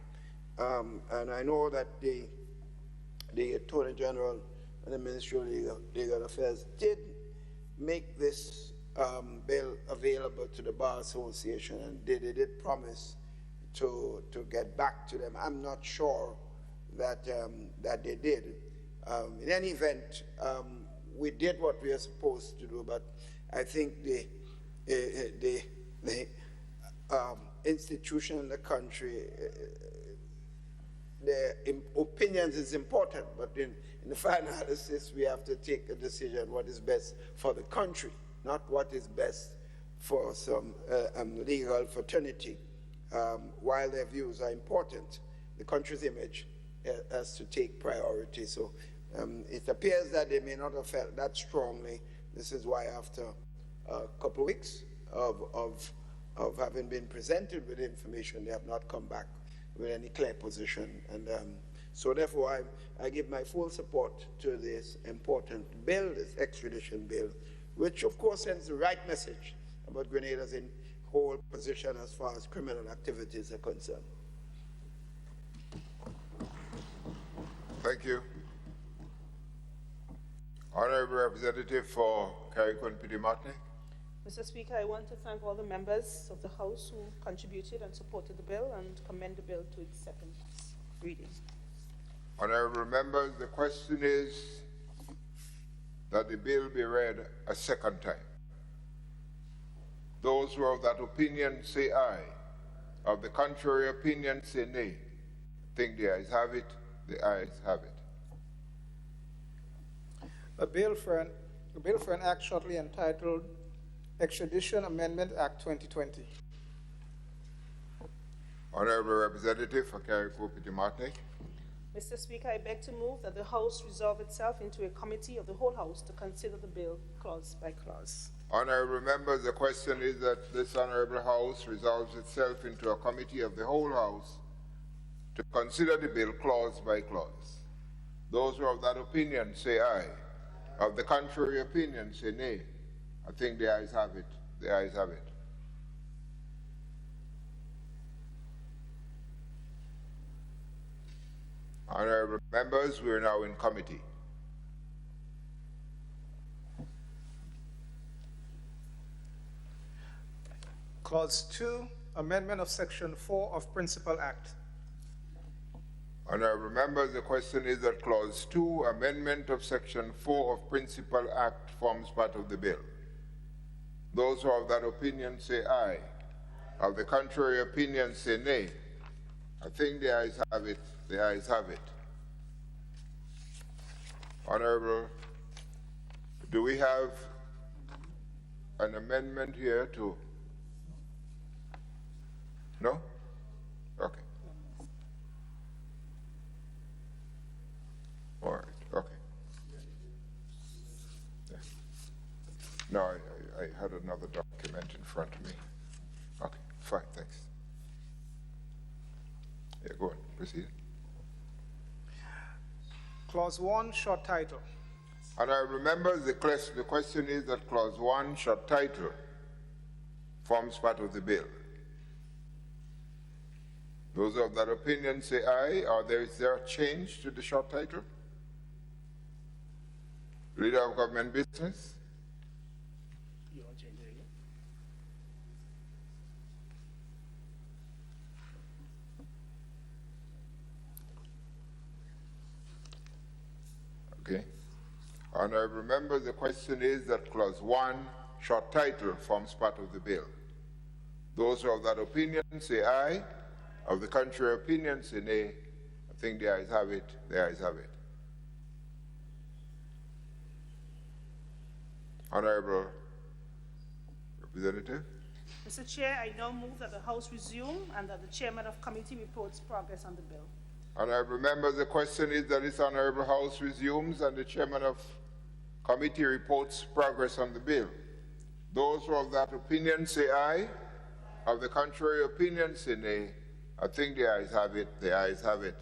And I know that the Attorney General and the Ministry of Legal Affairs did make this bill available to the Bar Association, and they did promise to get back to them. I'm not sure that they did. In any event, we did what we are supposed to do, but I think the institution in the country, their opinions is important, but in the final analysis, we have to take a decision what is best for the country, not what is best for some legal fraternity. While their views are important, the country's image has to take priority. So it appears that they may not have felt that strongly. This is why after a couple of weeks of of having been presented with information, they have not come back with any clear position. And so therefore, I give my full support to this important bill, this extradition bill, which of course sends the right message about Grenada's whole position as far as criminal activities are concerned. Thank you. Honorable Representative for Carriacou-Petit-Martinique. Mr. Speaker, I want to thank all the members of the House who contributed and supported the bill and commend the bill to its second reading. Honorable members, the question is that the bill be read a second time. Those who are of that opinion say aye. Of the contrary opinion say nay. I think the ayes have it. The ayes have it. A bill for an act shortly entitled Extradition Amendment Act 2020. Honorable Representative for Carriacou-Petit-Martinique. Mr. Speaker, I beg to move that the House resolve itself into a committee of the whole House to consider the bill clause by clause. Honorable members, the question is that this Honorable House resolves itself into a committee of the whole House to consider the bill clause by clause. Those who are of that opinion say aye. Of the contrary opinion say nay. I think the ayes have it. The ayes have it. Honorable members, we are now in committee. Clause 2, Amendment of Section 4 of Principal Act. Honorable members, the question is that Clause 2, Amendment of Section 4 of Principal Act forms part of the bill. Those who are of that opinion say aye. Of the contrary opinion say nay. I think the ayes have it. The ayes have it. Honorable, do we have an amendment here to? No? Okay. All right, okay. Yeah. No, I had another document in front of me. Okay, fine, thanks. Yeah, go on, proceed. Clause 1, short title. And I remember the question is that Clause 1, short title, forms part of the bill. Those of that opinion say aye, or is there a change to the short title? Leader of Government Business? You want to change it again? Okay. And I remember the question is that Clause 1, short title, forms part of the bill. Those who are of that opinion say aye. Of the contrary opinion say nay. I think the ayes have it. The ayes have it. Honorable Representative. Mr. Chair, I now move that the House resume and that the Chairman of Committee reports progress on the bill. Honorable members, the question is that this Honorable House resumes and the Chairman of Committee reports progress on the bill. Those who are of that opinion say aye. Of the contrary opinion say nay. I think the ayes have it. The ayes have it.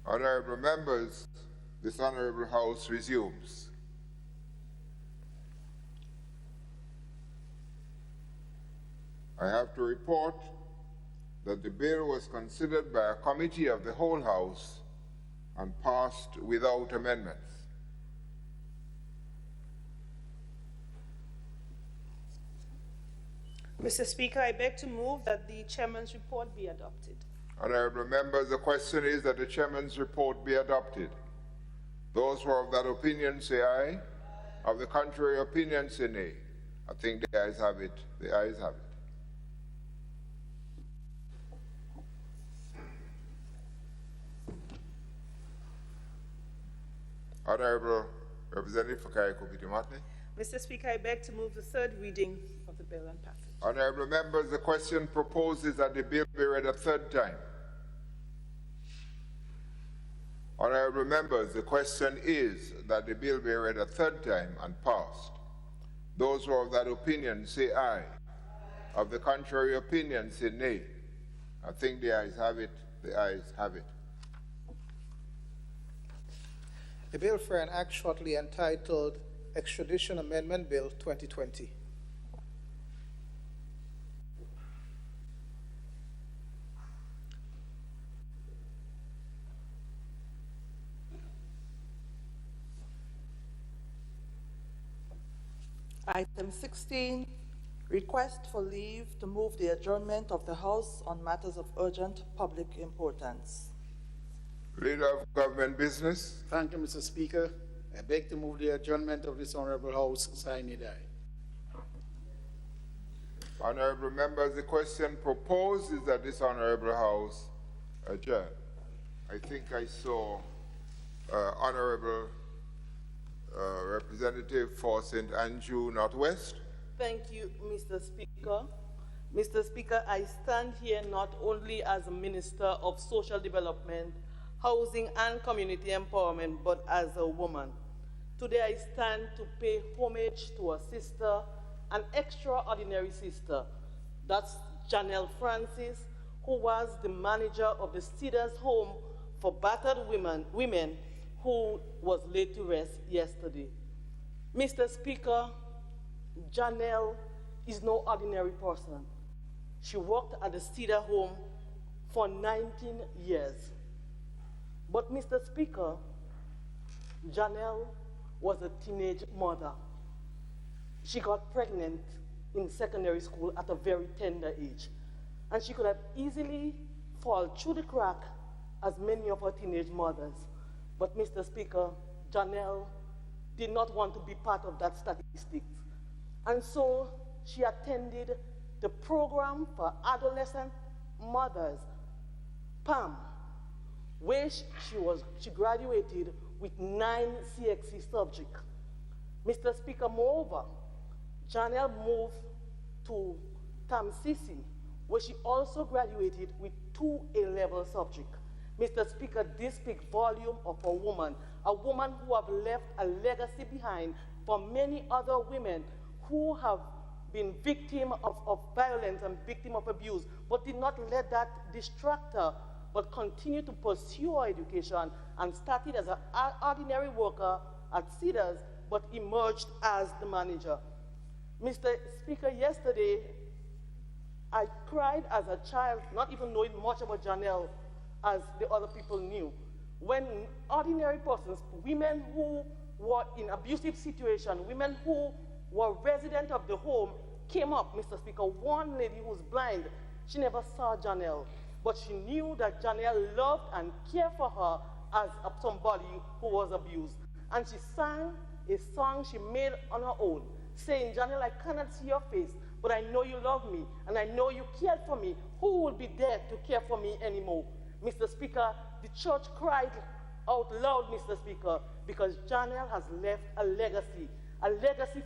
Honorable members, this Honorable House resumes. I have to report that the bill was considered by a committee of the whole House and passed without amendments. Mr. Speaker, I beg to move that the Chairman's report be adopted. Honorable members, the question is that the Chairman's report be adopted. Those who are of that opinion say aye. Of the contrary opinion say nay. I think the ayes have it. The ayes have it. Honorable Representative for Carriacou-Petit-Martinique. Mr. Speaker, I beg to move the third reading of the bill and pass it. Honorable members, the question proposes that the bill be read a third time. Honorable members, the question is that the bill be read a third time and passed. Those who are of that opinion say aye. Of the contrary opinion say nay. I think the ayes have it. The ayes have it. A bill for an act shortly entitled Extradition Amendment Bill 2020. Item 16, request for leave to move the adjournment of the House on matters of urgent public importance. Leader of Government Business. Thank you, Mr. Speaker. I beg to move the adjournment of this Honorable House, sine die. Honorable members, the question proposed is that this Honorable House adjourn. I think I saw Honorable Representative for St. Andrew Northwest. Thank you, Mr. Speaker. Mr. Speaker, I stand here not only as a Minister of Social Development, Housing and Community Empowerment, but as a woman. Today I stand to pay homage to a sister, an extraordinary sister. That's Janelle Francis, who was the manager of the Cedars Home for battered women who was laid to rest yesterday. Mr. Speaker, Janelle is no ordinary person. She worked at the Cedar Home for 19 years. But Mr. Speaker, Janelle was a teenage mother. She got pregnant in secondary school at a very tender age. And she could have easily fallen through the crack as many of her teenage mothers. But Mr. Speaker, Janelle did not want to be part of that statistics. And so she attended the program for adolescent mothers, PAM, where she graduated with 9 CXC subjects. Mr. Speaker, moreover, Janelle moved to TAMCC, where she also graduated with 2 A-level subjects. Mr. Speaker, this speaks volume of a woman who have left a legacy behind for many other women who have been victim of violence and victim of abuse, but did not let that distract her, but continue to pursue her education and started as an ordinary worker at Cedars, but emerged as the manager. Mr. Speaker, yesterday, I cried as a child, not even knowing much about Janelle as the other people knew. When ordinary persons, women who were in abusive situations, women who were residents of the home, came up, Mr. Speaker. One lady who was blind, she never saw Janelle, but she knew that Janelle loved and cared for her as somebody who was abused. And she sang a song she made on her own, saying, Janelle, I cannot see your face, but I know you love me, and I know you cared for me. Who will be there to care for me anymore? Mr. Speaker, the church cried out loud, Mr. Speaker, because Janelle has left a legacy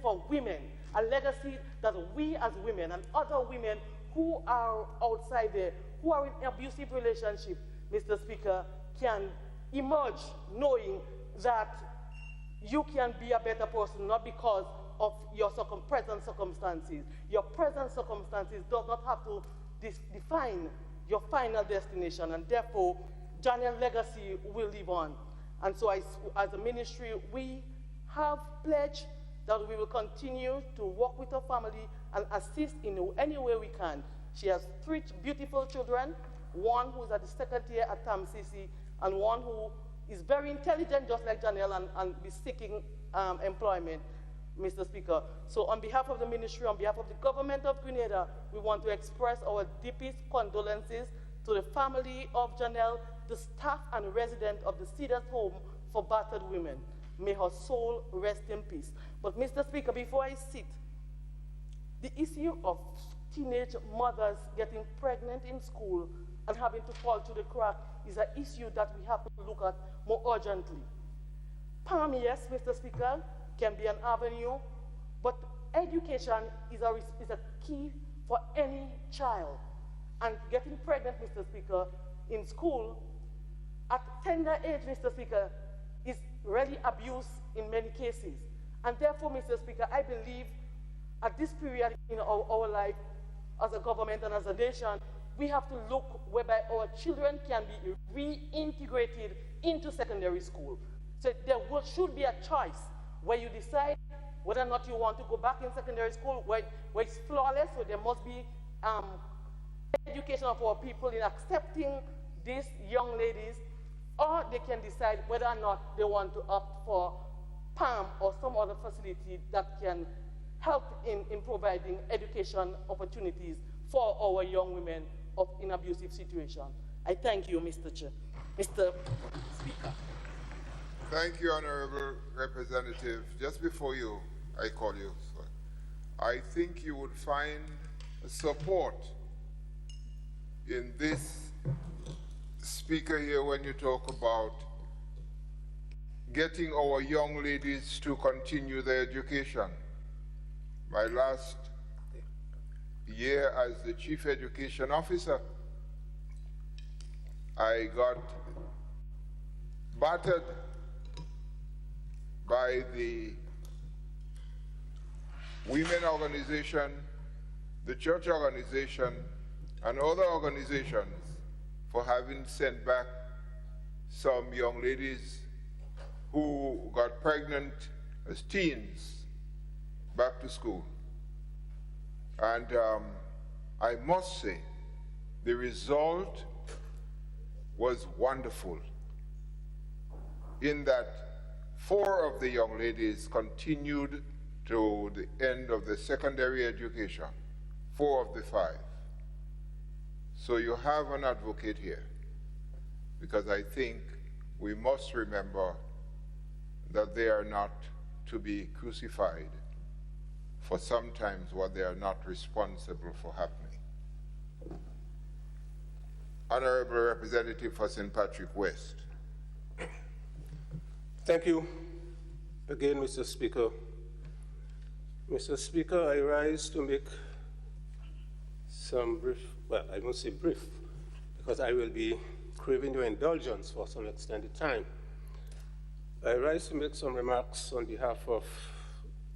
for women, a legacy that we as women and other women who are outside there, who are in abusive relationship, Mr. Speaker, can emerge knowing that you can be a better person, not because of your present circumstances. Your present circumstances does not have to define your final destination, and therefore, Janelle's legacy will live on. And so as a ministry, we have pledged that we will continue to work with her family and assist in any way we can. She has 3 beautiful children, one who's at the second year at TAMCC, and one who is very intelligent, just like Janelle, and is seeking employment, Mr. Speaker. So on behalf of the ministry, on behalf of the government of Grenada, we want to express our deepest condolences to the family of Janelle, the staff and resident of the Cedars Home for battered women. May her soul rest in peace. But Mr. Speaker, before I sit, the issue of teenage mothers getting pregnant in school and having to fall through the crack is an issue that we have to look at more urgently. PAM, yes, Mr. Speaker, can be an avenue, but education is a key for any child. And getting pregnant, Mr. Speaker, in school at tender age, Mr. Speaker, is really abuse in many cases. And therefore, Mr. Speaker, I believe at this period in our life as a government and as a nation, we have to look whereby our children can be reintegrated into secondary school. So there should be a choice where you decide whether or not you want to go back in secondary school, where it's flawless, so there must be education of our people in accepting these young ladies, or they can decide whether or not they want to opt for PAM or some other facility that can help in providing education opportunities for our young women in abusive situations. I thank you, Mr. Speaker. Thank you, Honorable Representative. Just before I call you, sir, I think you would find support in this speaker here when you talk about getting our young ladies to continue their education. My last year as the Chief Education Officer, I got battered by the women organization, the church organization, and other organizations for having sent back some young ladies who got pregnant as teens back to school. And I must say, the result was wonderful in that 4 of the young ladies continued to the end of the secondary education, 4 of the 5. So you have an advocate here, because I think we must remember that they are not to be crucified for sometimes what they are not responsible for happening. Honorable Representative for St. Patrick West. Thank you again, Mr. Speaker. Mr. Speaker, I rise to make some brief, well, I won't say brief, because I will be craving your indulgence for some extended time. I rise to make some remarks on behalf of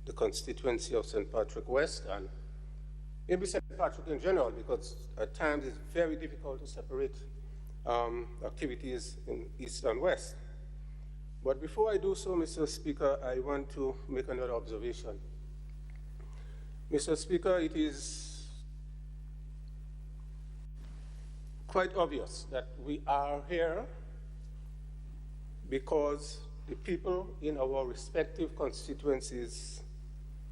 the constituency of St. Patrick West, and maybe St. Patrick in general, because at times it's very difficult to separate activities in East and West. But before I do so, Mr. Speaker, I want to make another observation. Mr. Speaker, it is quite obvious that we are here because the people in our respective constituencies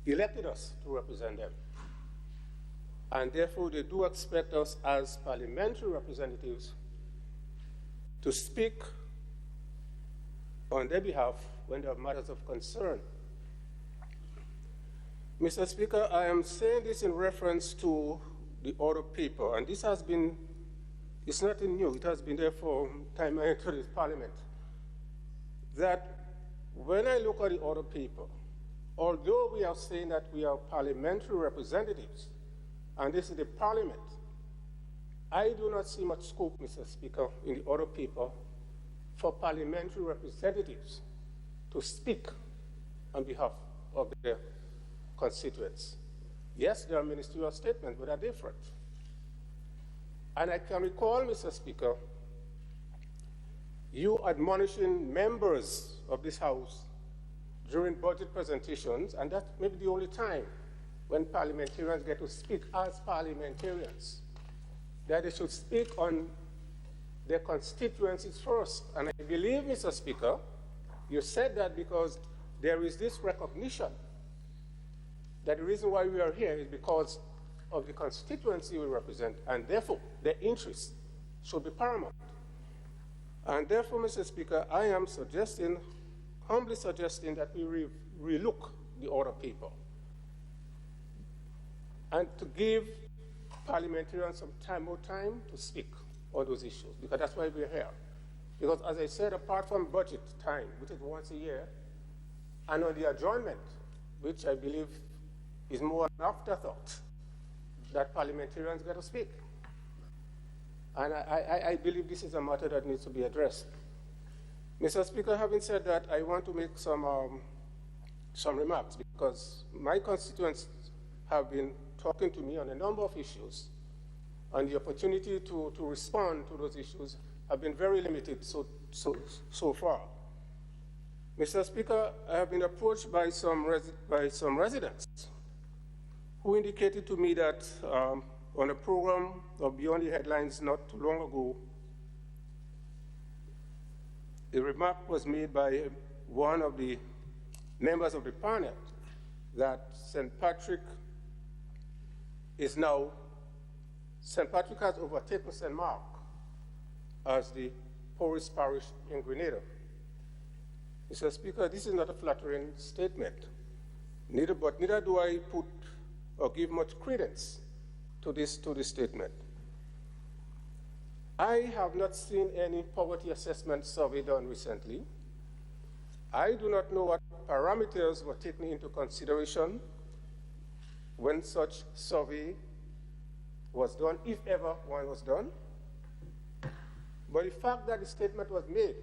elected us to represent them. And therefore, they do expect us as parliamentary representatives to speak on their behalf when there are matters of concern. Mr. Speaker, I am saying this in reference to the order paper, and this has been, it's nothing new, it has been there for time I entered this parliament, that when I look at the order paper, although we are saying that we are parliamentary representatives, and this is the parliament, I do not see much scope, Mr. Speaker, in the order paper for parliamentary representatives to speak on behalf of their constituents. Yes, there are ministerial statements, but they're different. And I can recall, Mr. Speaker, you admonishing members of this House during budget presentations, and that may be the only time when parliamentarians get to speak as parliamentarians, that they should speak on their constituencies first. And I believe, Mr. Speaker, you said that because there is this recognition that the reason why we are here is because of the constituency we represent, and therefore their interests should be paramount. And therefore, Mr. Speaker, I am suggesting, humbly suggesting, that we relook the order paper and to give parliamentarians some more time to speak on those issues, because that's why we're here. Because as I said, apart from budget time, which is once a year, and on the adjournment, which I believe is more an afterthought, that parliamentarians get to speak. And I believe this is a matter that needs to be addressed. Mr. Speaker, having said that, I want to make some remarks because my constituents have been talking to me on a number of issues, and the opportunity to respond to those issues have been very limited so far. Mr. Speaker, I have been approached by some residents who indicated to me that on a program of Beyond the Headlines not too long ago, a remark was made by one of the members of the panel that St. Patrick has overtaken St. Mark as the poorest parish in Grenada. Mr. Speaker, this is not a flattering statement, but neither do I put or give much credence to this statement. I have not seen any poverty assessment survey done recently. I do not know what parameters were taken into consideration when such survey was done, if ever one was done. But the fact that the statement was made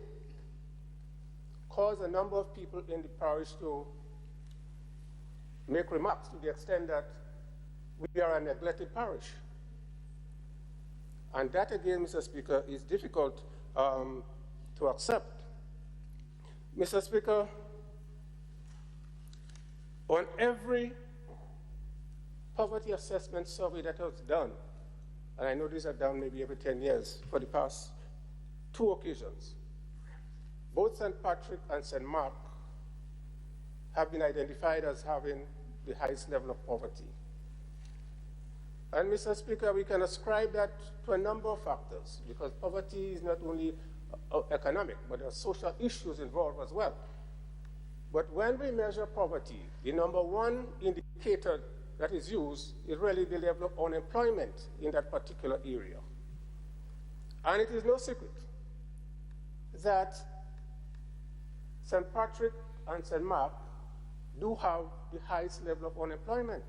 caused a number of people in the parish to make remarks to the extent that we are a neglected parish. And that, again, Mr. Speaker, is difficult to accept. Mr. Speaker, on every poverty assessment survey that was done, and I know these are done maybe every 10 years for the past 2 occasions, both St. Patrick and St. Mark have been identified as having the highest level of poverty. And Mr. Speaker, we can ascribe that to a number of factors, because poverty is not only economic, but there are social issues involved as well. But when we measure poverty, the number one indicator that is used is really the level of unemployment in that particular area. And it is no secret that St. Patrick and St. Mark do have the highest level of unemployment.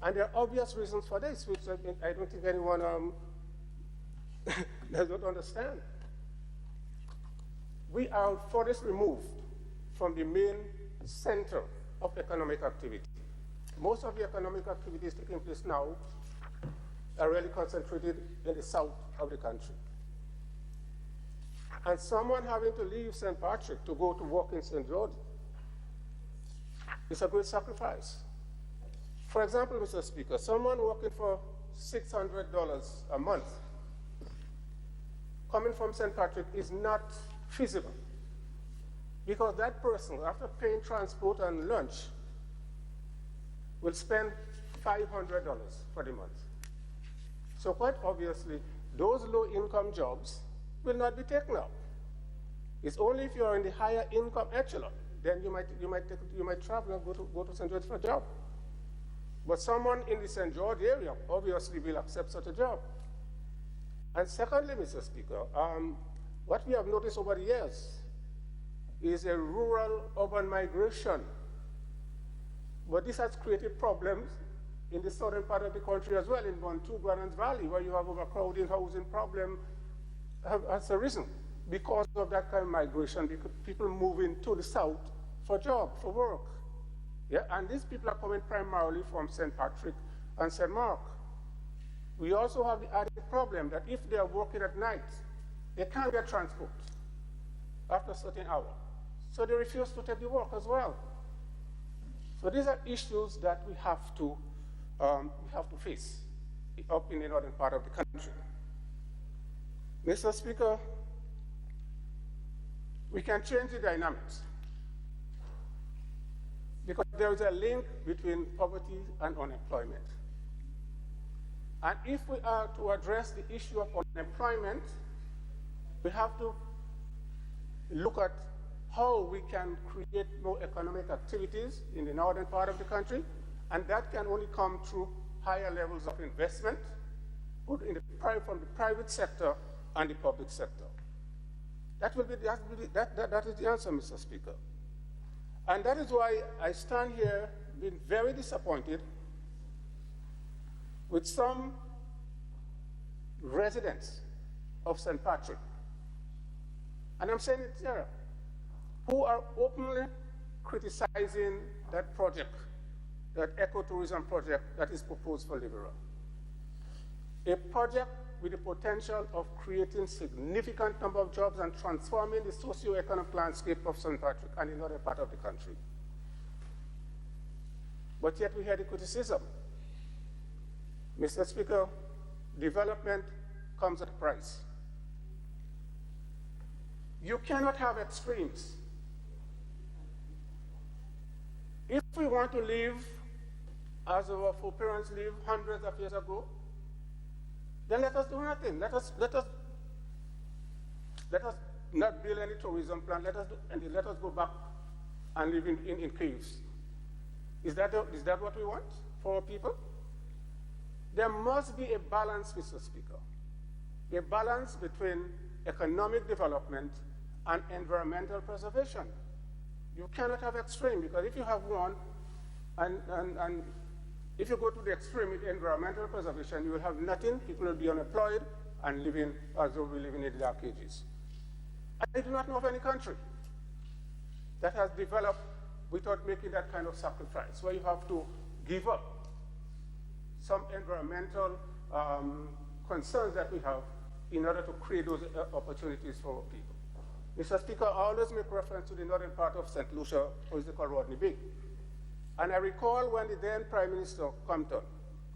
And there are obvious reasons for this, which I don't think anyone does not understand. We are furthest removed from the main center of economic activity. Most of the economic activities taking place now are really concentrated in the south of the country. And someone having to leave St. Patrick to go to work in St. George is a great sacrifice. For example, Mr. Speaker, someone working for $600 a month coming from St. Patrick is not feasible, because that person, after paying transport and lunch, will spend $500 for the month. So quite obviously, those low-income jobs will not be taken up. It's only if you are in the higher income echelon, then you might travel and go to St. George for a job. But someone in the St. George area obviously will accept such a job. And secondly, Mr. Speaker, what we have noticed over the years is a rural-urban migration. But this has created problems in the southern part of the country as well, in Bantu, Granada Valley, where you have overcrowding housing problem has arisen because of that kind of migration, because people moving to the south for job, for work. Yeah? And these people are coming primarily from St. Patrick and St. Mark. We also have the added problem that if they are working at night, they can't get transport after a certain hour. So they refuse to take the work as well. So these are issues that we have to face up in the northern part of the country. Mr. Speaker, we can change the dynamics, because there is a link between poverty and unemployment. And if we are to address the issue of unemployment, we have to look at how we can create more economic activities in the northern part of the country, and that can only come through higher levels of investment, both from the private sector and the public sector. That is the answer, Mr. Speaker. And that is why I stand here being very disappointed with some residents of St. Patrick and I'm saying it here, who are openly criticizing that project, that ecotourism project that is proposed for Liberia. A project with the potential of creating significant number of jobs and transforming the socio-economic landscape of St. Patrick and in other part of the country. But yet we hear the criticism. Mr. Speaker, development comes at a price. You cannot have extremes. If we want to live as our foreparents lived hundreds of years ago, then let us do nothing. Let us not build any tourism plan. Let us go back and live in caves. Is that what we want for our people? There must be a balance, Mr. Speaker, a balance between economic development and environmental preservation. You cannot have extreme, because if you have one, and if you go to the extreme with environmental preservation, you will have nothing, people will be unemployed and living as though we live in the dark ages. I do not know of any country that has developed without making that kind of sacrifice, where you have to give up some environmental concerns that we have in order to create those opportunities for people. Mr. Speaker, I always make reference to the northern part of St. Lucia, or is it called Rodney Bay? And I recall when the then Prime Minister Compton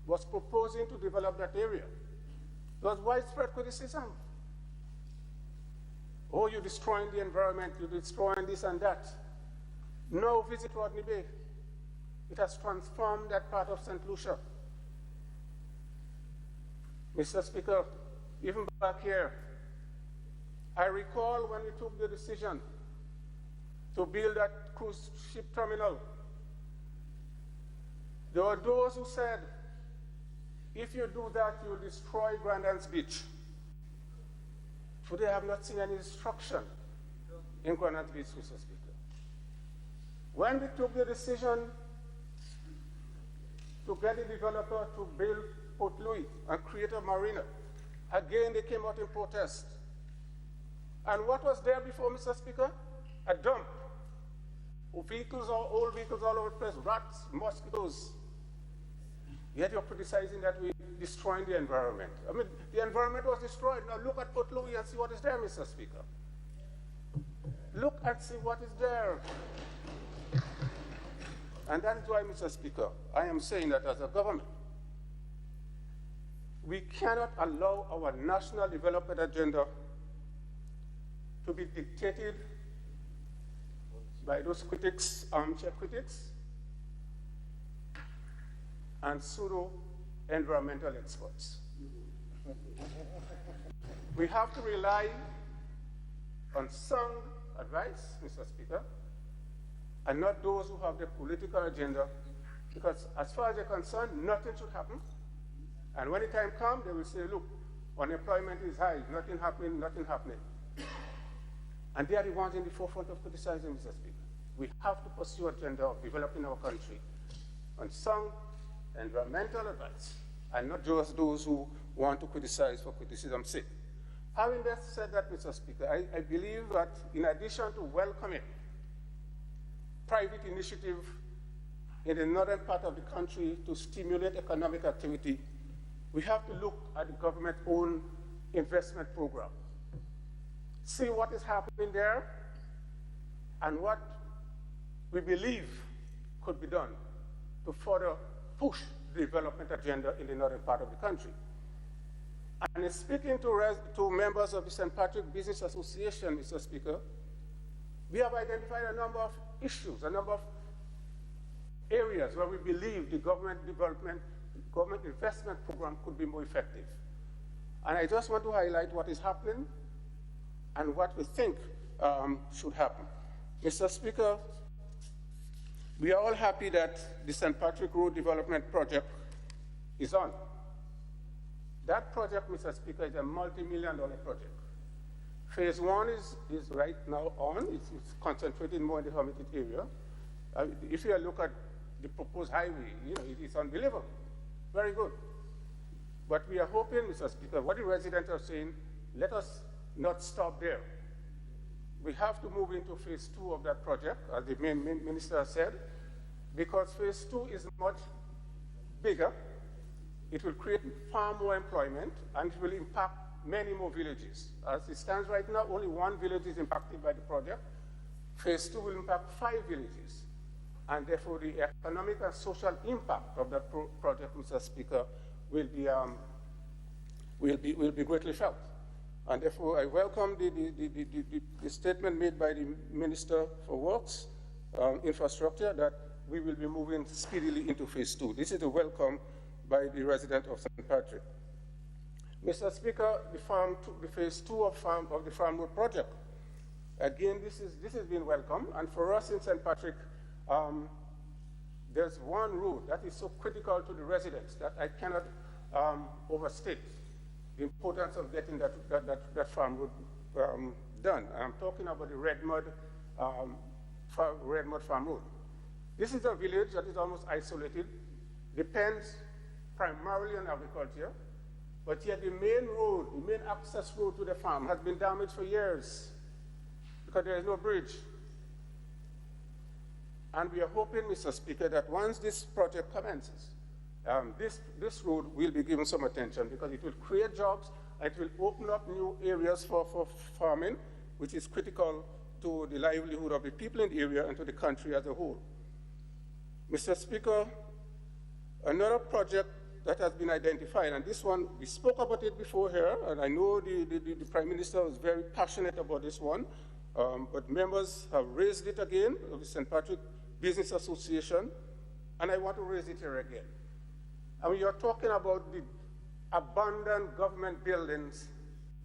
was proposing to develop that area, there was widespread criticism. Oh, you're destroying the environment, you're destroying this and that. No, visit Rodney Bay. It has transformed that part of St. Lucia. Mr. Speaker, even back here, I recall when we took the decision to build that cruise ship terminal, there were those who said, if you do that, you will destroy Grandans Beach. Today, I have not seen any destruction in Grandans Beach, Mr. Speaker. When we took the decision to get the developer to build Port Louis and create a marina, again, they came out in protest. And what was there before, Mr. Speaker? A dump. Vehicles, old vehicles all over the place, rats, mosquitoes. Yet you're criticizing that we're destroying the environment. I mean, the environment was destroyed. Now look at Port Louis and see what is there, Mr. Speaker. Look and see what is there. And that is why, Mr. Speaker, I am saying that as a government, we cannot allow our national development agenda to be dictated by those critics, armchair critics, and pseudo-environmental experts. We have to rely on sound advice, Mr. Speaker, and not those who have the political agenda, because as far as they're concerned, nothing should happen. And when the time comes, they will say, look, unemployment is high, nothing happening, nothing happening. And they are the ones in the forefront of criticizing, Mr. Speaker. We have to pursue an agenda of developing our country on sound environmental advice, and not just those who want to criticize for criticism's sake. Having said that, Mr. Speaker, I believe that in addition to welcoming private initiative in the northern part of the country to stimulate economic activity, we have to look at the government-owned investment program, see what is happening there, and what we believe could be done to further push the development agenda in the northern part of the country. And in speaking to members of the St. Patrick Business Association, Mr. Speaker, we have identified a number of issues, a number of areas where we believe the government investment program could be more effective. And I just want to highlight what is happening and what we think should happen. Mr. Speaker, we are all happy that the St. Patrick Road Development Project is on. That project, Mr. Speaker, is a multi-million-dollar project. Phase one is right now on. It's concentrated more in the Hermitage area. If you look at the proposed highway, it's unbelievable. Very good. But we are hoping, Mr. Speaker, what the residents are saying, let us not stop there. we have to move into phase 2 of that project, as the minister said, because phase 2 is much bigger. It will create far more employment, and it will impact many more villages. As it stands right now, only one village is impacted by the project. Phase 2 will impact 5 villages, and therefore the economic and social impact of that project, Mr. Speaker, will be greatly felt. And therefore, I welcome the statement made by the Minister for Works, Infrastructure, that we will be moving speedily into phase 2. This is a welcome by the resident of St. Patrick. Mr. Speaker, the phase 2 of the Farm Road project, again, this has been welcome, and for us in St. Patrick, there's one road that is so critical to the residents that I cannot overstate the importance of getting that farm road done. I'm talking about the Red Mud Farm Road. This is a village that is almost isolated, depends primarily on agriculture, but yet the main road, the main access road to the farm has been damaged for years because there is no bridge. And we are hoping, Mr. Speaker, that once this project commences, this road will be given some attention because it will create jobs, and it will open up new areas for farming, which is critical to the livelihood of the people in the area and to the country as a whole. Mr. Speaker, another project that has been identified, and this one, we spoke about it before here, and I know the Prime Minister was very passionate about this one, but members have raised it again of the St. Patrick Business Association, and I want to raise it here again. And we are talking about the abandoned government buildings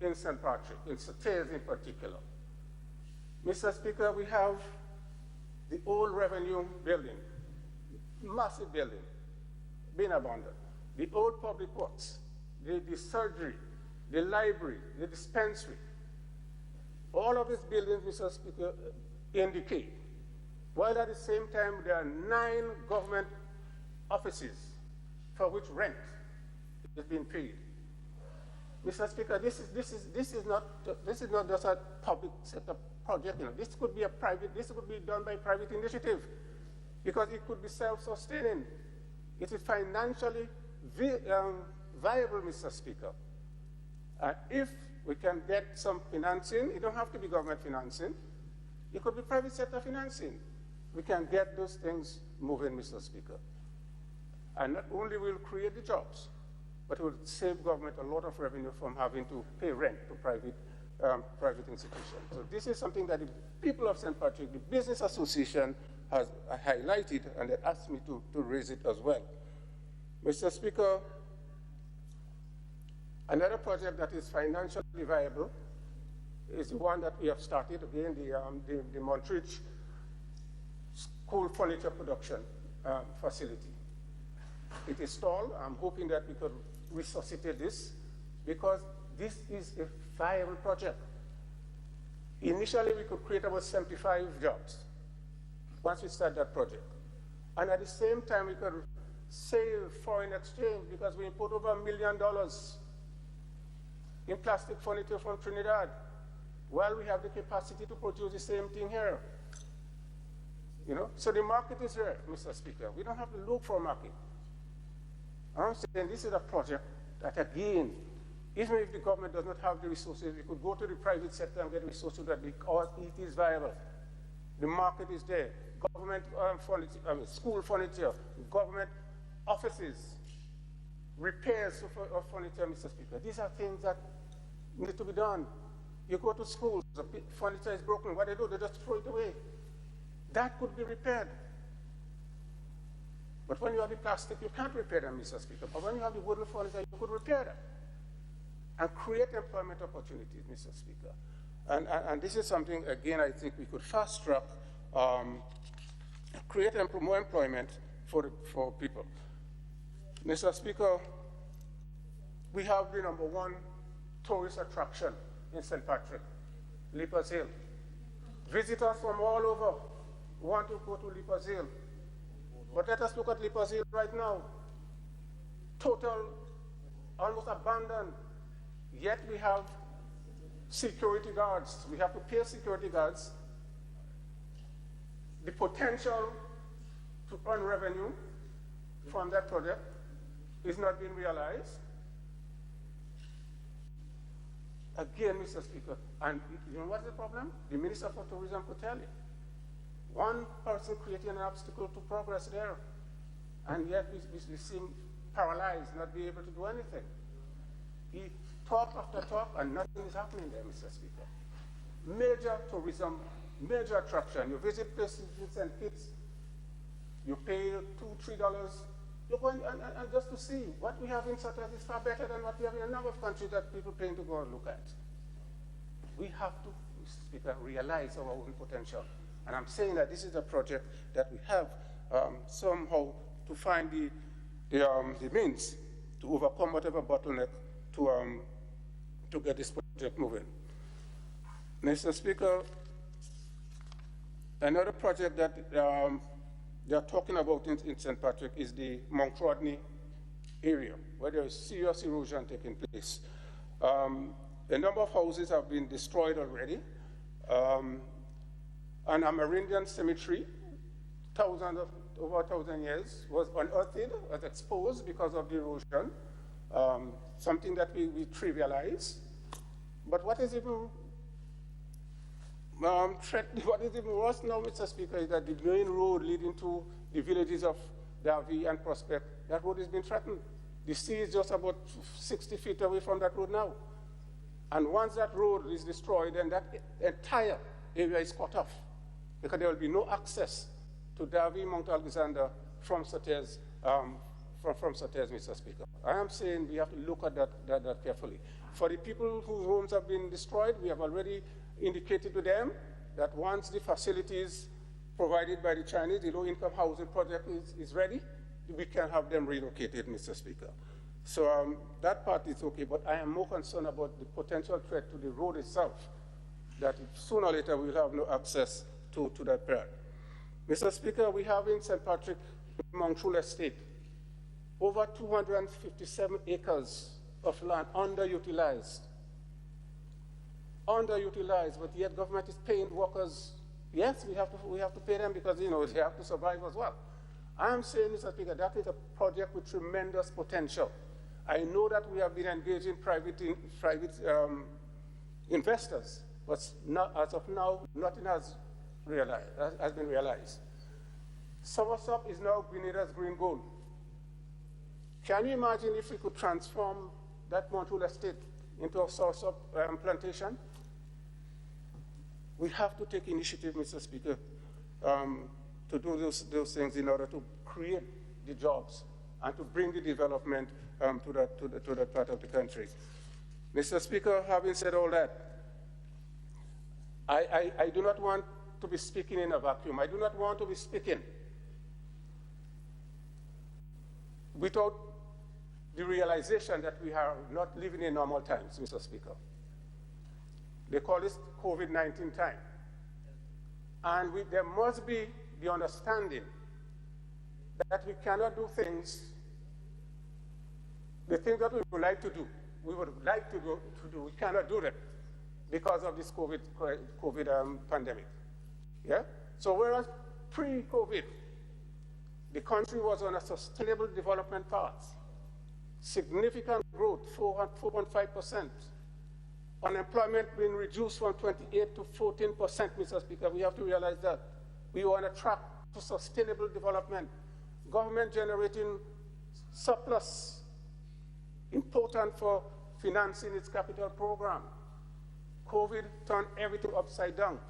in St. Patrick, in Sauteurs in particular. Mr. Speaker, we have the old revenue building, massive building, being abandoned. The old public works, the surgery, the library, the dispensary. All of these buildings, Mr. Speaker, in decay. While at the same time, there are 9 government offices for which rent is being paid. Mr. Speaker, this is not just a public sector project. This could be done by private initiative because it could be self-sustaining. It is financially viable, Mr. Speaker. If we can get some financing, it don't have to be government financing. It could be private sector financing. We can get those things moving, Mr. Speaker. And not only will create the jobs, but it will save government a lot of revenue from having to pay rent to private institutions. So this is something that the people of St. Patrick, the Business Association, has highlighted, and they asked me to raise it as well. Mr. Speaker, another project that is financially viable is the one that we have started, again, the Montreach School Furniture Production Facility. It is stalled. I'm hoping that we could resuscitate this because this is a viable project. Initially, we could create about 75 jobs once we start that project. And at the same time, we could save foreign exchange because we import over $1 million in plastic furniture from Trinidad, while we have the capacity to produce the same thing here. So the market is there, Mr. Speaker. We don't have to look for a market. I'm saying this is a project that, again, even if the government does not have the resources, we could go to the private sector and get resources that because it is viable. The market is there. Government furniture, school furniture, government offices, repairs of furniture, Mr. Speaker. These are things that need to be done. You go to schools, the furniture is broken. What do? They just throw it away. That could be repaired. But when you have the plastic, you can't repair them, Mr. Speaker. But when you have the wooden furniture, you could repair them and create employment opportunities, Mr. Speaker. And this is something, again, I think we could fast track, create more employment for people. Mr. Speaker, we have the #1 tourist attraction in St. Patrick, Leapers Hill. Visitors from all over want to go to Leapers Hill. But let us look at Leapers Hill right now. Total, almost abandoned. Yet we have security guards. We have to pay security guards. The potential to earn revenue from that project is not being realized. Again, Mr. Speaker, and you know what's the problem? The Minister for Tourism could tell you. One person creating an obstacle to progress there, and yet we seem paralyzed, not be able to do anything. He talk after talk, and nothing is happening there, Mr. Speaker. Major tourism, major attraction. You visit places in St. Kitts, you pay $2, $3, you go and just to see what we have in South Africa is far better than what we have in a number of countries that people paying to go and look at. We have to, Mr. Speaker, realize our own potential. And I'm saying that this is a project that we have somehow to find the means to overcome whatever bottleneck to get this project moving. Mr. Speaker, another project that they are talking about in St. Patrick is the Mount Rodney area, where there is serious erosion taking place. A number of houses have been destroyed already. An Amerindian cemetery, over 1,000 years, was unearthed, was exposed because of the erosion, something that we trivialize. But what is even what is even worse now, Mr. Speaker, is that the main road leading to the villages of Davie and Prospect, that road is being threatened. The sea is just about 60 feet away from that road now. And once that road is destroyed, then that entire area is cut off, because there will be no access to Davie, Mount Alexander from Sautez, Mr. Speaker. I am saying we have to look at that carefully. For the people whose homes have been destroyed, we have already indicated to them that once the facilities provided by the Chinese, the low-income housing project is ready, we can have them relocated, Mr. Speaker. So that part is okay, but I am more concerned about the potential threat to the road itself, that sooner or later we will have no access to that part. Mr. Speaker, we have in St. Patrick, Montreux Estate, over 257 acres of land underutilized, but yet government is paying workers. Yes, we have to pay them because, you know, they have to survive as well. I am saying, Mr. Speaker, that is a project with tremendous potential. I know that we have been engaging private investors, but not, as of now, nothing has been realized. Soursop is now Grenada's green gold. Can you imagine if we could transform that Montreux estate into a Soursop plantation? We have to take initiative, Mr. Speaker, to do those things in order to create the jobs and to bring the development to that part of the country. Mr. Speaker, having said all that, I do not want to be speaking in a vacuum. I do not want to be speaking without the realization that we are not living in normal times, Mr. Speaker. They call this COVID-19 time. And there must be the understanding that we cannot do things, the things that we would like to do, we cannot do them because of this COVID pandemic. Yeah? So whereas pre-COVID, the country was on a sustainable development path, significant growth, 4.5%. Unemployment being reduced from 28 to 14%, Mr. Speaker. We have to realize that. We are on a track to sustainable development. Government generating surplus, important for financing its capital program. COVID turned everything upside down.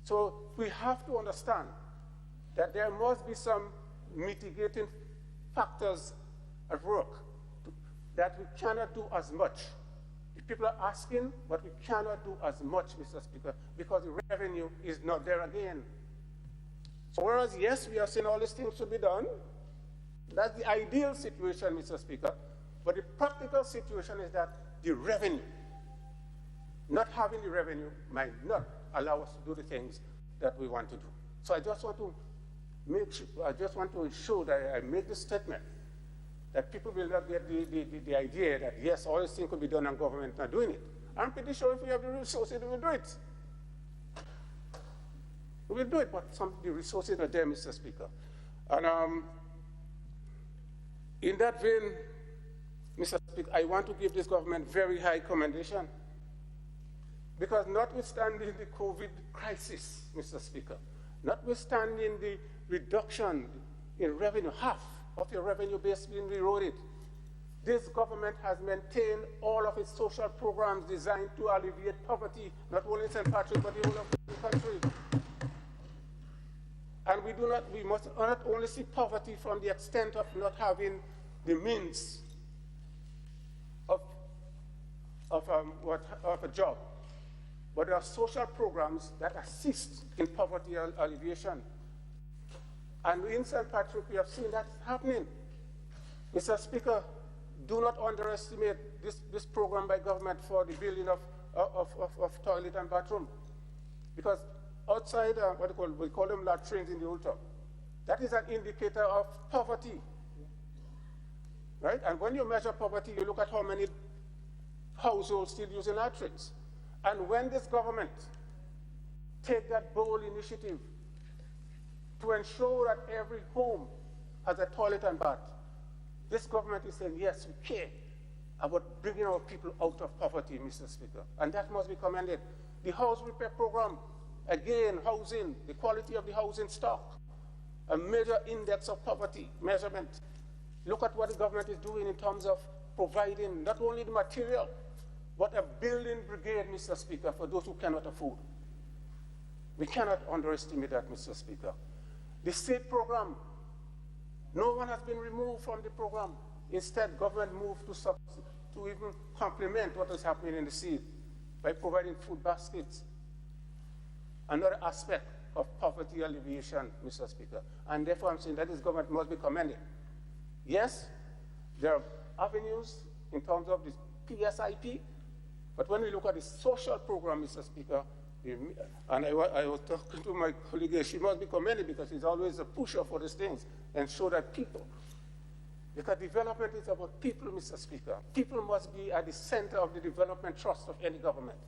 So we have to understand that there must be some mitigating factors at work, that we cannot do as much. People are asking, but we cannot do as much, Mr. Speaker, because the revenue is not there again. So whereas, yes, we are saying all these things should be done, that's the ideal situation, Mr. Speaker, but the practical situation is that the revenue, not having the revenue, might not allow us to do the things that we want to do. So I just want to ensure that I make this statement, that people will not get the idea that, yes, all these things could be done and government not doing it. I'm pretty sure if we have the resources, we will do it. We will do it, but the resources are there, Mr. Speaker. And in that vein, Mr. Speaker, I want to give this government very high commendation. Because notwithstanding the COVID crisis, Mr. Speaker, notwithstanding the reduction in revenue, half of your revenue base being eroded, this government has maintained all of its social programs designed to alleviate poverty, not only in St. Patrick, but the whole of the country. And we must not only see poverty from the extent of not having the means of a job, but there are social programs that assist in poverty alleviation. And in St. Patrick, we have seen that happening. Mr. Speaker, do not underestimate this program by government for the building of toilet and bathroom. Because outside, we call them latrines in the old town, that is an indicator of poverty. Right? And when you measure poverty, you look at how many households still using latrines. And when this government take that bold initiative to ensure that every home has a toilet and bath, this government is saying, yes, we care about bringing our people out of poverty, Mr. Speaker. And that must be commended. The house repair program, again, housing, the quality of the housing stock, a major index of poverty measurement. Look at what the government is doing in terms of providing not only the material, but a building brigade, Mr. Speaker, for those who cannot afford. We cannot underestimate that, Mr. Speaker. The SAFE program, no one has been removed from the program. Instead, government moved to even complement what is happening in the SAFE by providing food baskets. Another aspect of poverty alleviation, Mr. Speaker. And therefore, I'm saying that this government must be commended. Yes, there are avenues in terms of the PSIP, but when we look at the social program, Mr. Speaker, and I was talking to my colleague, she must be commended because she's always a pusher for these things and show that people, because development is about people, Mr. Speaker. People must be at the center of the development trust of any government.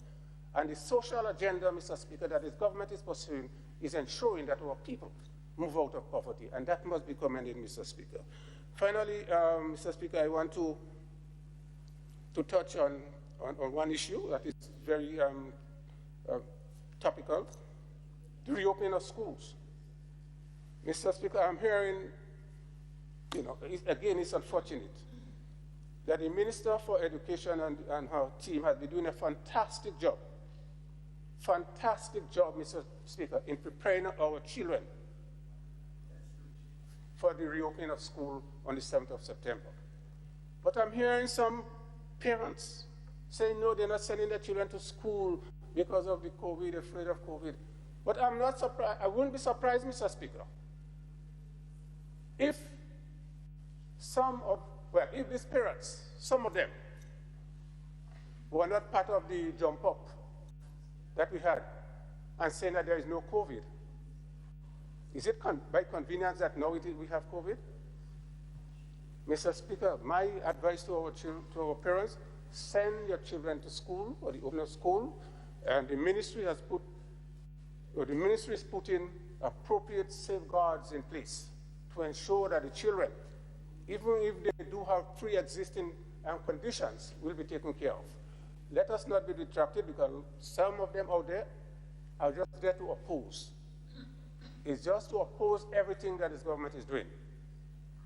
And the social agenda, Mr. Speaker, that this government is pursuing is ensuring that our people move out of poverty, and that must be commended, Mr. Speaker. Finally, Mr. Speaker, I want to touch on one issue that is very topical, the reopening of schools. Mr. Speaker, I'm hearing, again, it's unfortunate that the Minister for Education and her team has been doing a fantastic job, Mr. Speaker, in preparing our children for the reopening of school on the 7th of September. But I'm hearing some parents saying, no, they're not sending their children to school because of the COVID, afraid of COVID. But I'm not surprised, I wouldn't be surprised, Mr. Speaker, if if these parents, some of them, were not part of the jump up that we had and saying that there is no COVID. Is it by convenience that now we have COVID? Mr. Speaker, my advice to our parents, send your children to school or the open of school, and the ministry is putting appropriate safeguards in place to ensure that the children, even if they do have pre-existing conditions, will be taken care of. Let us not be distracted because some of them out there are just there to oppose. It's just to oppose everything that this government is doing.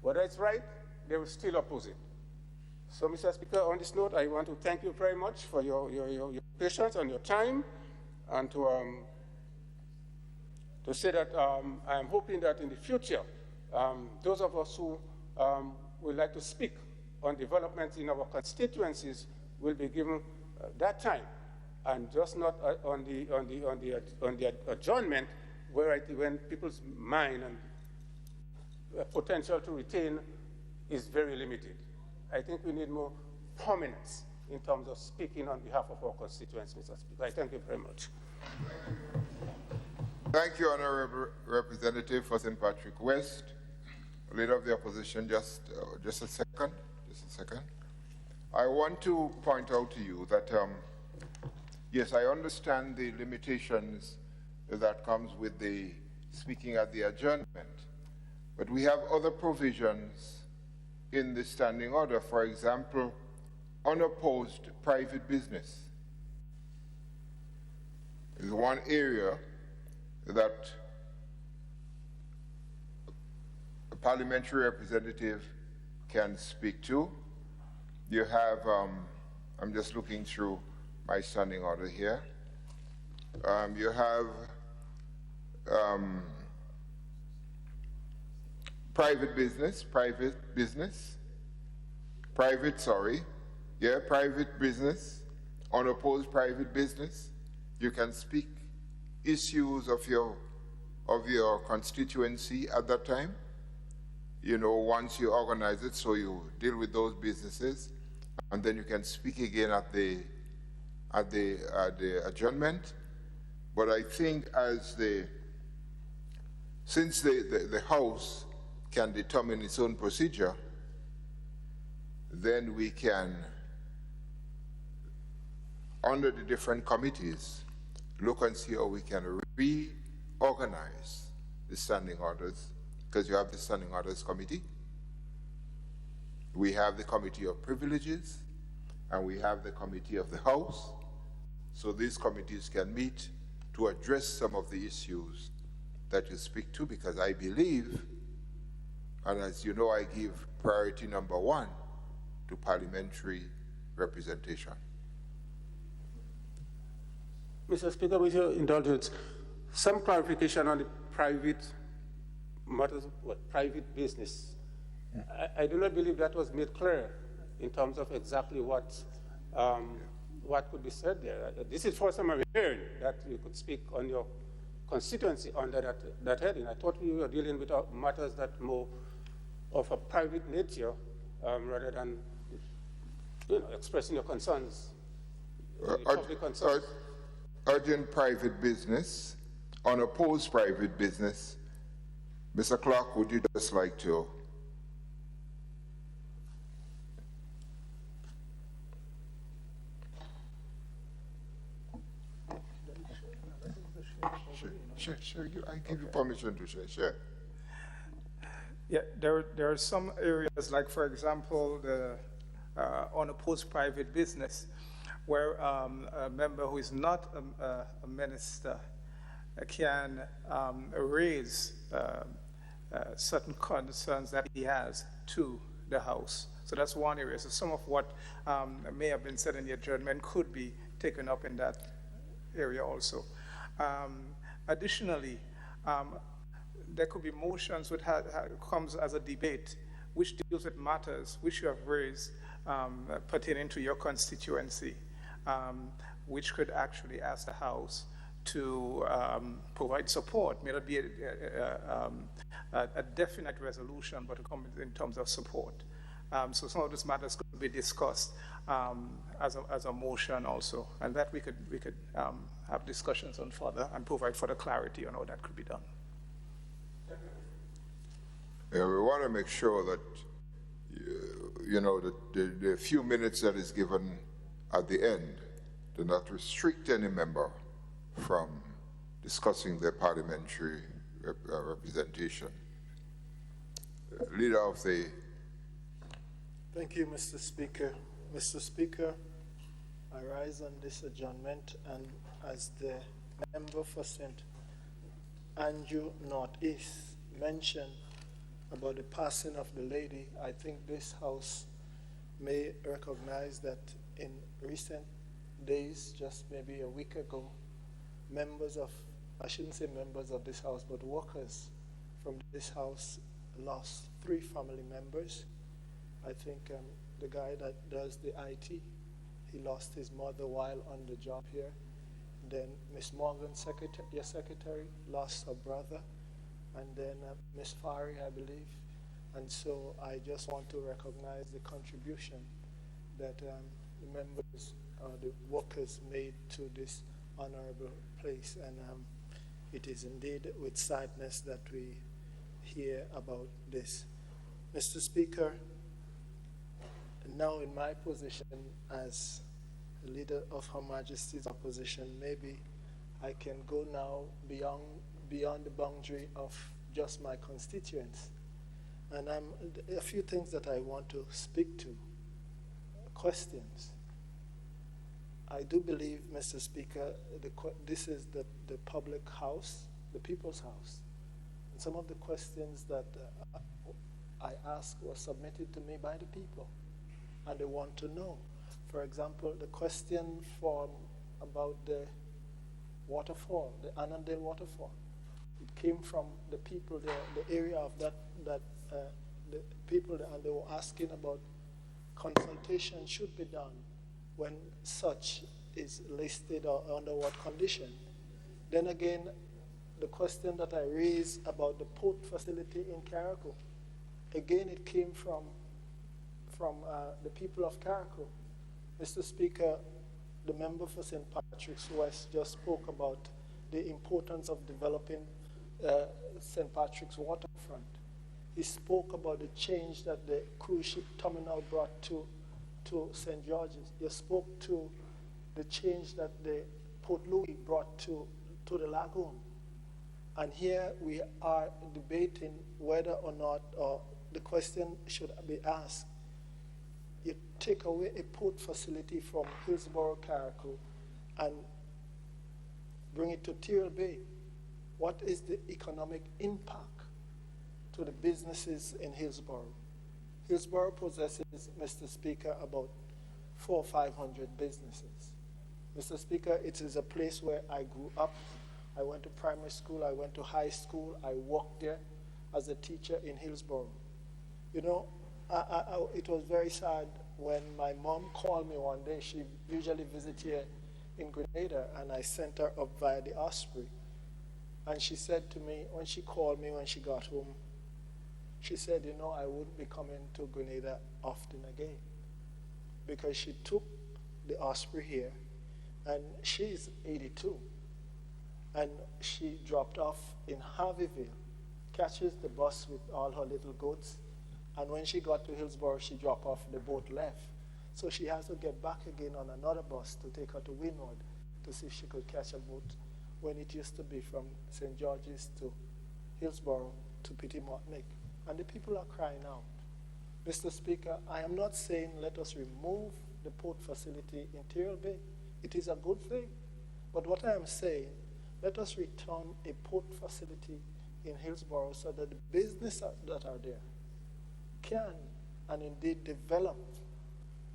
Whether it's right, they will still oppose it. So, Mr. Speaker, on this note, I want to thank you very much for your patience and your time, and to say that I am hoping that in the future, those of us who would like to speak on developments in our constituencies will be given that time, and just not on the adjournment, when people's mind and potential to retain is very limited. I think we need more prominence in terms of speaking on behalf of our constituents, Mr. Speaker. I thank you very much. Thank you, Honorable Representative for St. Patrick West. Leader of the Opposition, just a second. I want to point out to you that Yes, I understand the limitations that comes with the speaking at the adjournment, but we have other provisions in the standing order. For example, unopposed private business is one area that a parliamentary representative can speak to. You have, I'm just looking through my standing order here. You have private business, unopposed private business. You can speak issues of your constituency at that time. You know, once you organize it, so you deal with those businesses, and then you can speak again at the adjournment. But I think since the House can determine its own procedure, then we can, under the different committees, look and see how we can reorganize the standing orders, because you have the standing orders committee, we have the committee of privileges, and we have the committee of the House. So these committees can meet to address some of the issues that you speak to, because I believe, and as you know, I give priority number one to parliamentary representation. Mr. Speaker, with your indulgence, some clarification on the private matters, private business. I do not believe that was made clear in terms of exactly what could be said there. This is the first time I'm hearing that you could speak on your constituency under that heading. I thought we were dealing with matters that more of a private nature rather than expressing your concerns, public concerns. Urgent private business, unopposed private business. Mr. Clark, would you just like to? Sure. I give you permission to share. Yeah, there are some areas, like for example, the unopposed private business, where a member who is not a minister can raise certain concerns that he has to the House. So that's one area. So some of what may have been said in the adjournment could be taken up in that area also. Additionally, there could be motions which comes as a debate which deals with matters which you have raised pertaining to your constituency, which could actually ask the House to provide support. May not be a definite resolution, but in terms of support. So some of these matters could be discussed as a motion also, and that we could have discussions on further and provide further clarity on how that could be done. Yeah, we want to make sure that that the few minutes that is given at the end do not restrict any member from discussing their parliamentary representation. Leader of the... Thank you, Mr. Speaker. Mr. Speaker, I rise on this adjournment, and as the member for St. Andrew Northeast mentioned about the passing of the lady, I think this House may recognize that in recent days, just maybe a week ago, I shouldn't say members of this House, but workers from this House lost 3 family members. I think the guy that does the IT, he lost his mother while on the job here. Then Miss Morgan, your secretary, lost her brother. And then Miss Fari, I believe. And so I just want to recognize the contribution that the members, the workers made to this honorable place. And it is indeed with sadness that we hear about this. Mr. Speaker, now in my position as the leader of Her Majesty's opposition, maybe I can go now beyond the boundary of just my constituents. And a few things that I want to speak to. Questions. I do believe, Mr. Speaker, this is the public house, the people's house. And some of the questions that I asked were submitted to me by the people, and they want to know. For example, the question about the waterfall, the Annandale waterfall. It came from the people there, the area of the people there, and they were asking about consultation should be done when such is listed or under what condition. Then again, the question that I raised about the port facility in Carriacou, again it came from the people of Carriacou. Mr. Speaker, the member for St. Patrick's West just spoke about the importance of developing St. Patrick's waterfront. He spoke about the change that the cruise ship terminal brought to St. George's. He spoke to the change that the Port Louis brought to the lagoon. And here we are debating whether or not the question should be asked. You take away a port facility from Hillsborough, Carriacou, and bring it to Tyrrell Bay. What is the economic impact to the businesses in Hillsborough? Hillsborough possesses, Mr. Speaker, about 400 or 500 businesses. Mr. Speaker, it is a place where I grew up. I went to primary school, I went to high school, I worked there as a teacher in Hillsborough. You know, it was very sad when my mom called me one day. She usually visits here in Grenada, and I sent her up via the Osprey. And she said to me, when she called me when she got home, she said, you know, I wouldn't be coming to Grenada often again, because she took the Osprey here, and she's 82, and she dropped off in Harveyville, catches the bus with all her little goats, and when she got to Hillsborough, she dropped off, the boat left. So she has to get back again on another bus to take her to Windward to see if she could catch a boat when it used to be from St. George's to Hillsborough to Petit-Martinique. And the people are crying out. Mr. Speaker, I am not saying let us remove the port facility in Tyrrell Bay. It is a good thing. But what I am saying, let us return a port facility in Hillsborough so that the businesses that are there can and indeed develop.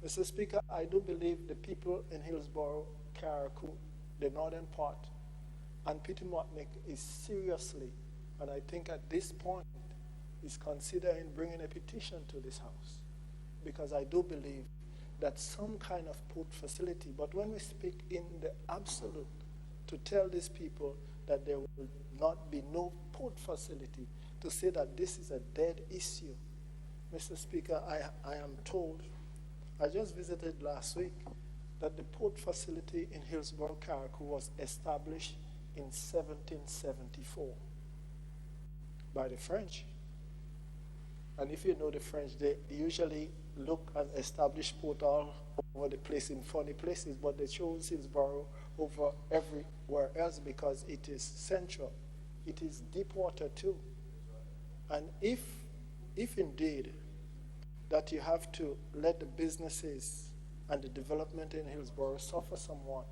Mr. Speaker, I do believe the people in Hillsborough, Carriacou, the northern part, and Petit-Martinique is seriously, and I think at this point, is considering bringing a petition to this house, because I do believe that some kind of port facility, but when we speak in the absolute, to tell these people that there will not be no port facility, to say that this is a dead issue. Mr. Speaker, I am told, I just visited last week, that the port facility in Hillsborough, Carriacou was established in 1774 by the French. And if you know the French, they usually look and establish port all over the place in funny places, but they chose Hillsborough over everywhere else because it is central. It is deep water too. And if indeed that you have to let the businesses and the development in Hillsborough suffer somewhat,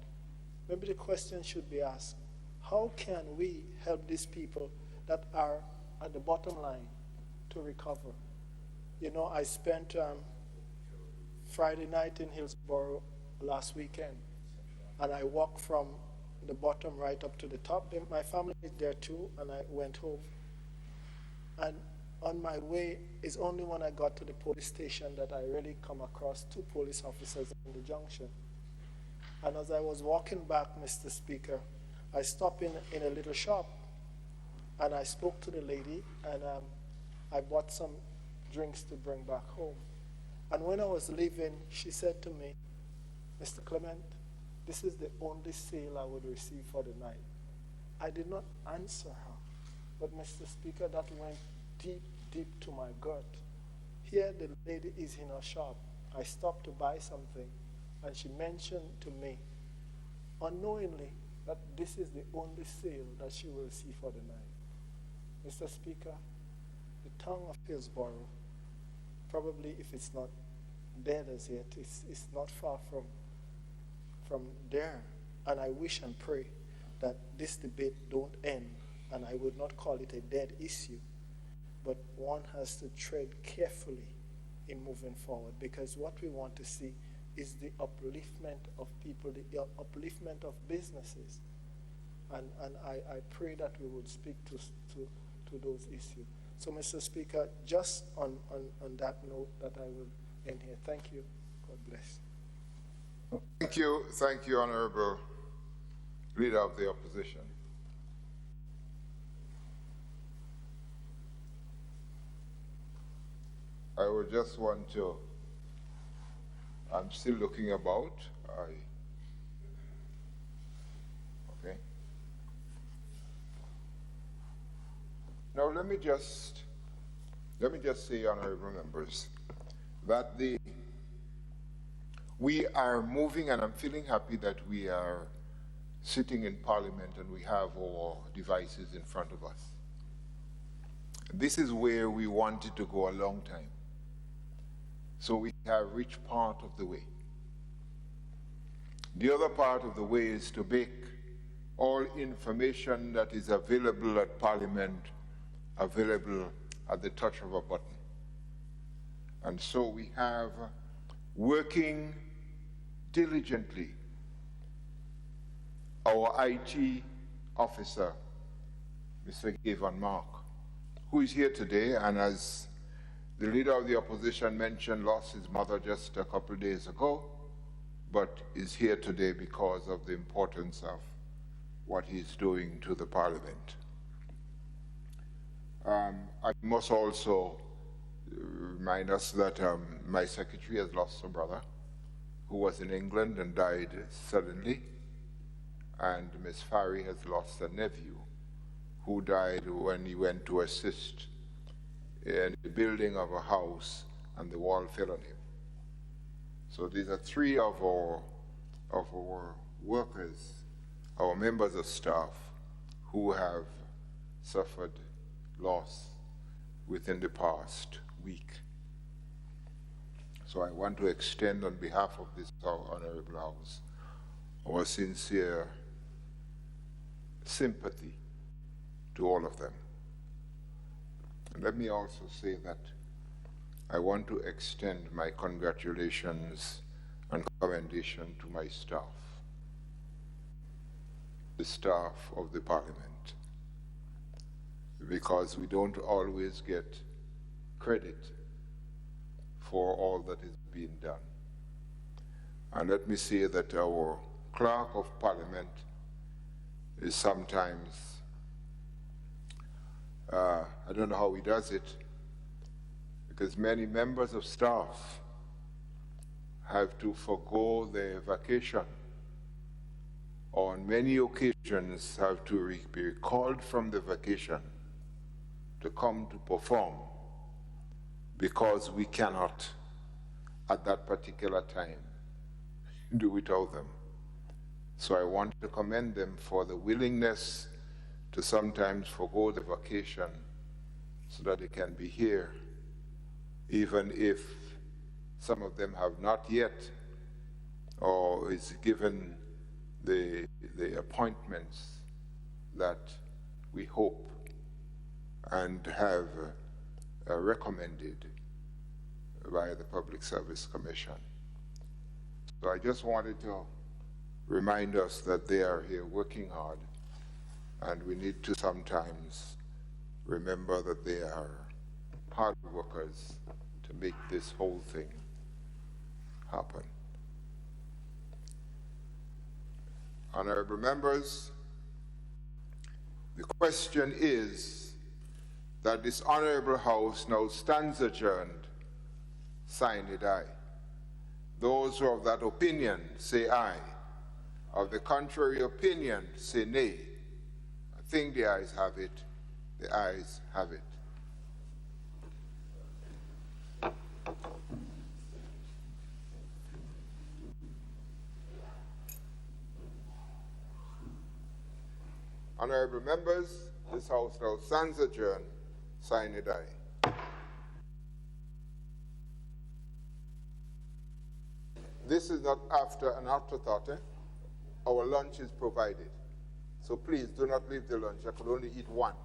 maybe the question should be asked, how can we help these people that are at the bottom line to recover? You know, I spent Friday night in Hillsborough last weekend, and I walked from the bottom right up to the top. My family is there too, and I went home. And on my way, it's only when I got to the police station that I really come across two police officers in the junction. And as I was walking back, Mr. Speaker, I stopped in a little shop, and I spoke to the lady, and I bought some drinks to bring back home. And when I was leaving, she said to me, Mr. Clement, this is the only sale I would receive for the night. I did not answer her, but Mr. Speaker, that went deep to my gut. Here the lady is in her shop. I stopped to buy something, and she mentioned to me, unknowingly, that this is the only sale that she will see for the night. Mr. Speaker, the town of Hillsborough, probably if it's not dead as yet, it's not far from there. And I wish and pray that this debate don't end, and I would not call it a dead issue, but one has to tread carefully in moving forward, because what we want to see is the upliftment of people, the upliftment of businesses. And I pray that we would speak to those issues. So, Mr. Speaker, just on that note that I will end here. Thank you. God bless. Thank you, Honorable Leader of the Opposition. I would just want to, I'm still looking about. Okay. Now let me just say, honorable members, that we are moving, and I'm feeling happy that we are sitting in Parliament and we have our devices in front of us. This is where we wanted to go a long time. So we have reached part of the way. The other part of the way is to make all information that is available at Parliament available at the touch of a button. And so we have, working diligently, our IT officer, Mr. Gavin Mark, who is here today, and as the Leader of the Opposition mentioned, lost his mother just a couple of days ago, but is here today because of the importance of what he's doing to the Parliament. I must also remind us that my secretary has lost a brother who was in England and died suddenly, and Ms. Farry has lost a nephew who died when he went to assist in the building of a house and the wall fell on him. So these are three of our workers, our members of staff, who have suffered loss within the past week. So I want to extend on behalf of this Honorable House our sincere sympathy to all of them. And let me also say that I want to extend my congratulations and commendation to my staff, the staff of the Parliament, because we don't always get credit for all that is being done. And let me say that our Clerk of Parliament is sometimes, I don't know how he does it, because many members of staff have to forgo their vacation. On many occasions have to be recalled from the vacation to come to perform because we cannot at that particular time do without them. So I want to commend them for the willingness to sometimes forgo the vacation so that they can be here, even if some of them have not yet or is given the appointments that we hope and have recommended by the Public Service Commission. So I just wanted to remind us that they are here working hard, and we need to sometimes remember that they are hard workers to make this whole thing happen. Honorable members, the question is that this Honorable House now stands adjourned. Sign it aye. Those who are of that opinion say aye. Of the contrary opinion say nay. I think the ayes have it. The ayes have it. Honorable members, this House now stands adjourned. Sine die. This is not an afterthought. Our lunch is provided. So please do not leave the lunch. I could only eat one.